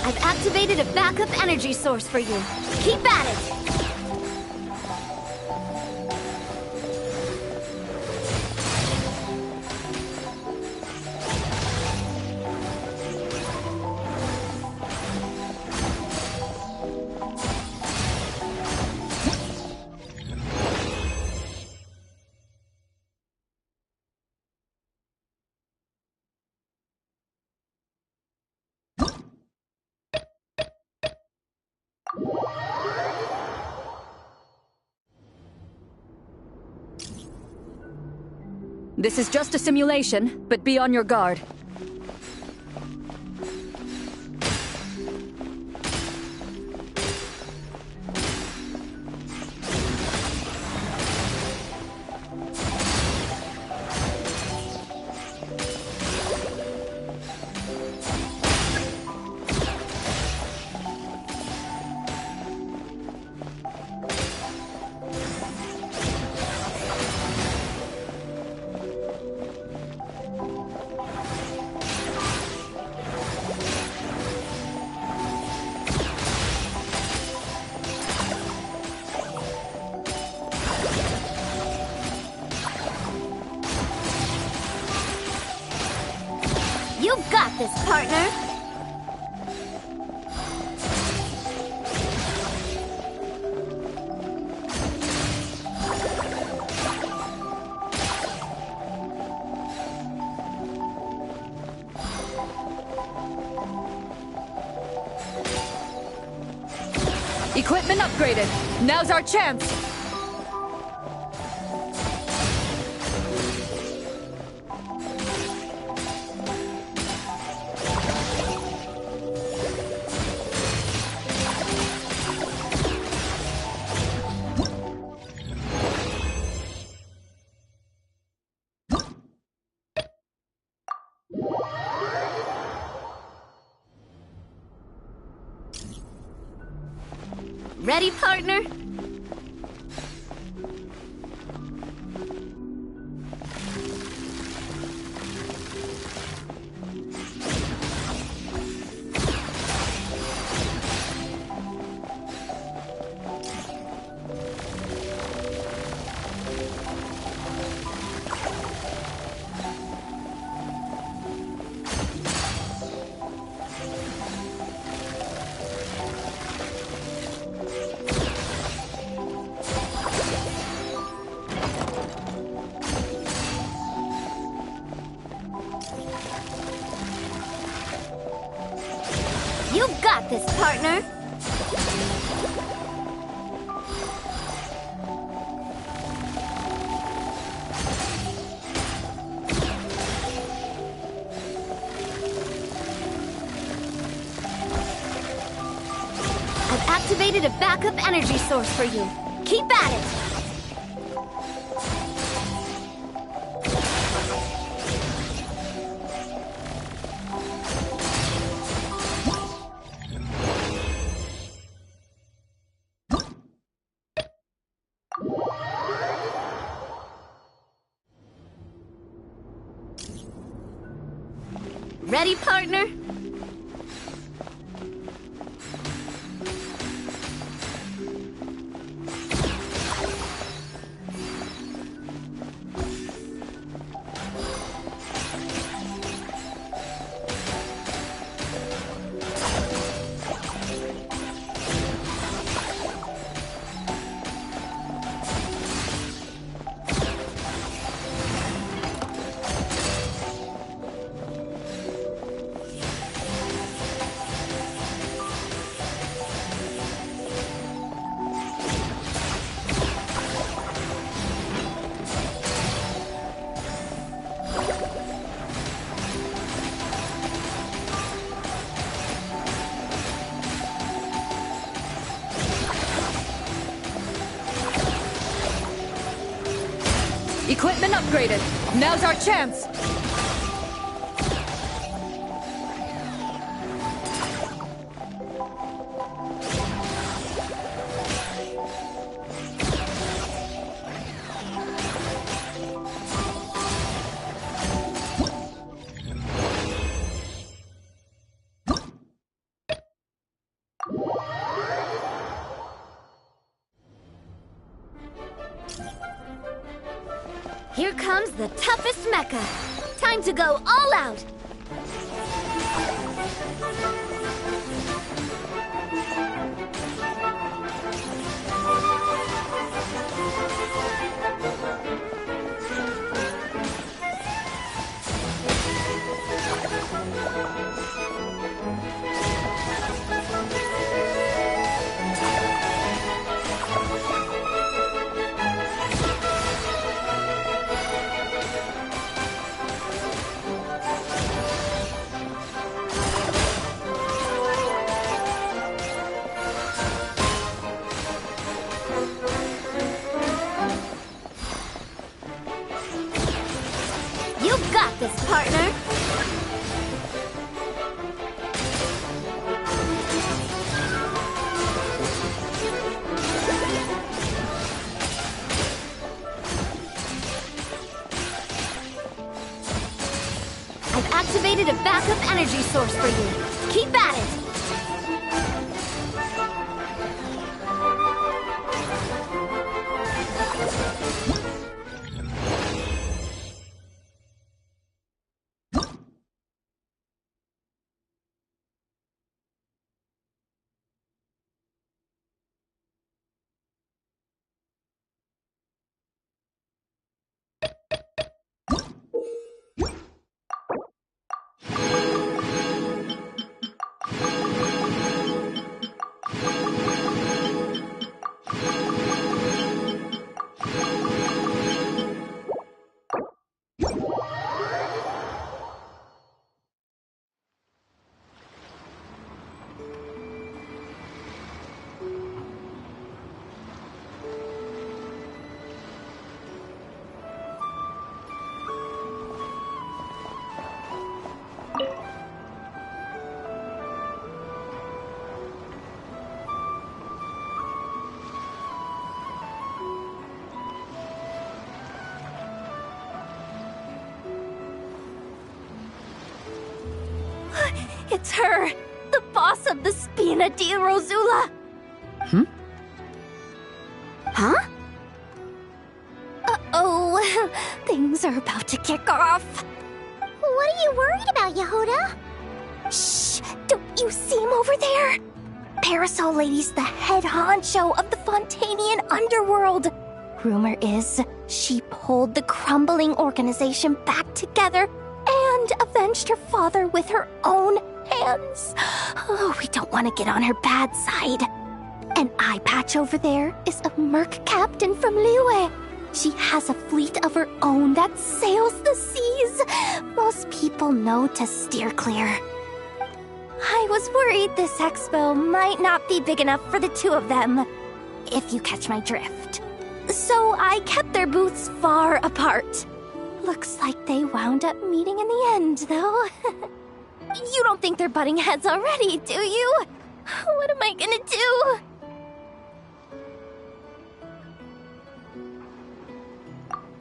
I've activated a backup energy source for you. Keep at it! This is just a simulation, but be on your guard. You've got this, partner! Equipment upgraded. Now's our chance. Ready, partner? You've got this, partner! I've activated a backup energy source for you. Keep at it! Ready, partner? Equipment upgraded. Now's our chance. Here comes the toughest mecha. Time to go all out. You've got this, partner. I've activated a backup energy source for you. Keep at it. It's her! The boss of the Spina di Rosula! Huh? Uh-oh, things are about to kick off. What are you worried about, Yehuda? Shh! Don't you see him over there? Parasol Lady's the head honcho of the Fontanian underworld. Rumor is she pulled the crumbling organization back together and avenged her father with her own hands. Oh, we don't want to get on her bad side. An eye patch over there is a merc captain from Liyue. She has a fleet of her own that sails the seas. Most people know to steer clear. I was worried this expo might not be big enough for the two of them, if you catch my drift. So I kept their booths far apart. Looks like they wound up meeting in the end, though. You don't think they're butting heads already, do you? What am I gonna do?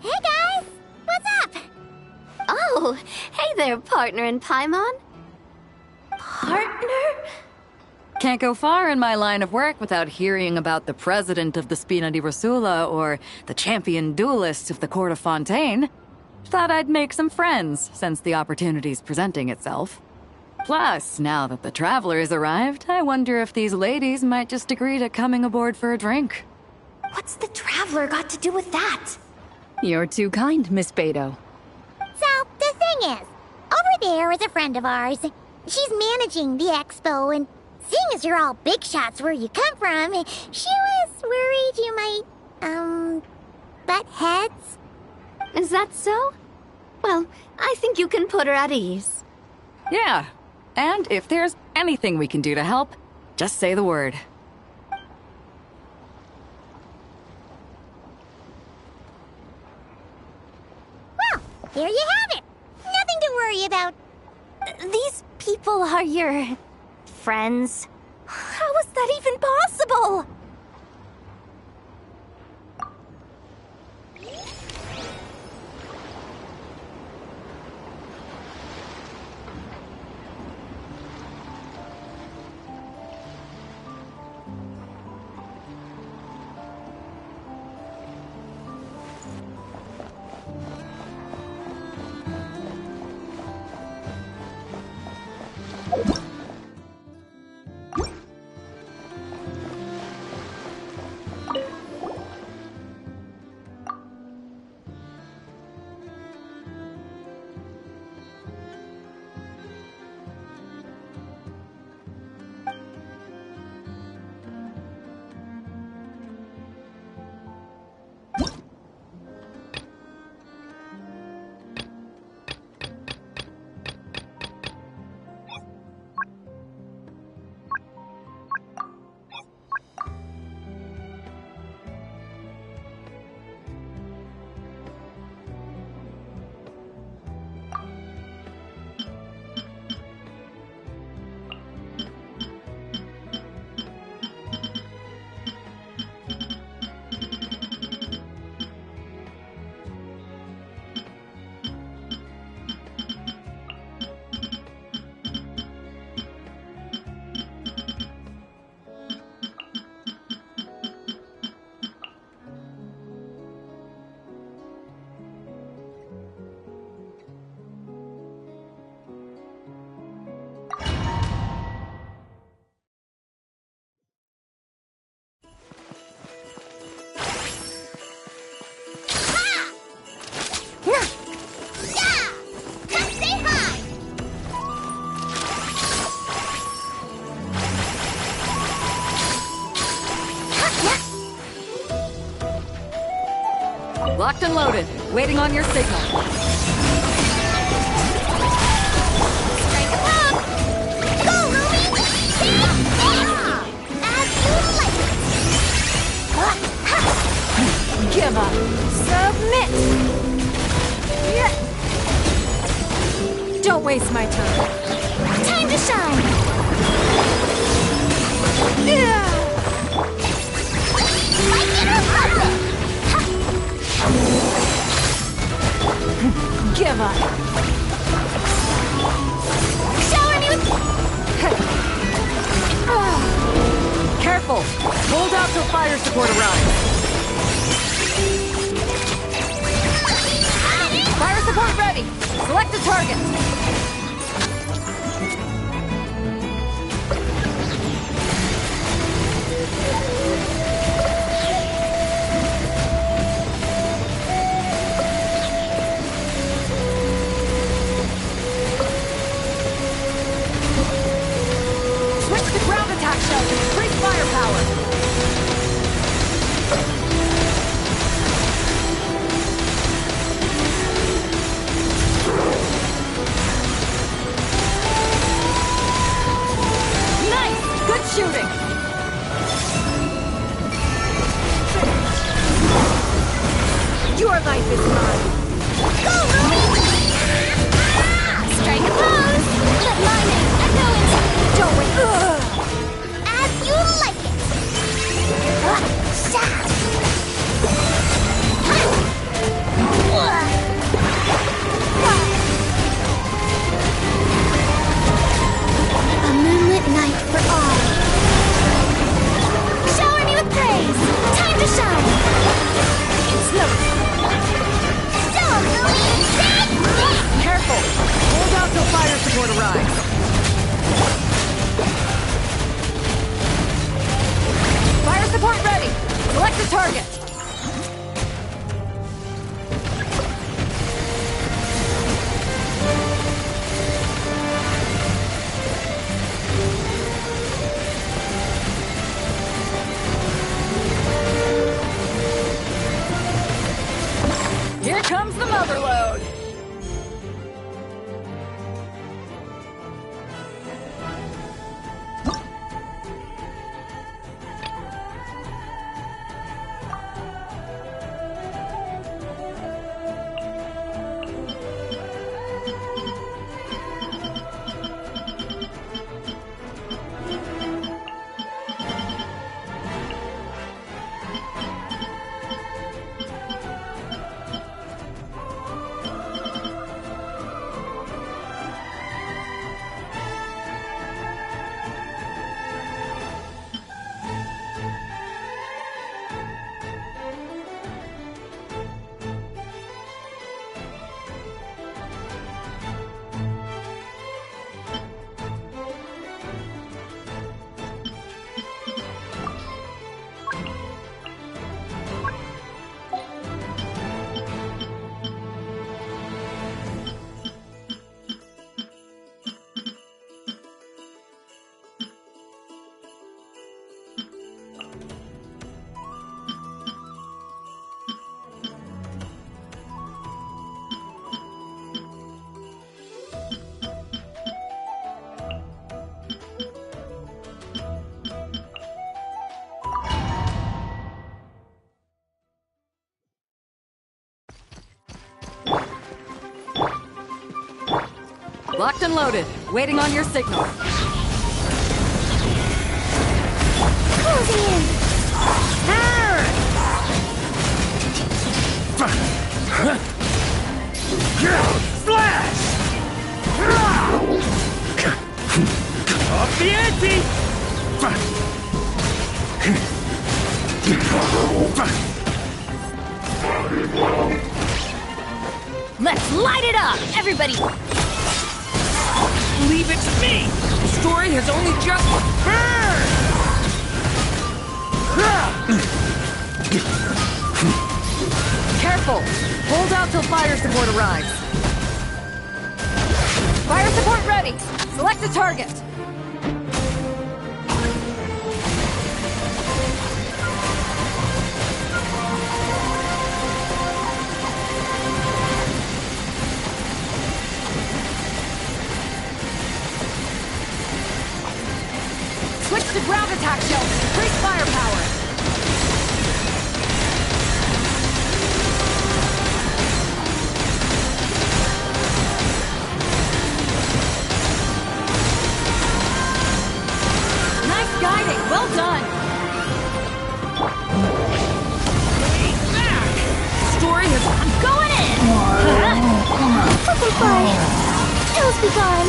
Hey guys! What's up? Oh, hey there, partner in Paimon. Partner? Can't go far in my line of work without hearing about the president of the Spina di Rosula or the champion duelist of the court of Fontaine. Thought I'd make some friends since the opportunity's presenting itself. Plus, now that the traveler's arrived, I wonder if these ladies might just agree to coming aboard for a drink. What's the traveler got to do with that? You're too kind, Miss Beto. So, the thing is, over there is a friend of ours. She's managing the expo, and seeing as you're all big shots where you come from, she was worried you might, butt heads. Is that so? Well, I think you can put her at ease. Yeah, and if there's anything we can do to help, just say the word. There you have it! Nothing to worry about. These people are your friends? How is that even possible? Locked and loaded, waiting on your signal. Strike a pop! Go, Ruby! As you like it! Give up. Submit. Don't waste my time. Time to shine! Like it or love it! Give up. Shower me with... Careful! Hold out till fire support arrives. Fire support ready! Select a target! Shooting! Your life is mine. Go, Ruby! Strike a pose! Let my name echo into... Don't wait. As you like it! A moonlit night for all. Shower me with praise! Time to shine! It's no... Careful! Hold out till fire support arrives. Fire support ready! Select a target! Here comes the mother load! Locked and loaded. Waiting on your signal. Closing in. Slash! Off the ante! Let's light it up, everybody! Leave it to me! The story has only just Careful! Hold out till fire support arrives. Fire support ready! Select a target! Switch to ground attack shells and increase firepower! Nice guiding! Well done! Story has... I'm going in! Open fire. Ills be gone.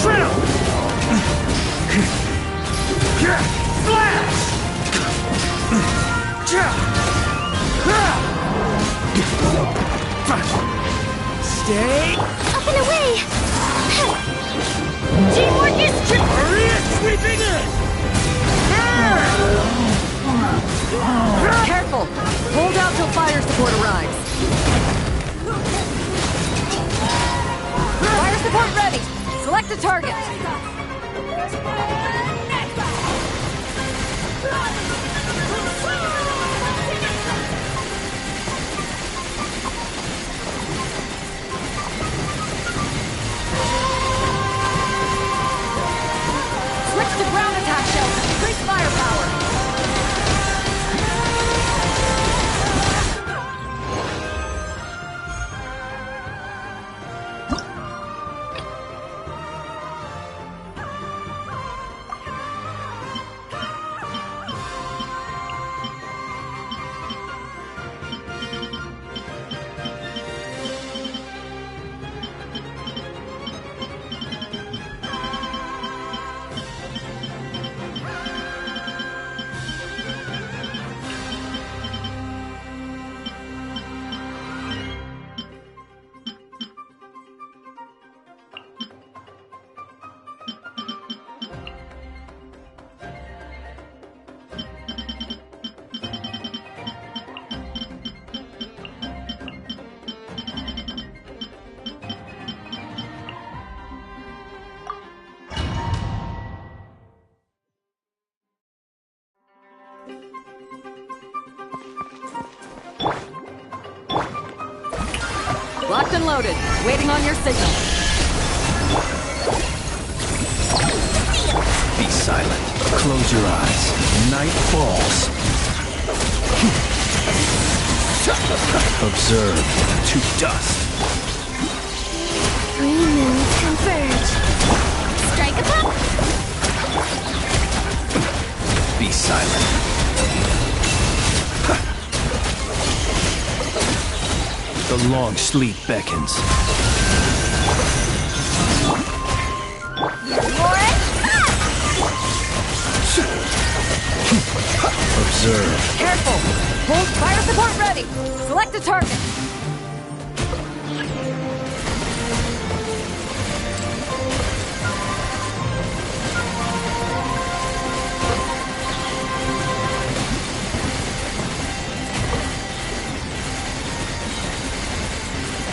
Shred 'em! Slash! Stay Up and away. Teamwork is true! Hurry is sweeping in! Careful! Hold out till fire support arrives. Fire support ready! Select a target! Switch to ground attack shells and increase firepower! Locked and loaded. Waiting on your signal. Be silent. Close your eyes. Night falls. Observe to dust. Green moon converge. Strike a pop. Be silent. The long sleep beckons. Observe. Careful! Hold fire support ready! Select a target!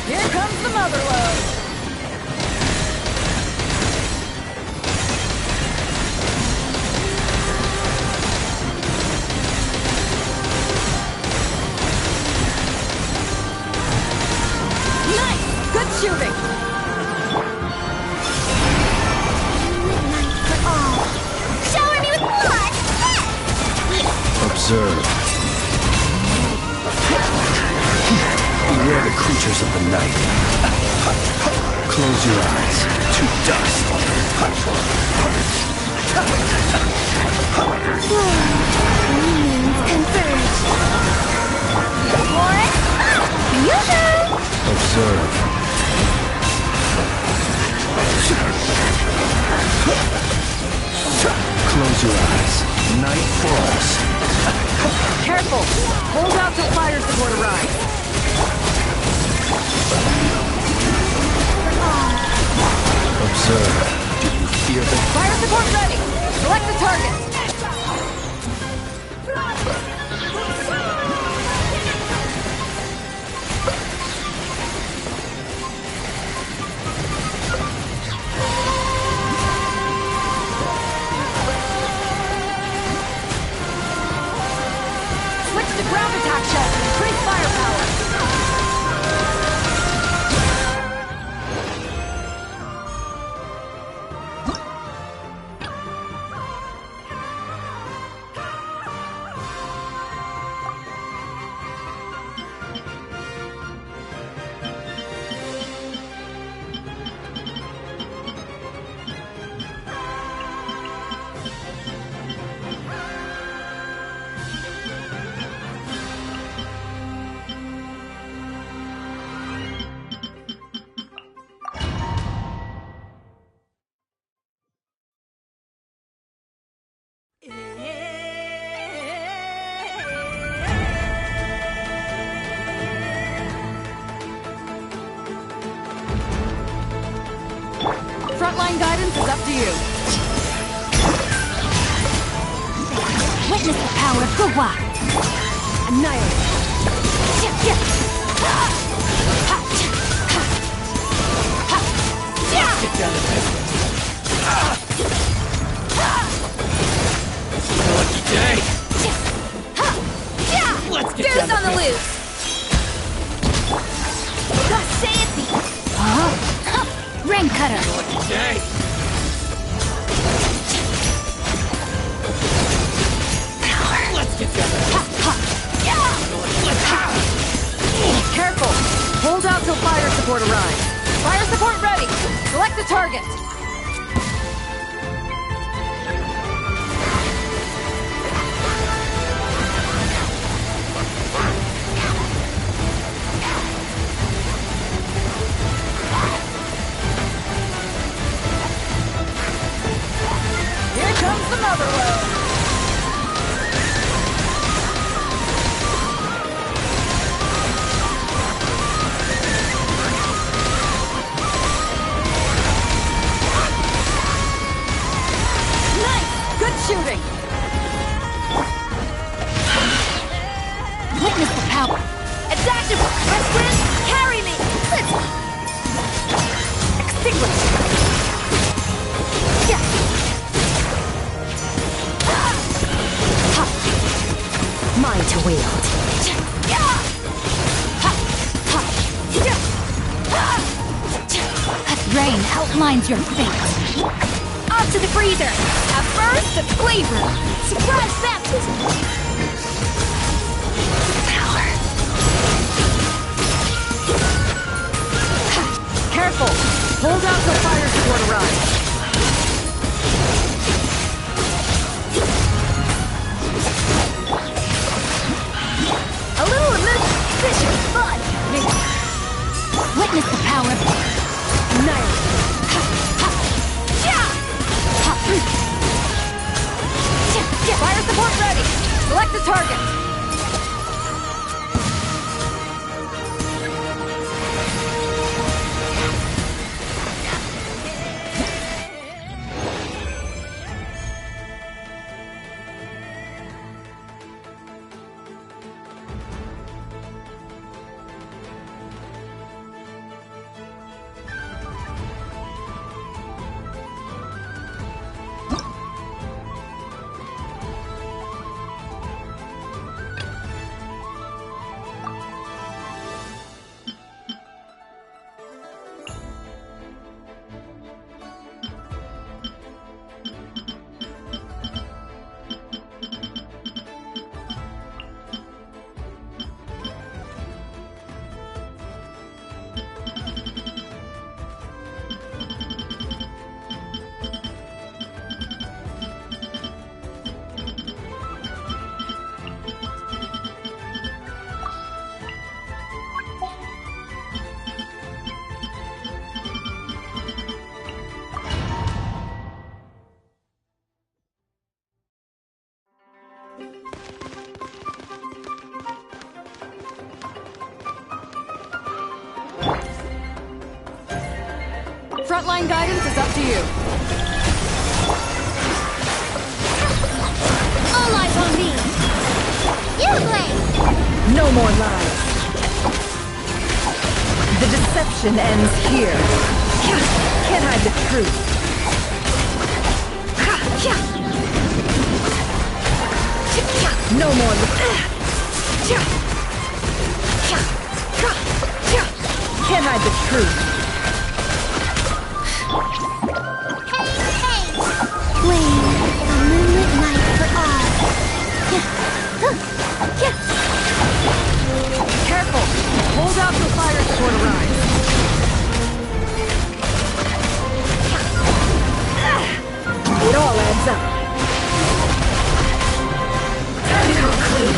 Here comes the mother load! Nice! Good shooting! Midnight for all. Shower me with blood! Observe. creatures of the night. Close your eyes to dust. Means converge. One, fusion! Observe. Close your eyes. Night falls. Careful! Hold out till fire support arrives. Observe. Do you hear the... Fire support ready! Select the target! Switch to ground attack shell to increase firepower! Frontline guidance is up to you. Witness the power of Gugwa! Annihilate. Get down to bed. Lucky day. Let's get Bear's down on to the bed. loose! Ring cutter! Lucky day. Let's get down to bed. Careful! Hold out till fire support arrives. Fire support ready! Select the target! Here comes the mother load! Good shooting! Witness the power! Adaptive! West wind, carry me! Extinguish! Mine to wield. Rain outlines your fate! Off to the freezer! At first, the flavor! Surprise baptism! Careful! Hold out till fire support arrives. A little administration fun! Witness the power of... Annihilate! Fire support ready! Select the target! Frontline guidance is up to you. All eyes on me! You blade! No more lies. The deception ends here. Can't hide the truth. No more can't hide the truth. Hey! Flame, a moonlit night for all. Careful! Hold out for fire support arrives. It all adds up. Time to go clean.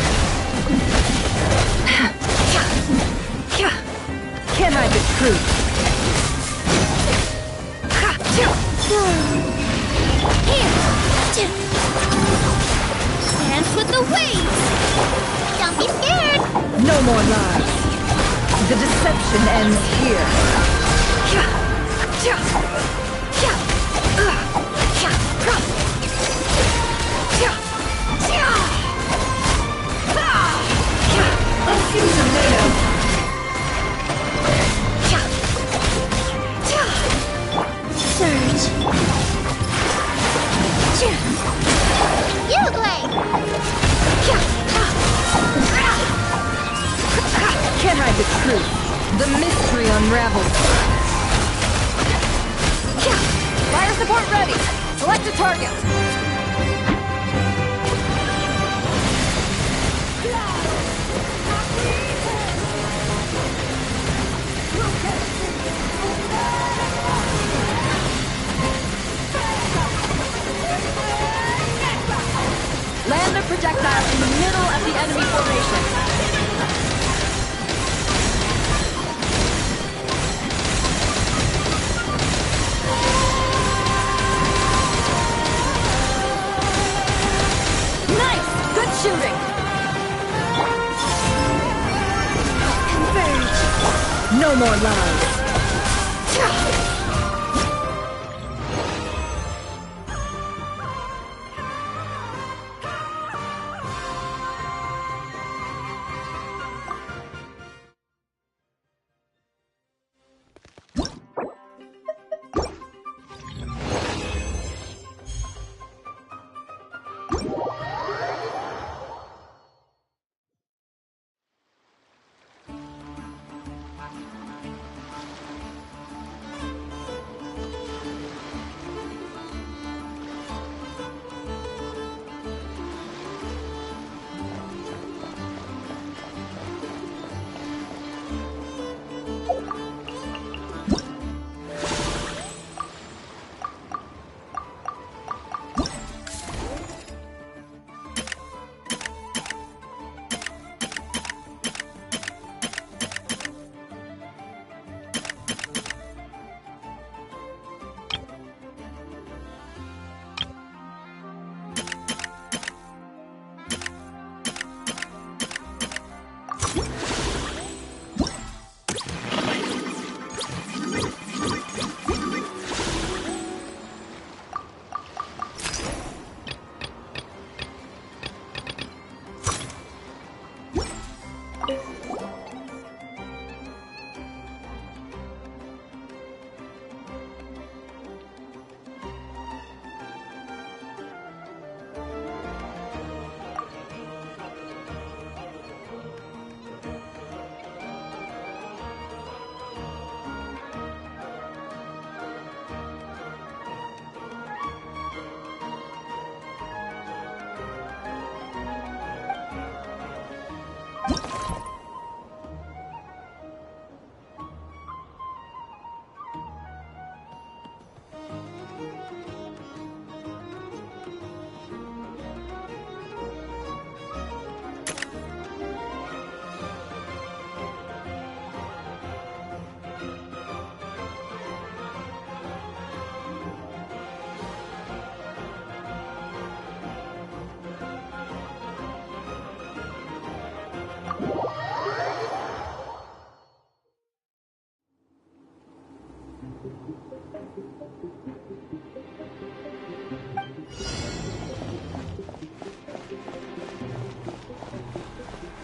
Can't hide the truth. Here! Dance with the waves! Don't be scared! No more lies. The deception ends here. A fuse tornado. Surge! You blade! Can't hide the truth. The mystery unravels. Fire support ready. Select a target. Land the projectile in the middle of the enemy formation. Nice! Good shooting! Converge! No more lies.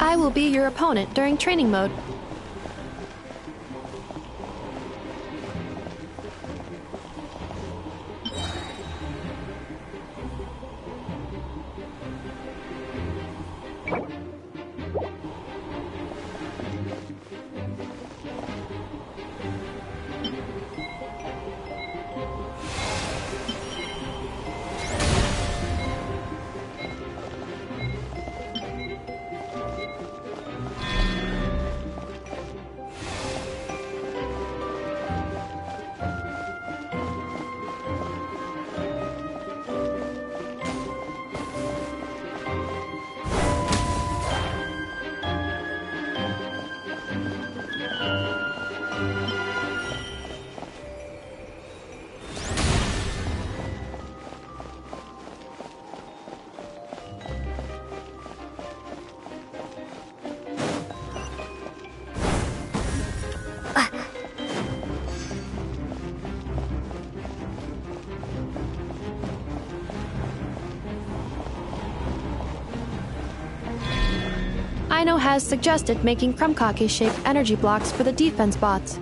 I will be your opponent during training mode. Aino has suggested making Krumkake-shaped energy blocks for the defense bots.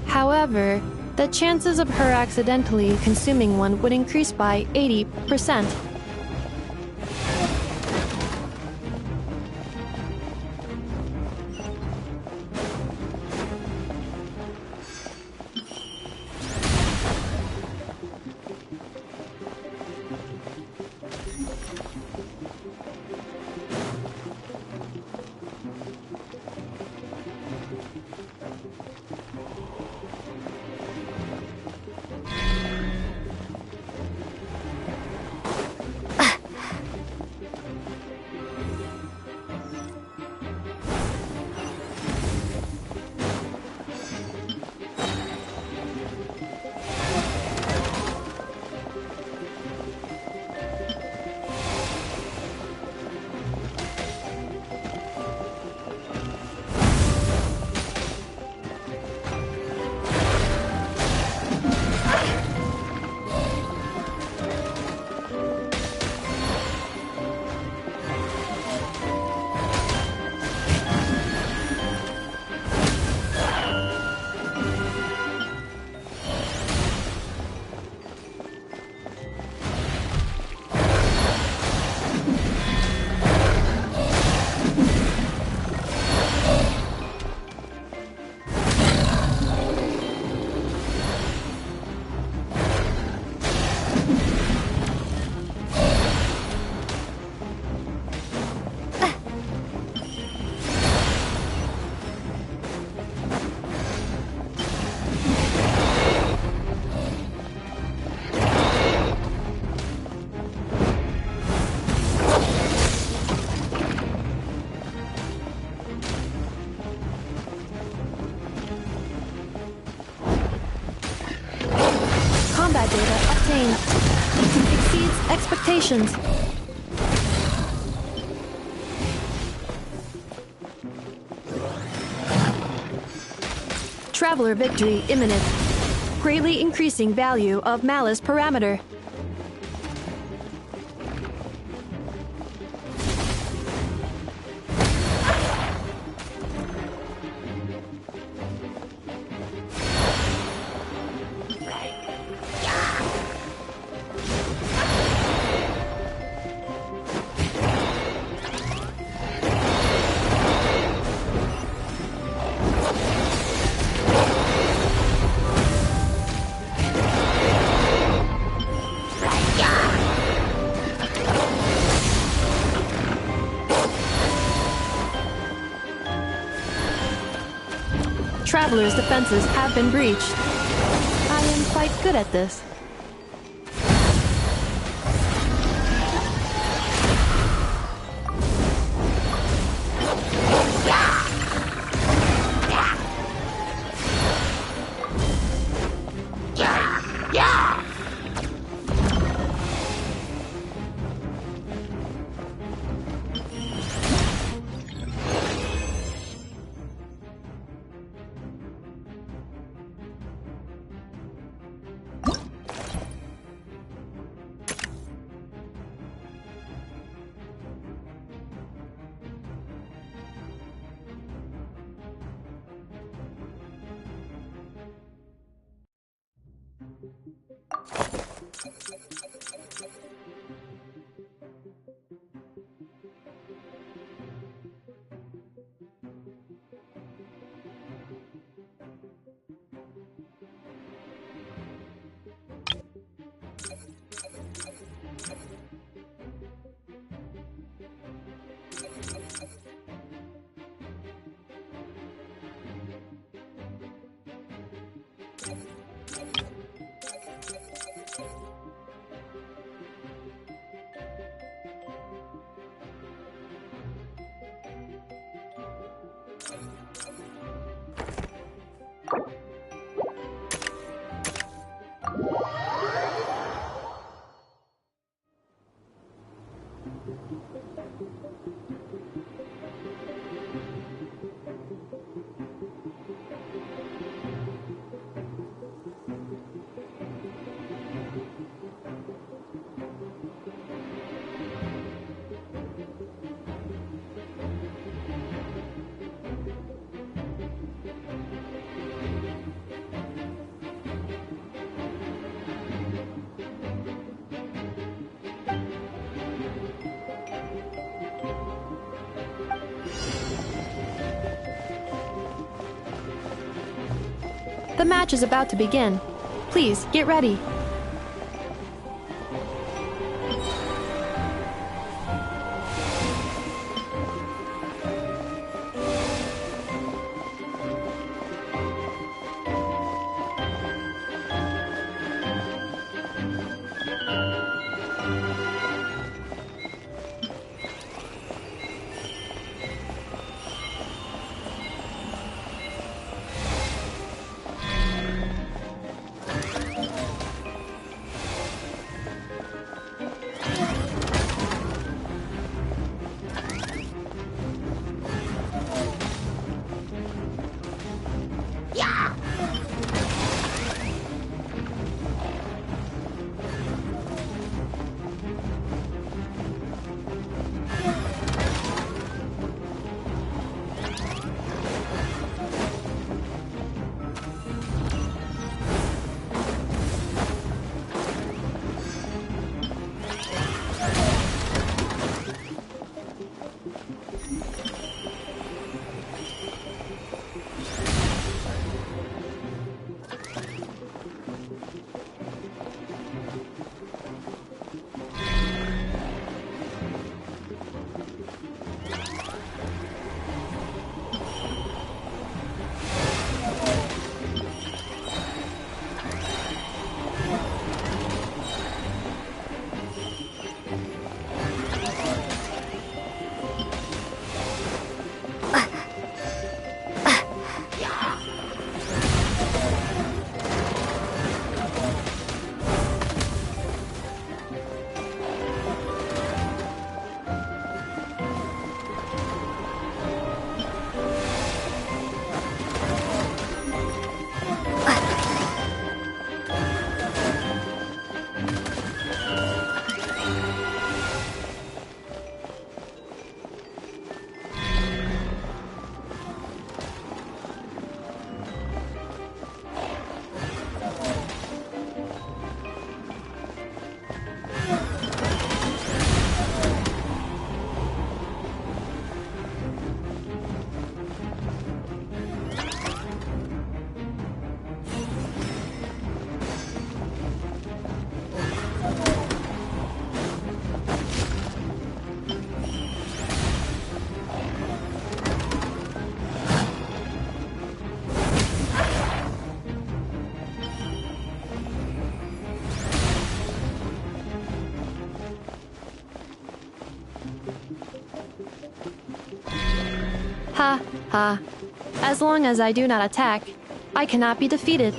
However, the chances of her accidentally consuming one would increase by 80%. Data obtained. Exceeds expectations. Traveler victory imminent. Greatly increasing value of malice parameter. Traveler's defenses have been breached. I am quite good at this. The match is about to begin. Please, get ready. Ha, ha. As long as I do not attack, I cannot be defeated.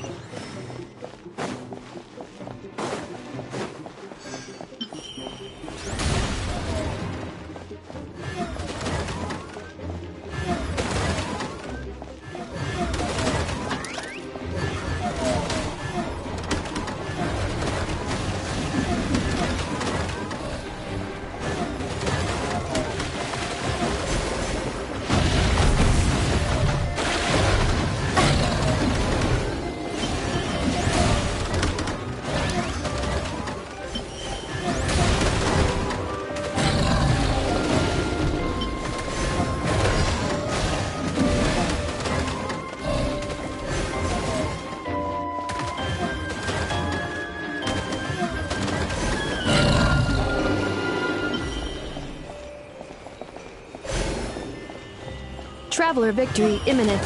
Traveler victory imminent.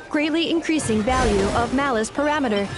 Greatly increasing value of malice parameter.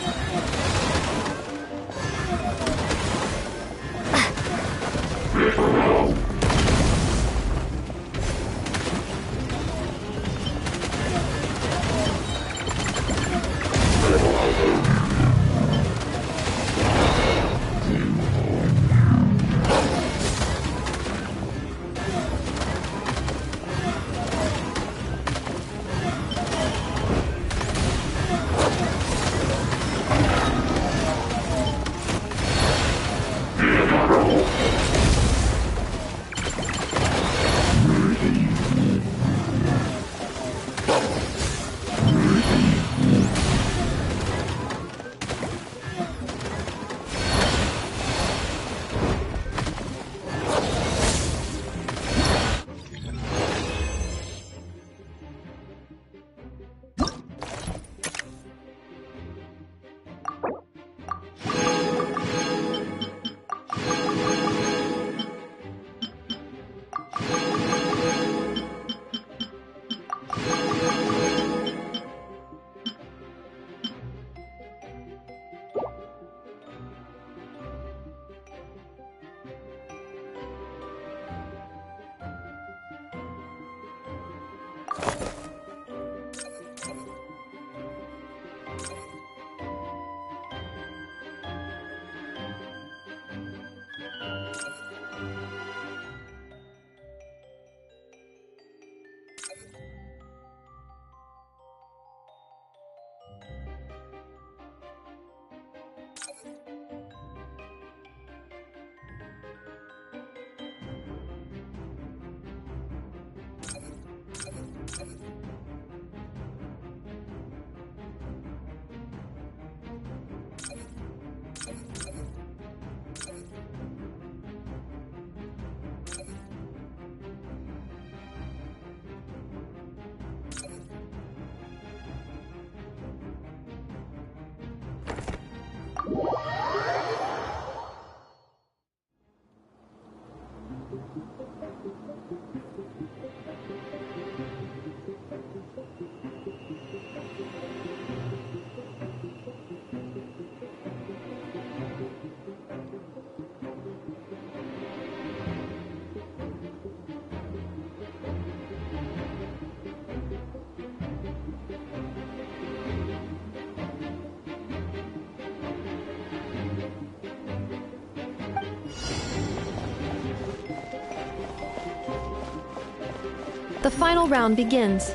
The final round begins.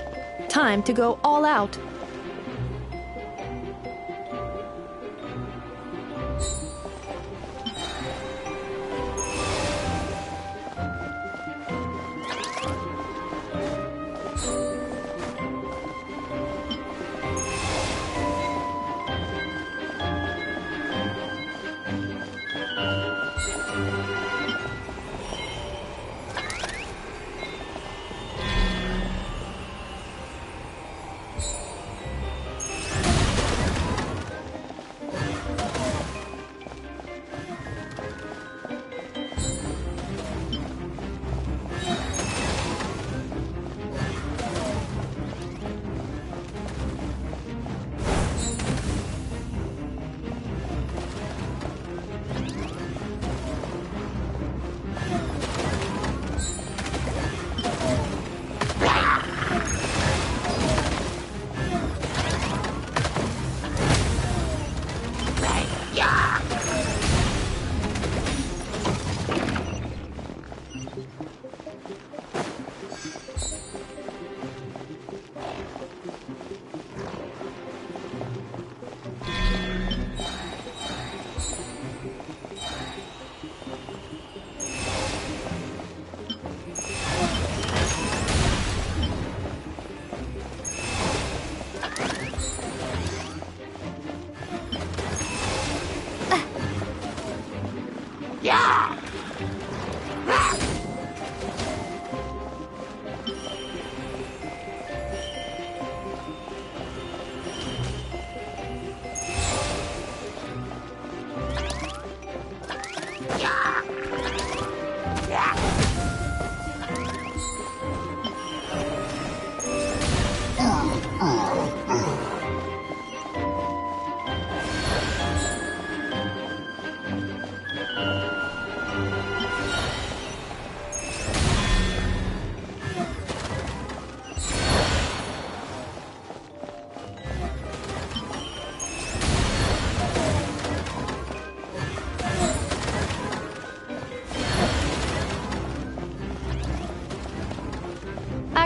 Time to go all out.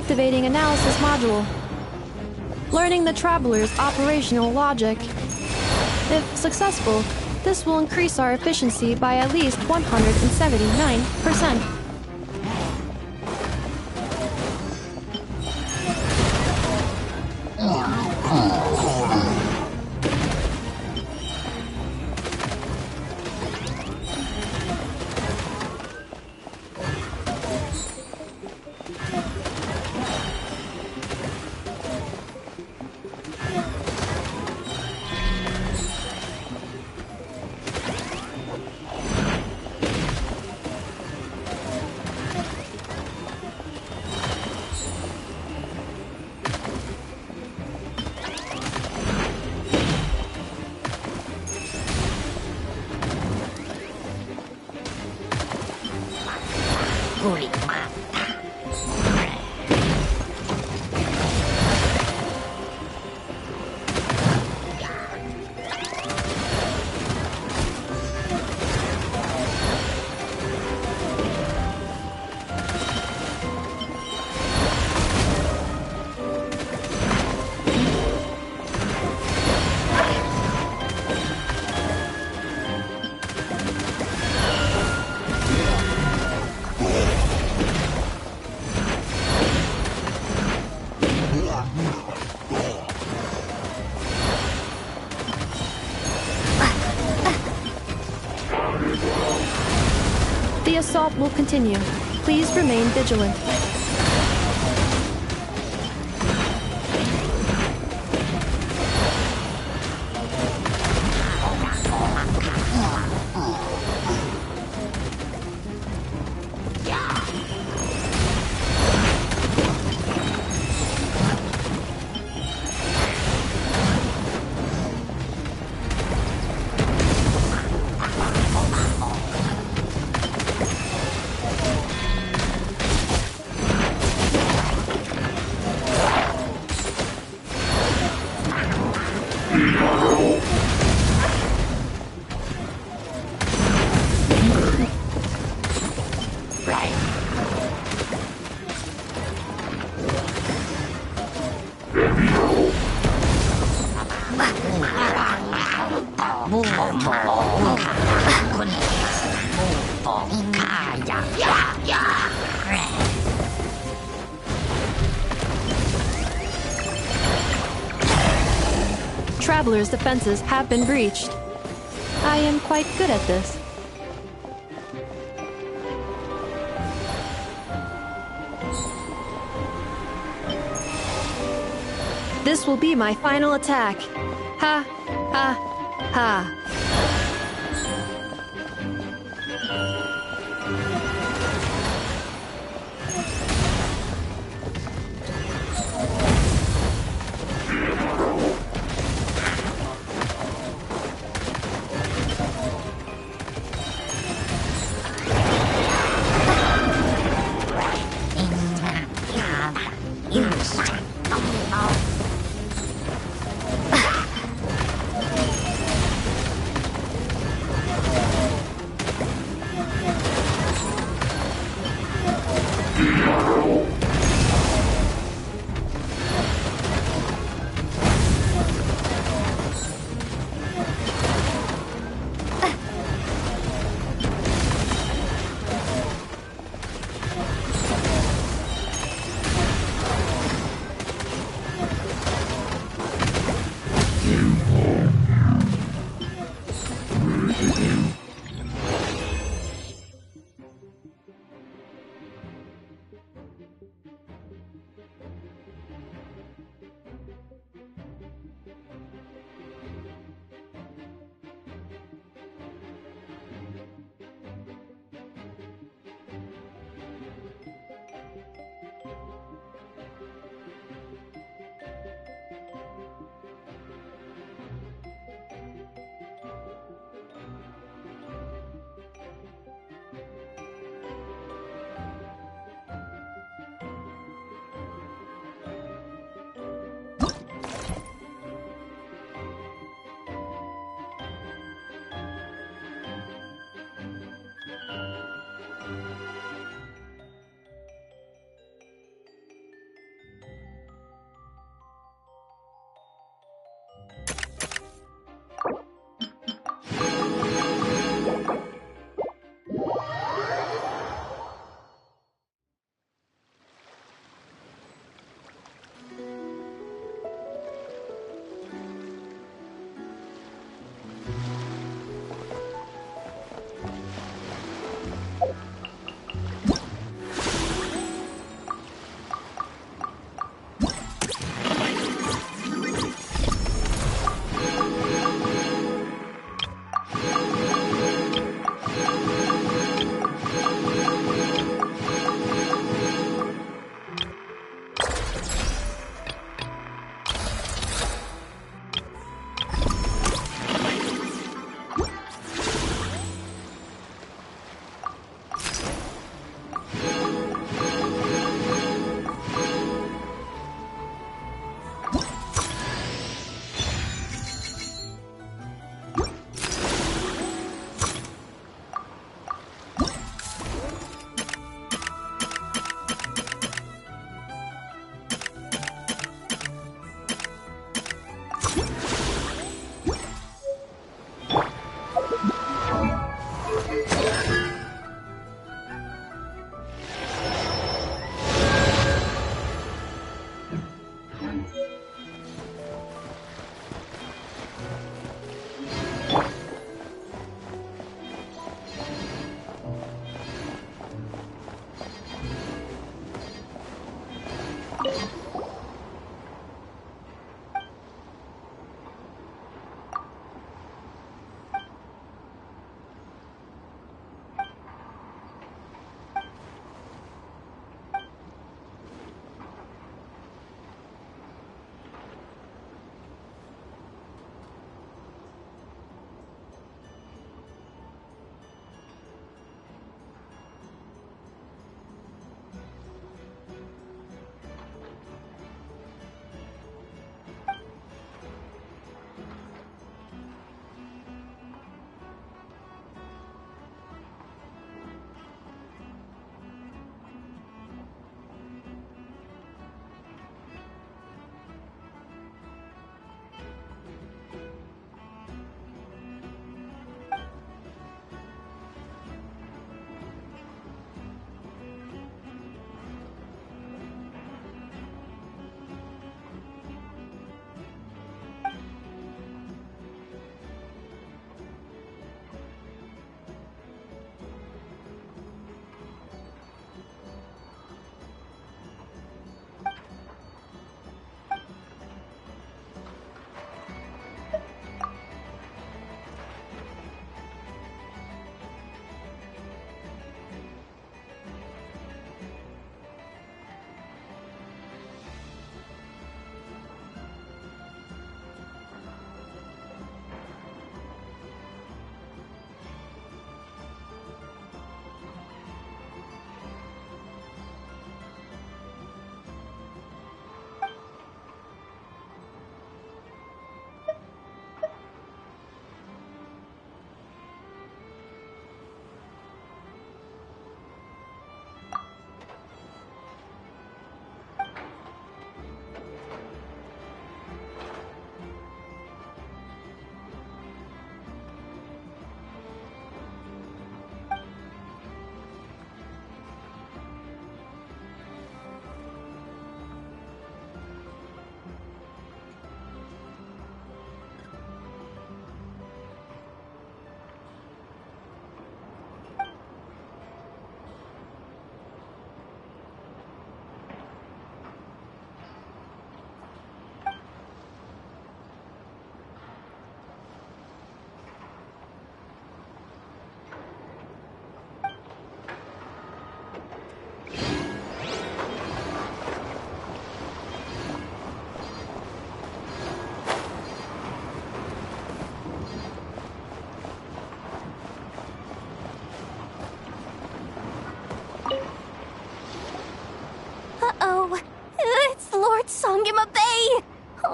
Activating Analysis Module. Learning the Traveler's operational logic. If successful, this will increase our efficiency by at least 179%. The assault will continue. Please remain vigilant. Traveler's defenses have been breached. I am quite good at this. This will be my final attack. Ha, ha, ha.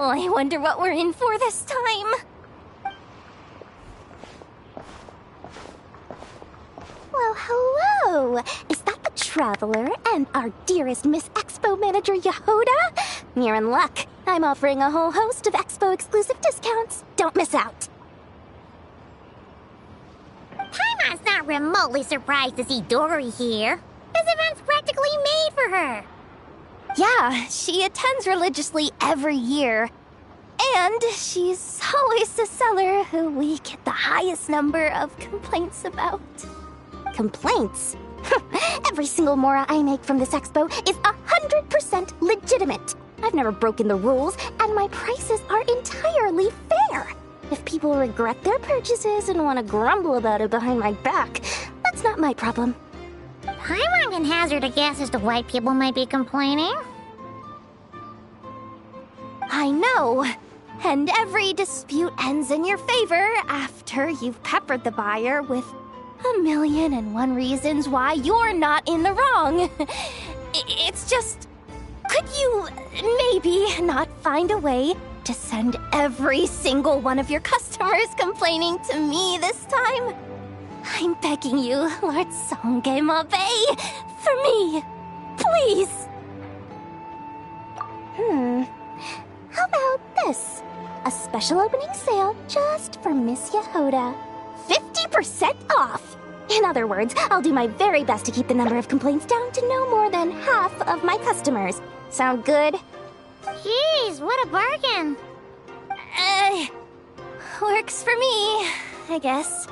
Oh, I wonder what we're in for this time. Well, hello! Is that the Traveler and our dearest Miss Expo manager, Yehoda? You're in luck. I'm offering a whole host of Expo-exclusive discounts. Don't miss out. Paimon's not remotely surprised to see Dory here. This event's practically made for her. Yeah, she attends religiously every year. And she's always the seller who we get the highest number of complaints about. Complaints? Every single mora I make from this expo is 100% legitimate. I've never broken the rules, and my prices are entirely fair. If people regret their purchases and want to grumble about it behind my back, that's not my problem. Paimon can hazard a guess as to why people might be complaining. I know. And every dispute ends in your favor after you've peppered the buyer with 1,000,001 reasons why you're not in the wrong. It's just... Could you maybe not find a way to send every single one of your customers complaining to me this time? I'm begging you, Lord Songemabe, for me, please. How about this? A special opening sale just for Miss Yehoda. 50% off! In other words, I'll do my very best to keep the number of complaints down to no more than half of my customers. Sound good? Jeez, what a bargain. Works for me, I guess.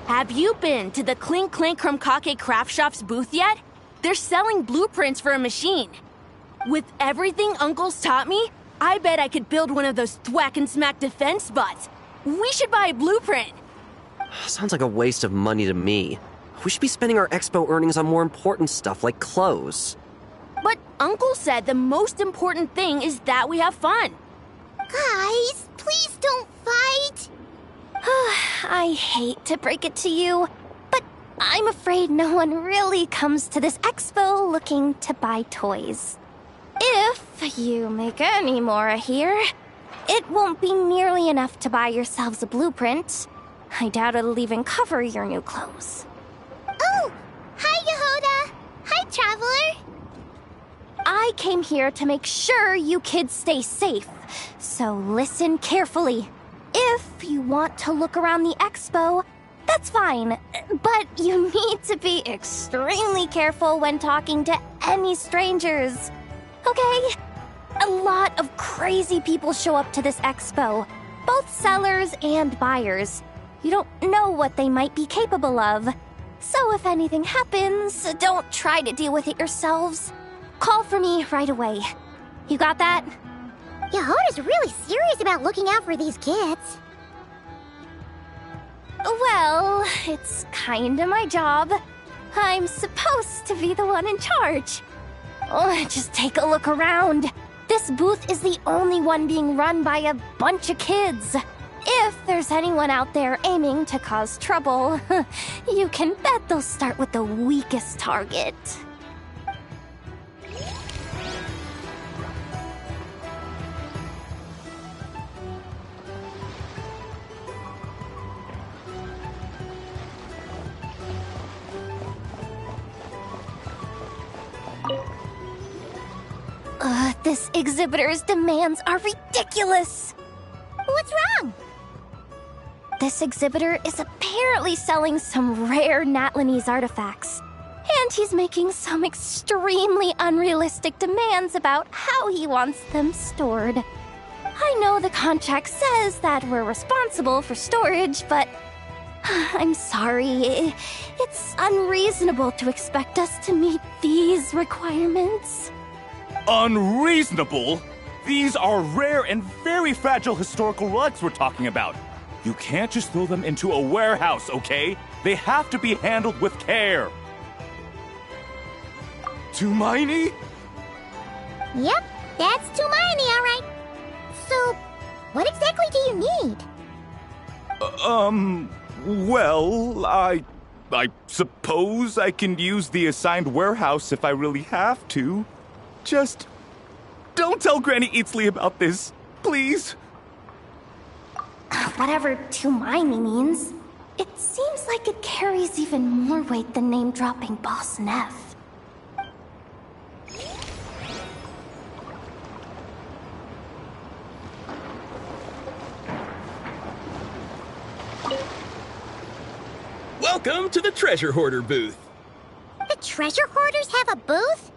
Have you been to the Clink Clink Krumkake Craft Shop's booth yet? They're selling blueprints for a machine. With everything Uncle's taught me, I bet I could build one of those thwack and smack defense bots. We should buy a blueprint. Sounds like a waste of money to me. We should be spending our expo earnings on more important stuff like clothes. But Uncle said the most important thing is that we have fun. Guys, please don't fight. I hate to break it to you, but I'm afraid no one really comes to this expo looking to buy toys. If you make any mora here, it won't be nearly enough to buy yourselves a blueprint. I doubt it'll even cover your new clothes. Oh! Hi, Yehoda! Hi, Traveler! I came here to make sure you kids stay safe, so listen carefully. If you want to look around the expo, that's fine, but you need to be extremely careful when talking to any strangers, okay? A lot of crazy people show up to this expo, both sellers and buyers. You don't know what they might be capable of. So if anything happens, don't try to deal with it yourselves. Call for me right away. You got that? Yehoda's really serious about looking out for these kids. Well, it's kinda my job. I'm supposed to be the one in charge. Oh, just take a look around. This booth is the only one being run by a bunch of kids. If there's anyone out there aiming to cause trouble, you can bet they'll start with the weakest target. This exhibitor's demands are ridiculous. What's wrong? This exhibitor is apparently selling some rare Natlanese artifacts. And he's making some extremely unrealistic demands about how he wants them stored. I know the contract says that we're responsible for storage, but I'm sorry. It's unreasonable to expect us to meet these requirements. Unreasonable? These are rare and very fragile historical relics we're talking about. You can't just throw them into a warehouse, okay? They have to be handled with care. Tumaini? Yep, that's Tumaini, all right. So, what exactly do you need? Well, I suppose I can use the assigned warehouse if I really have to. Just don't tell Granny Eatsley about this, please. Whatever Tumaini means, it seems like it carries even more weight than name-dropping Boss Neff. Welcome to the Treasure Hoarder booth. The treasure hoarders have a booth?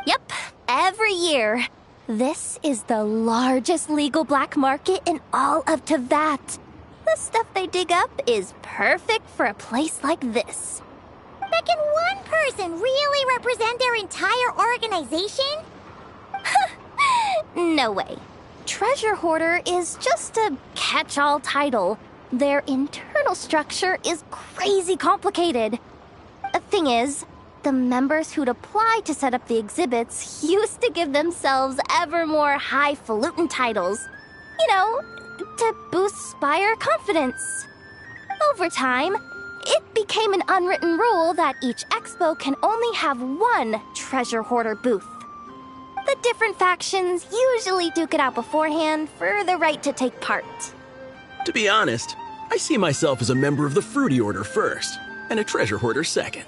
Yep, every year. This is the largest legal black market in all of Tevat. The stuff they dig up is perfect for a place like this. But can one person really represent their entire organization? No way. Treasure Hoarder is just a catch-all title. Their internal structure is crazy complicated. The thing is, the members who'd apply to set up the exhibits used to give themselves ever more highfalutin titles. You know, to boost buyer confidence. Over time, it became an unwritten rule that each expo can only have one treasure hoarder booth. The different factions usually duke it out beforehand for the right to take part. To be honest, I see myself as a member of the Fruity Order first, and a treasure hoarder second.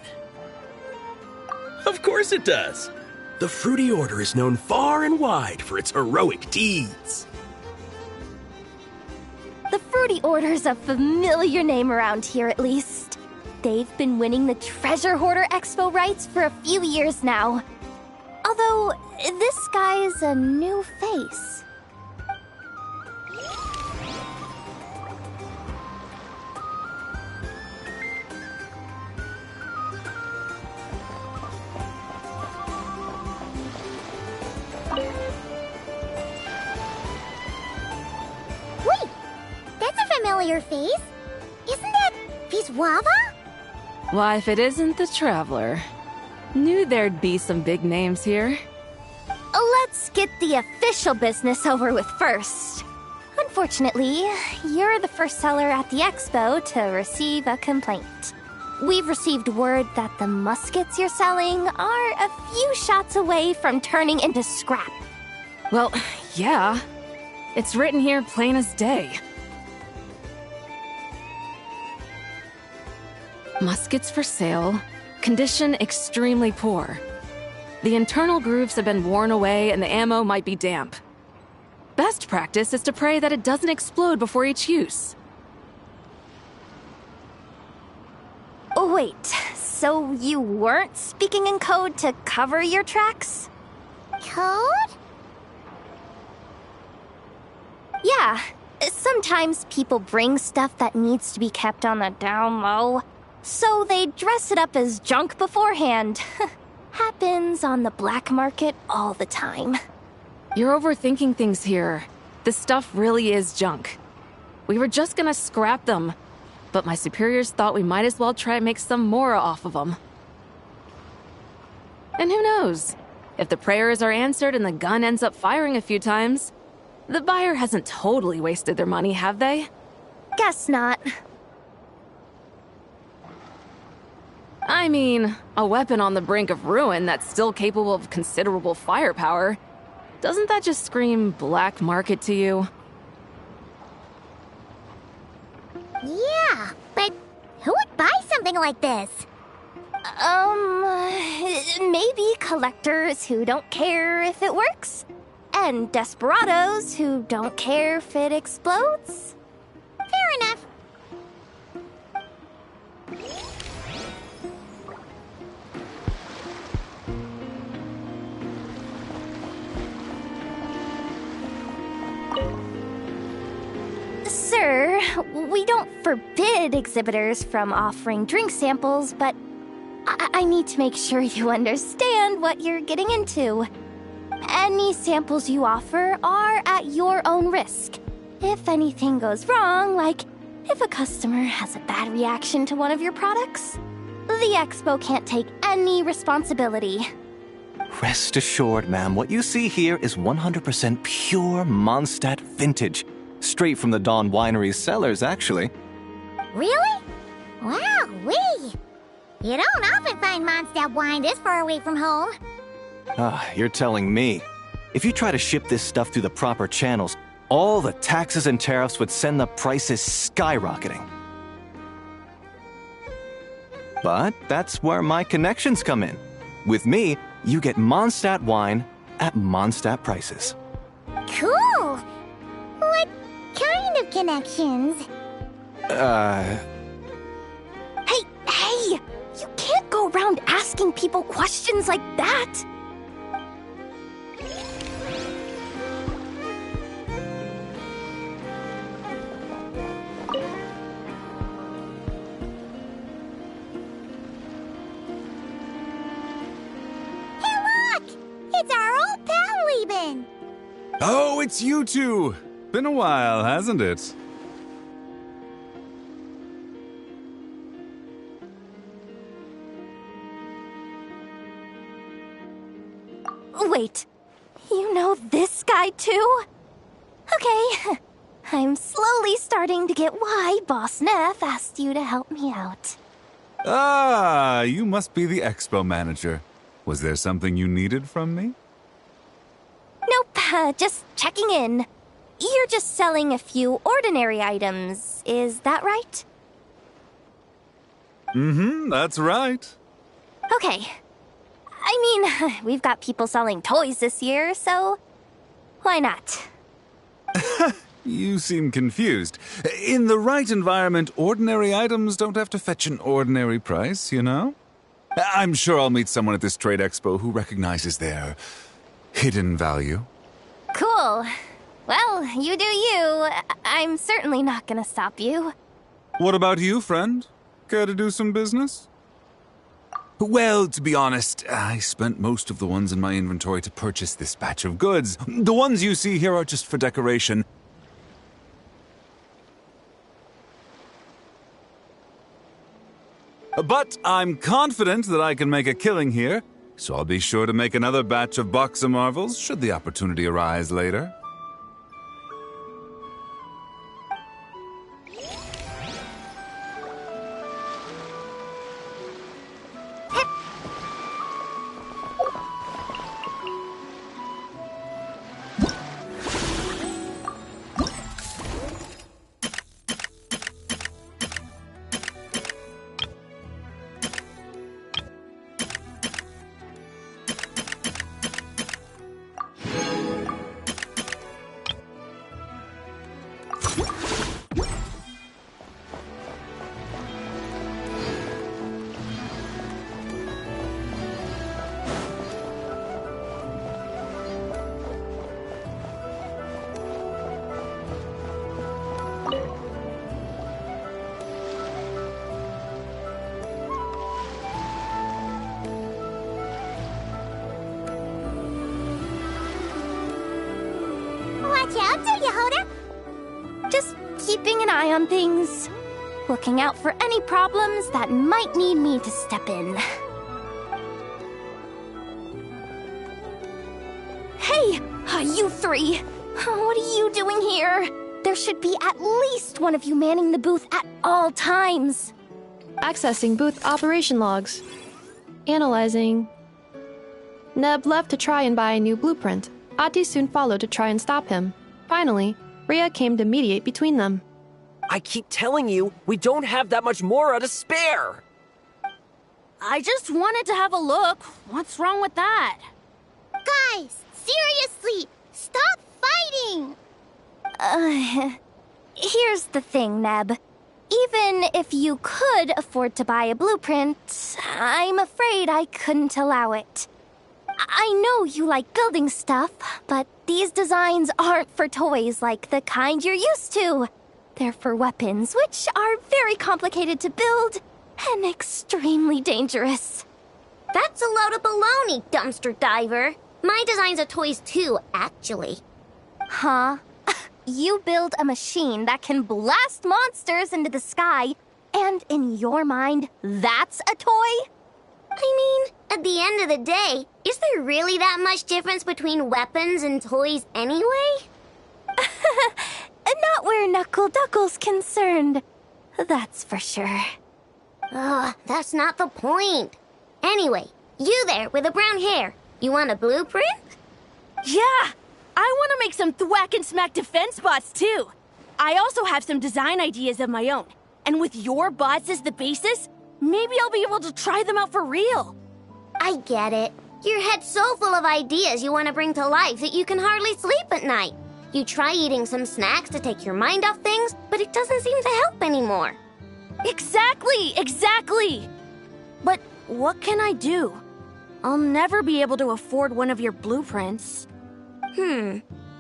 Of course it does. The Fruity Order is known far and wide for its heroic deeds. The Fruity Order's a familiar name around here, at least. They've been winning the Treasure Hoarder Expo rights for a few years now. Although, this guy's a new face. Wait, that's a familiar face. Isn't that Viswava? Why, if it isn't the Traveler. Knew there'd be some big names here. Let's get the official business over with first. Unfortunately, you're the first seller at the expo to receive a complaint. We've received word that the muskets you're selling are a few shots away from turning into scrap. Well, yeah. It's written here plain as day. Muskets for sale. Condition extremely poor. The internal grooves have been worn away and the ammo might be damp. Best practice is to pray that it doesn't explode before each use. Oh, wait, so you weren't speaking in code to cover your tracks? Code? Yeah, sometimes people bring stuff that needs to be kept on the down low. So they dress it up as junk beforehand. Happens on the black market all the time. You're overthinking things here. This stuff really is junk. We were just gonna scrap them, but my superiors thought we might as well try and make some more off of them. And who knows? If the prayers are answered and the gun ends up firing a few times, the buyer hasn't totally wasted their money, have they? Guess not. I mean, a weapon on the brink of ruin that's still capable of considerable firepower. Doesn't that just scream black market to you? Yeah, but who would buy something like this? Maybe collectors who don't care if it works. And desperados who don't care if it explodes. Fair enough. Sir, we don't forbid exhibitors from offering drink samples, but I need to make sure you understand what you're getting into. Any samples you offer are at your own risk. If anything goes wrong, like if a customer has a bad reaction to one of your products, the expo can't take any responsibility. Rest assured, ma'am, what you see here is 100% pure Mondstadt vintage. Straight from the Dawn Winery's cellars, actually. Really? Wow-wee! You don't often find Mondstadt wine this far away from home. Ah, you're telling me. If you try to ship this stuff through the proper channels, all the taxes and tariffs would send the prices skyrocketing. But that's where my connections come in. With me, you get Mondstadt wine at Mondstadt prices. Cool! What kind of connections? Hey! You can't go around asking people questions like that! Hey, look! It's our old pal, Lieben! Oh, it's you two! Been a while, hasn't it? Wait, you know this guy too? Okay, I'm slowly starting to get why Boss Neff asked you to help me out. Ah, you must be the expo manager. Was there something you needed from me? Nope, just checking in. You're just selling a few ordinary items, is that right? Mm-hmm, that's right. Okay. I mean, we've got people selling toys this year, so why not? You seem confused. In the right environment, ordinary items don't have to fetch an ordinary price, you know? I'm sure I'll meet someone at this trade expo who recognizes their hidden value. Cool. Well, you do you. I'm certainly not gonna stop you. What about you, friend? Care to do some business? Well, to be honest, I spent most of the ones in my inventory to purchase this batch of goods. The ones you see here are just for decoration. But I'm confident that I can make a killing here, so I'll be sure to make another batch of Boxa Marvels should the opportunity arise later. Watch out, do you, Hoda? Just keeping an eye on things. Looking out for any problems that might need me to step in. Hey, you three! What are you doing here? There should be at least one of you manning the booth at all times. Accessing booth operation logs. Analyzing. Neb left to try and buy a new blueprint. Ati soon followed to try and stop him. Finally, Rhea came to mediate between them. I keep telling you, we don't have that much Mora to spare! I just wanted to have a look. What's wrong with that? Guys, seriously, stop fighting! Here's the thing, Neb. Even if you could afford to buy a blueprint, I'm afraid I couldn't allow it. I know you like building stuff, but these designs aren't for toys like the kind you're used to. They're for weapons, which are very complicated to build and extremely dangerous. That's a load of baloney, dumpster diver. My designs are toys too, actually. Huh? you build a machine that can blast monsters into the sky, and in your mind, that's a toy? I mean, at the end of the day, is there really that much difference between weapons and toys anyway? Not where Knuckle Duckle's concerned. That's for sure. Ugh, that's not the point. Anyway, you there with the brown hair, you want a blueprint? Yeah! I want to make some thwack and smack defense bots too. I also have some design ideas of my own. And with your bots as the basis, maybe I'll be able to try them out for real. I get it. Your head's so full of ideas you want to bring to life that you can hardly sleep at night. You try eating some snacks to take your mind off things, but it doesn't seem to help anymore. Exactly! But what can I do? I'll never be able to afford one of your blueprints.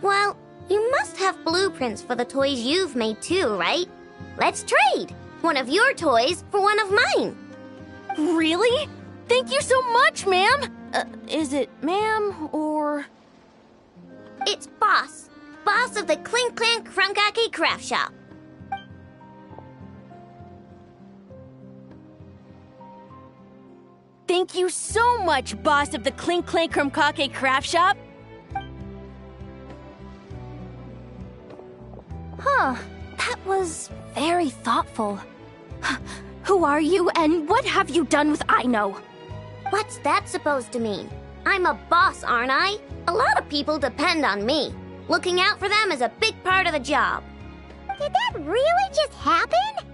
Well, you must have blueprints for the toys you've made too, right? Let's trade! One of your toys for one of mine. Really? Thank you so much, ma'am! Is it ma'am, or...? It's Boss. Boss of the Clink Clank Crunkaki Craft Shop. Thank you so much, boss of the Clink Clank Crunkaki Craft Shop. Huh, that was very thoughtful. Who are you, and what have you done with Aino? What's that supposed to mean? I'm a boss, aren't I? A lot of people depend on me. Looking out for them is a big part of the job. Did that really just happen?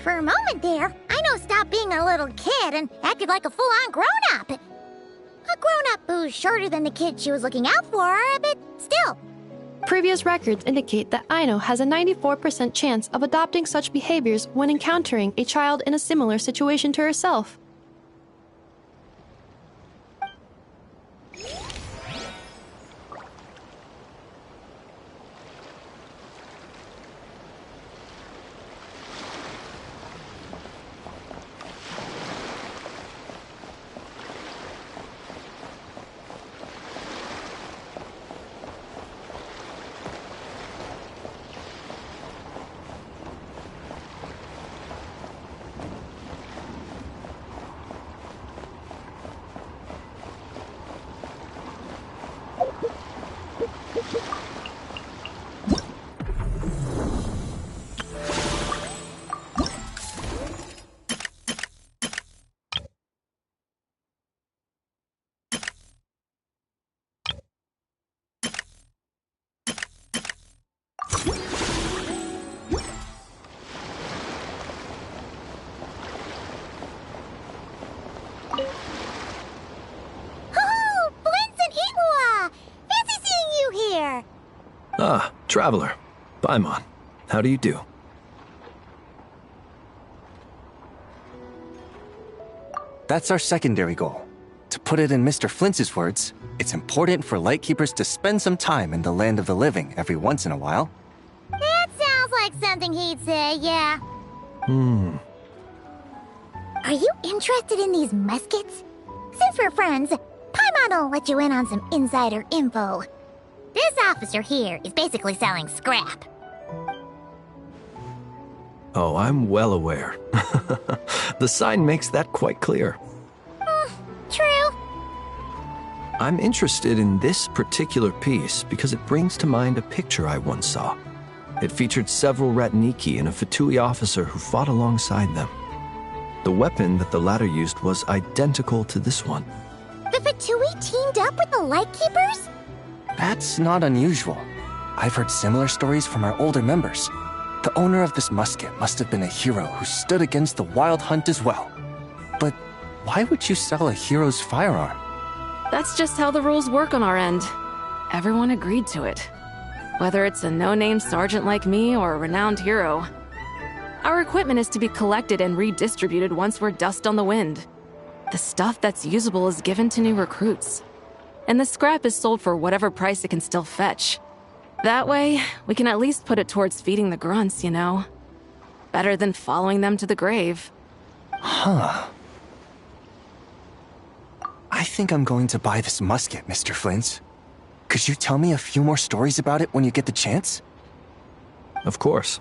For a moment there, Aino stopped being a little kid and acted like a full-on grown-up. A grown-up who's shorter than the kid she was looking out for, but still. Previous records indicate that Aino has a 94% chance of adopting such behaviors when encountering a child in a similar situation to herself. Ah, Traveler. Paimon. How do you do? That's our secondary goal. To put it in Mr. Flintz's words, it's important for Lightkeepers to spend some time in the land of the living every once in a while. That sounds like something he'd say, yeah. Are you interested in these muskets? Since we're friends, Paimon will let you in on some insider info. This officer here is basically selling scrap. Oh, I'm well aware. The sign makes that quite clear. True. I'm interested in this particular piece because it brings to mind a picture I once saw. It featured several Ratniki and a Fatui officer who fought alongside them. The weapon that the latter used was identical to this one. The Fatui teamed up with the Lightkeepers? That's not unusual. I've heard similar stories from our older members. The owner of this musket must have been a hero who stood against the Wild Hunt as well. But why would you sell a hero's firearm? That's just how the rules work on our end. Everyone agreed to it. Whether it's a no-name sergeant like me or a renowned hero. Our equipment is to be collected and redistributed once we're dust on the wind. The stuff that's usable is given to new recruits. And the scrap is sold for whatever price it can still fetch. That way, we can at least put it towards feeding the grunts, you know? Better than following them to the grave. Huh. I think I'm going to buy this musket, Mr. Flint's. Could you tell me a few more stories about it when you get the chance? Of course.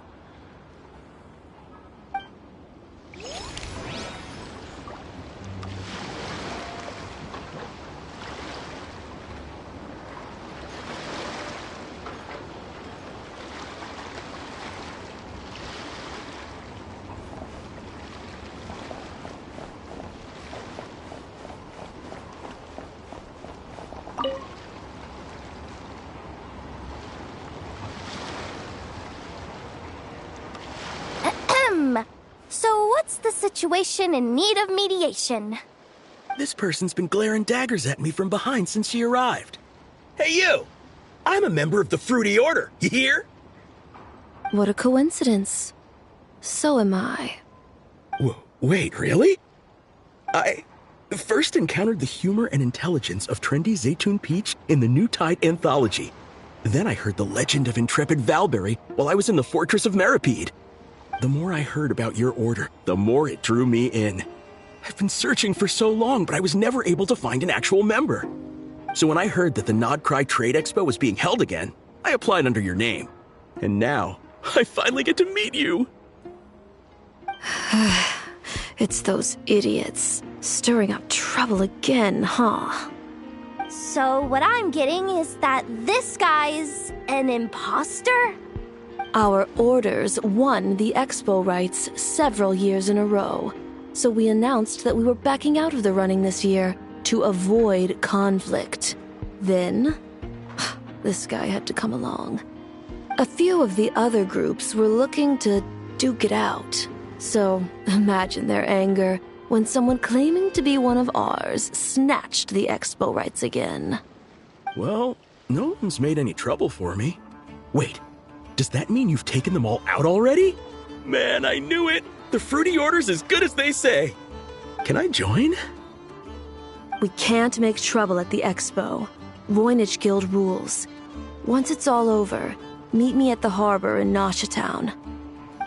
So what's the situation in need of mediation? This person's been glaring daggers at me from behind since she arrived. Hey, you! I'm a member of the Fruity Order, you hear? What a coincidence. So am I. Wait, really? I first encountered the humor and intelligence of trendy Zaytun Peach in the New Tide anthology. Then I heard the legend of intrepid Valberry while I was in the Fortress of Meripede. The more I heard about your order, the more it drew me in. I've been searching for so long, but I was never able to find an actual member. So when I heard that the Nodcry Trade Expo was being held again, I applied under your name. And now, I finally get to meet you. It's those idiots. Stirring up trouble again, huh? So what I'm getting is that this guy's an imposter? Our orders won the expo rights several years in a row, so we announced that we were backing out of the running this year to avoid conflict. Then, this guy had to come along. A few of the other groups were looking to duke it out, so imagine their anger when someone claiming to be one of ours snatched the expo rights again. Well, no one's made any trouble for me. Wait. Does that mean you've taken them all out already? Man, I knew it! The Fruity Order's as good as they say. Can I join? We can't make trouble at the expo. Voynich Guild rules. Once it's all over, meet me at the harbor in Nasha Town.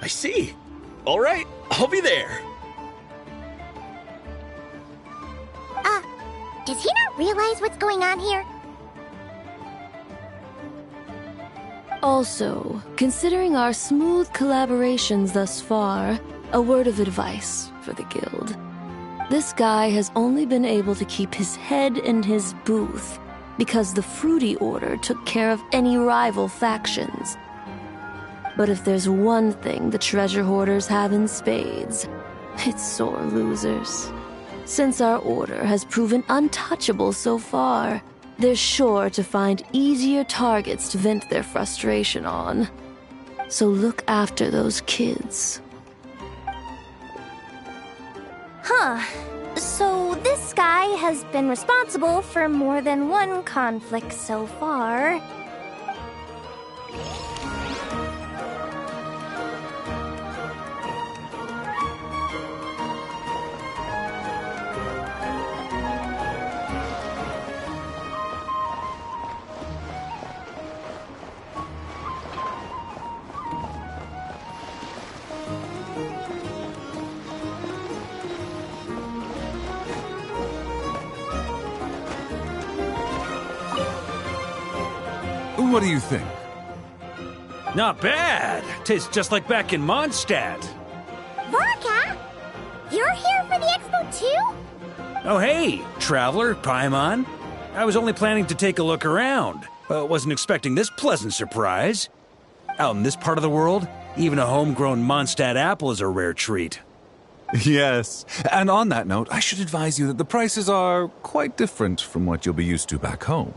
I see. All right, I'll be there. Does he not realize what's going on here? Also, considering our smooth collaborations thus far, a word of advice for the guild. This guy has only been able to keep his head in his booth because the Fruity Order took care of any rival factions. But if there's one thing the treasure hoarders have in spades, it's sore losers. Since our order has proven untouchable so far, they're sure to find easier targets to vent their frustration on. So look after those kids. Huh. So this guy has been responsible for more than one conflict so far. What do you think? Not bad. Tastes just like back in Mondstadt. Varka? You're here for the expo too? Oh hey, Traveler, Paimon. I was only planning to take a look around. Wasn't expecting this pleasant surprise. Out in this part of the world, even a homegrown Mondstadt apple is a rare treat. Yes, and on that note, I should advise you that the prices are quite different from what you'll be used to back home.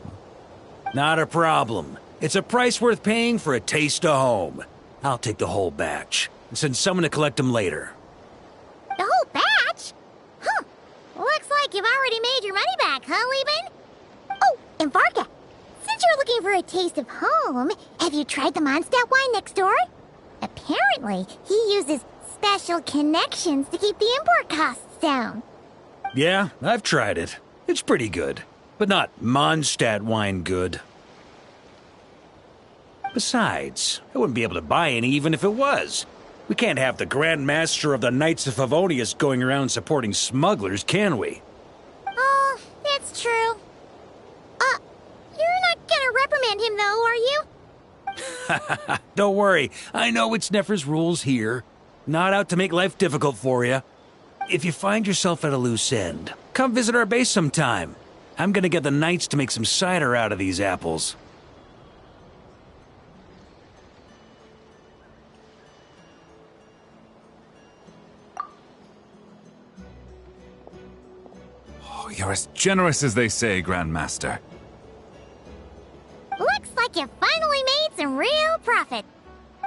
Not a problem. It's a price worth paying for a taste of home. I'll take the whole batch and send someone to collect them later. The whole batch? Huh. Looks like you've already made your money back, huh, Lieben? Oh, and Varka, since you're looking for a taste of home, have you tried the Mondstadt wine next door? Apparently, he uses special connections to keep the import costs down. Yeah, I've tried it. It's pretty good, but not Mondstadt wine good. Besides, I wouldn't be able to buy any even if it was. We can't have the Grand Master of the Knights of Favonius going around supporting smugglers, can we? Oh, that's true. You're not gonna reprimand him though, are you? Don't worry, I know it's Nefer's rules here. Not out to make life difficult for you. If you find yourself at a loose end, come visit our base sometime. I'm gonna get the Knights to make some cider out of these apples. Oh, you're as generous as they say, Grandmaster. Looks like you finally made some real profit.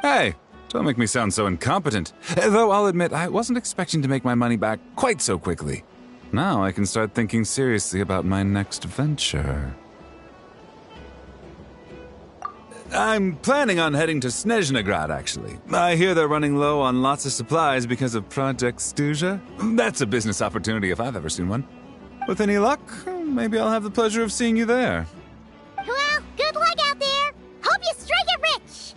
Hey, don't make me sound so incompetent. Though I'll admit, I wasn't expecting to make my money back quite so quickly. Now I can start thinking seriously about my next venture. I'm planning on heading to Snezhnegrad, actually. I hear they're running low on lots of supplies because of Project Stuja. That's a business opportunity if I've ever seen one. With any luck, maybe I'll have the pleasure of seeing you there. Well, good luck out there. Hope you strike it rich.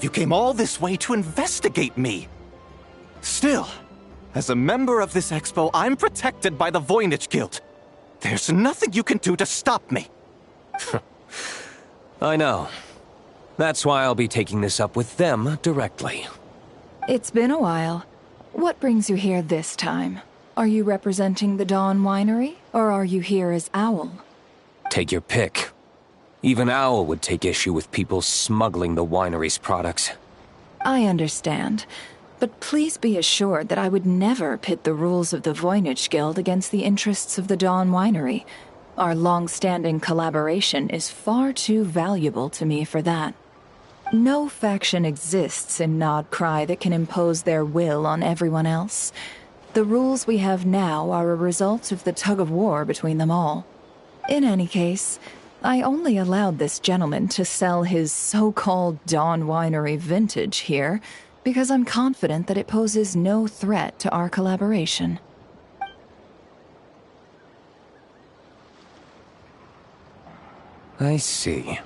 You came all this way to investigate me. Still, as a member of this expo, I'm protected by the Voynich Guild. There's nothing you can do to stop me. I know. That's why I'll be taking this up with them directly. It's been a while. What brings you here this time? Are you representing the Dawn Winery, or are you here as Owl? Take your pick. Even Owl would take issue with people smuggling the winery's products. I understand, but please be assured that I would never pit the rules of the Voynich Guild against the interests of the Dawn Winery. Our long-standing collaboration is far too valuable to me for that. No faction exists in Nodcry that can impose their will on everyone else. The rules we have now are a result of the tug-of-war between them all. In any case, I only allowed this gentleman to sell his so-called Dawn Winery vintage here because I'm confident that it poses no threat to our collaboration. I see.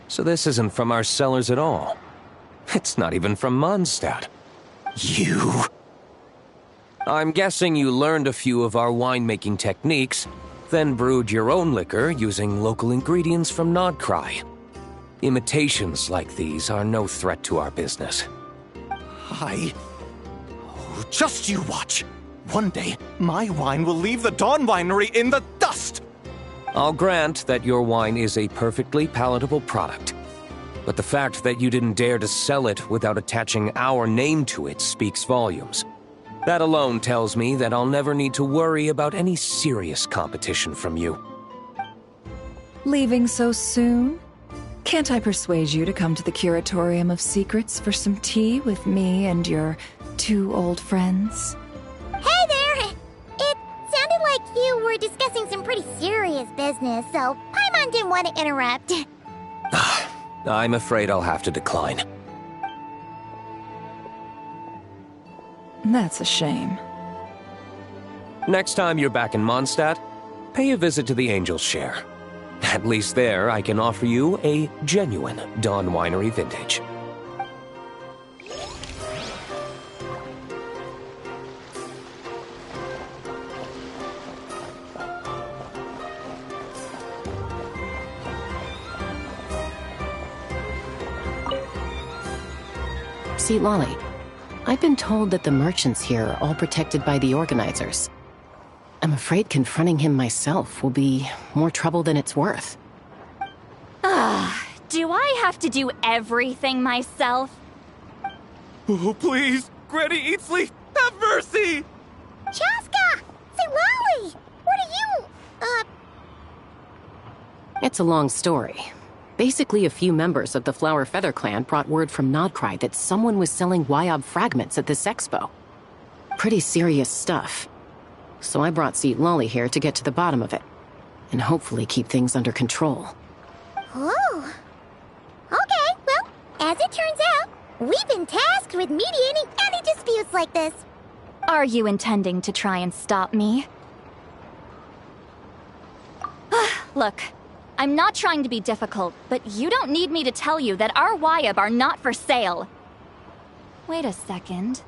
So this isn't from our cellars at all. It's not even from Mondstadt. You... I'm guessing you learned a few of our winemaking techniques, then brewed your own liquor using local ingredients from Nodcry. Imitations like these are no threat to our business. Oh, just you watch. One day, my wine will leave the Dawn Winery in the dust! I'll grant that your wine is a perfectly palatable product. But the fact that you didn't dare to sell it without attaching our name to it speaks volumes. That alone tells me that I'll never need to worry about any serious competition from you. Leaving so soon? Can't I persuade you to come to the Curatorium of Secrets for some tea with me and your two old friends? Hey there! It sounded like you were discussing some pretty serious business, so Paimon didn't want to interrupt. I'm afraid I'll have to decline. That's a shame. Next time you're back in Mondstadt, pay a visit to the Angel's Share. At least there, I can offer you a genuine Dawn Winery vintage. See, Lolly, I've been told that the merchants here are all protected by the organizers. I'm afraid confronting him myself will be more trouble than it's worth. Do I have to do everything myself? Oh, please, Granny Eatsley, have mercy! Chaska! Say, Lolly! What are you, It's a long story. Basically, a few members of the Flower Feather clan brought word from Nodcry that someone was selling Wyob fragments at this expo. Pretty serious stuff. So I brought Seat Lolly here to get to the bottom of it, and hopefully keep things under control. Oh. Okay, well, as it turns out, we've been tasked with mediating any disputes like this. Are you intending to try and stop me? Look, I'm not trying to be difficult, but you don't need me to tell you that our Wyob are not for sale. Wait a second.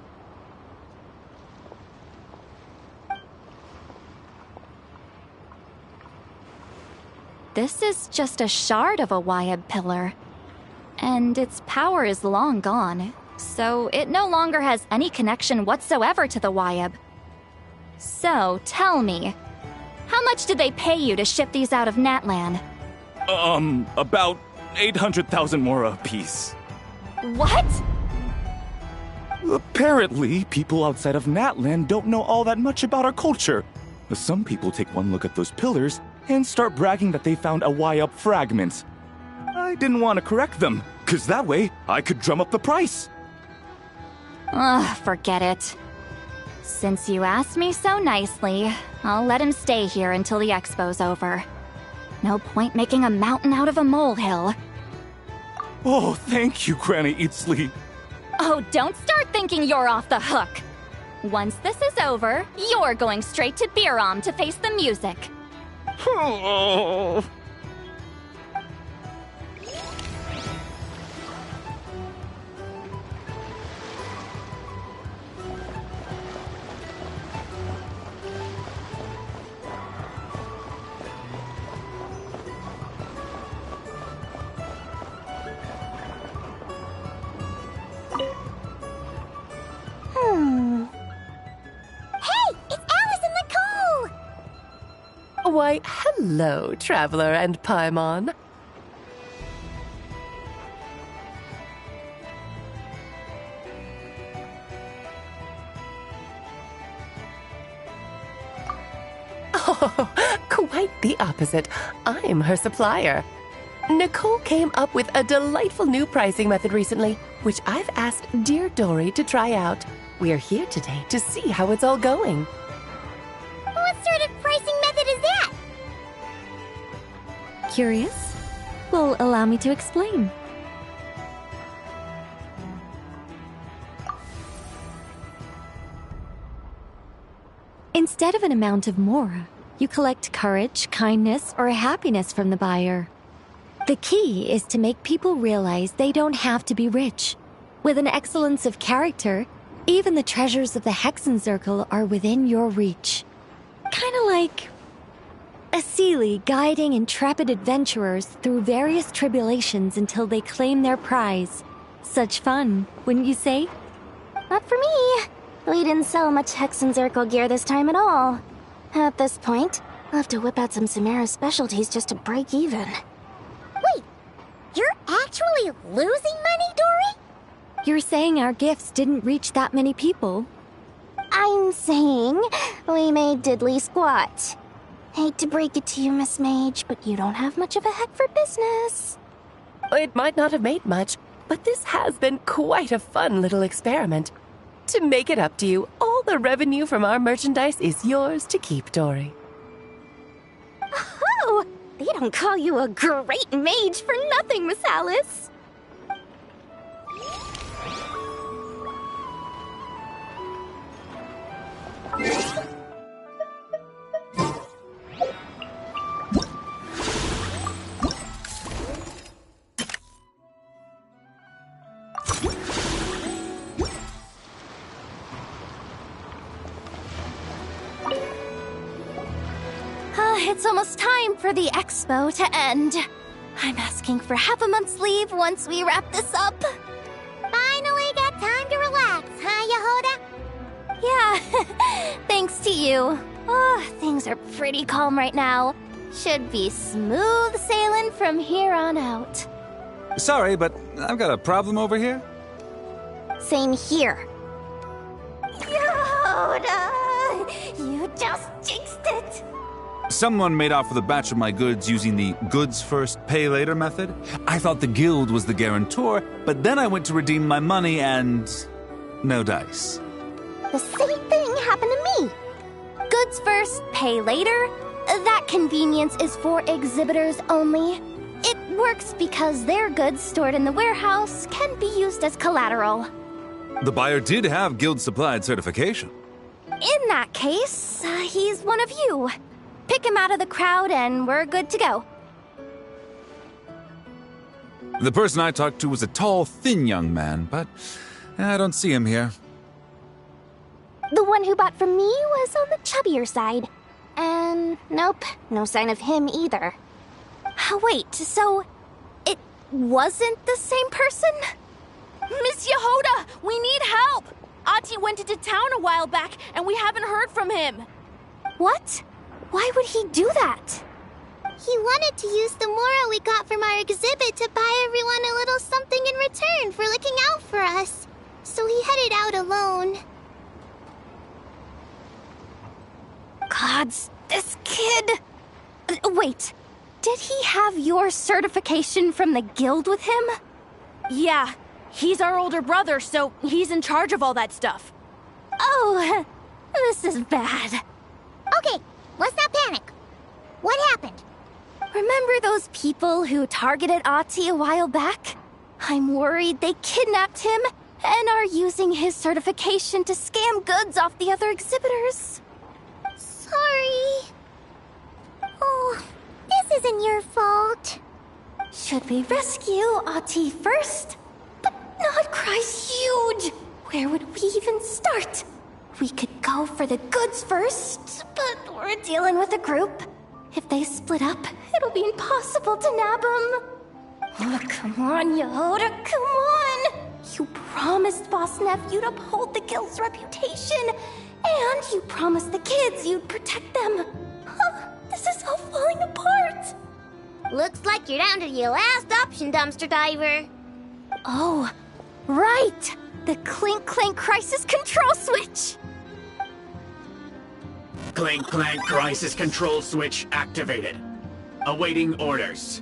This is just a shard of a Wyob pillar. And its power is long gone, so it no longer has any connection whatsoever to the Wyob. So, tell me, how much did they pay you to ship these out of Natlan? About 800,000 more apiece. What? Apparently, people outside of Natlan don't know all that much about our culture. Some people take one look at those pillars and start bragging that they found a Wyob fragment. I didn't want to correct them, because that way I could drum up the price. Ugh, forget it. Since you asked me so nicely, I'll let him stay here until the expo's over. No point making a mountain out of a molehill. Oh, thank you, Granny Eatsley. Oh, don't start thinking you're off the hook. Once this is over, you're going straight to Biram to face the music. Oh. Hey, it's Alice and Nicole! Why, hello, Traveler and Paimon. Oh, quite the opposite. I'm her supplier. Nicole came up with a delightful new pricing method recently, which I've asked dear Dory to try out. We're here today to see how it's all going. What sort of pricing method is that? Curious? Well, allow me to explain. Instead of an amount of mora, you collect courage, kindness, or happiness from the buyer. The key is to make people realize they don't have to be rich. With an excellence of character, even the treasures of the Hexenzirkel are within your reach. Kinda like a Seelie guiding intrepid adventurers through various tribulations until they claim their prize. Such fun, wouldn't you say? Not for me. We didn't sell much Hexenzirkel gear this time at all. At this point, I'll have to whip out some Samara specialties just to break even. Wait, you're actually losing money, Dory? You're saying our gifts didn't reach that many people? I'm saying we made diddly squat. Hate to break it to you, Miss Mage, but you don't have much of a heck for business. It might not have made much, but this has been quite a fun little experiment. To make it up to you, all the revenue from our merchandise is yours to keep, Dory. Oh, they don't call you a great mage for nothing, Miss Alice. It's almost time for the expo to end. I'm asking for half a month's leave once we wrap this up. Finally got time to relax, huh, Yehoda? Yeah, thanks to you. Things are pretty calm right now. Should be smooth sailing from here on out. Sorry, but I've got a problem over here. Same here. Yoda! You just jinxed it! Someone made off with a batch of my goods using the goods first, pay later method. I thought the guild was the guarantor, but then I went to redeem my money and no dice. The same thing happened to me. Goods first, pay later? That convenience is for exhibitors only. It works because their goods stored in the warehouse can be used as collateral. The buyer did have guild-supplied certification. In that case, he's one of you. Pick him out of the crowd and we're good to go. The person I talked to was a tall, thin young man, but I don't see him here. The one who bought from me was on the chubbier side. And nope, no sign of him either. Wait, so it wasn't the same person? Miss Yehoda, we need help! Ati went into town a while back and we haven't heard from him. What? Why would he do that? He wanted to use the moral we got from our exhibit to buy everyone a little something in return for looking out for us. So he headed out alone. Gods, this kid... Wait, did he have your certification from the guild with him? Yeah, he's our older brother, so he's in charge of all that stuff. Oh, this is bad. Okay, let's not panic. What happened? Remember those people who targeted Ati a while back? I'm worried they kidnapped him and are using his certification to scam goods off the other exhibitors. Sorry. Oh, this isn't your fault. Should we rescue Ati first? But Nodcry's huge. Where would we even start? We could go for the goods first, but we're dealing with a group. If they split up, it'll be impossible to nab them. Oh, come on, Yehoda, come on! You promised Boss Neff you'd uphold the guild's reputation, and you promised the kids you'd protect them. This is all falling apart. Looks like you're down to your last option, dumpster diver. Oh, right! The Clink Clank Crisis Control Switch! Clank Clank Crisis Control Switch activated. Awaiting orders.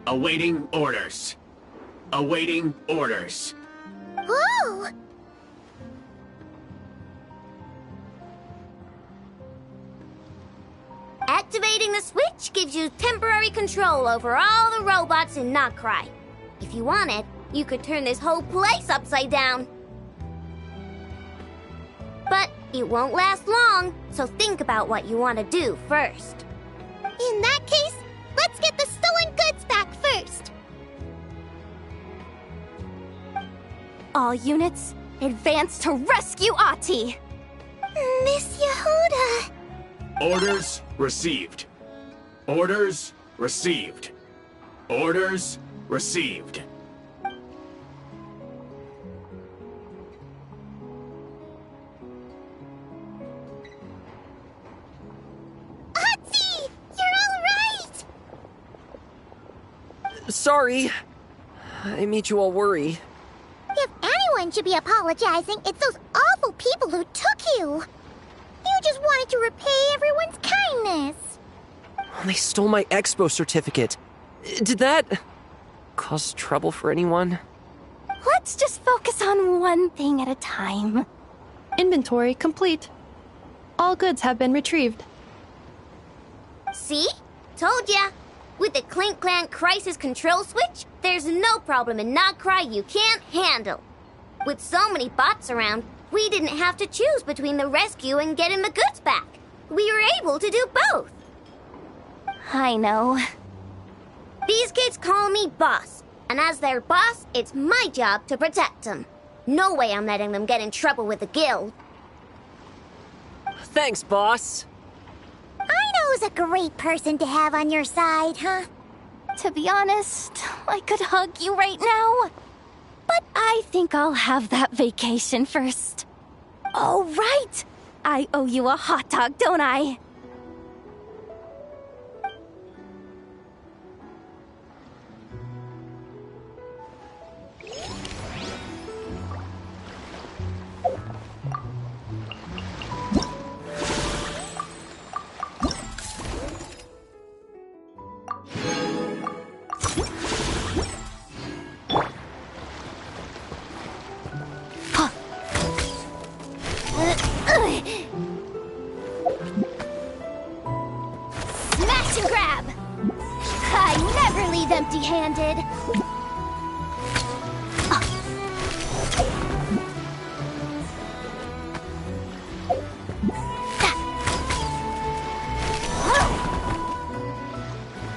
Awaiting orders. Awaiting orders. Oh! Activating the switch gives you temporary control over all the robots in Nodcry. If you wanted, you could turn this whole place upside down. But it won't last long, so think about what you want to do first. In that case, let's get the stolen goods back first. All units, advance to rescue Ati! Miss Yehoda! Orders received. Orders received. Orders received. Ati! You're all right! Sorry. I made you all worry. If anyone should be apologizing, it's those awful people who took you. You just wanted to repay everyone's kindness. They stole my expo certificate. Did that cause trouble for anyone? Let's just focus on one thing at a time. Inventory complete. All goods have been retrieved. See? Told ya. With the Clink Clank Crisis Control Switch, there's no problem in Nodcry you can't handle. With so many bots around, we didn't have to choose between the rescue and getting the goods back. We were able to do both. I know. These kids call me boss, and as their boss, it's my job to protect them. No way I'm letting them get in trouble with the guild. Thanks, boss. Ino's a great person to have on your side, huh? To be honest, I could hug you right now. But I think I'll have that vacation first. Oh, right! I owe you a hot dog, don't I? Smash and grab! I never leave empty-handed!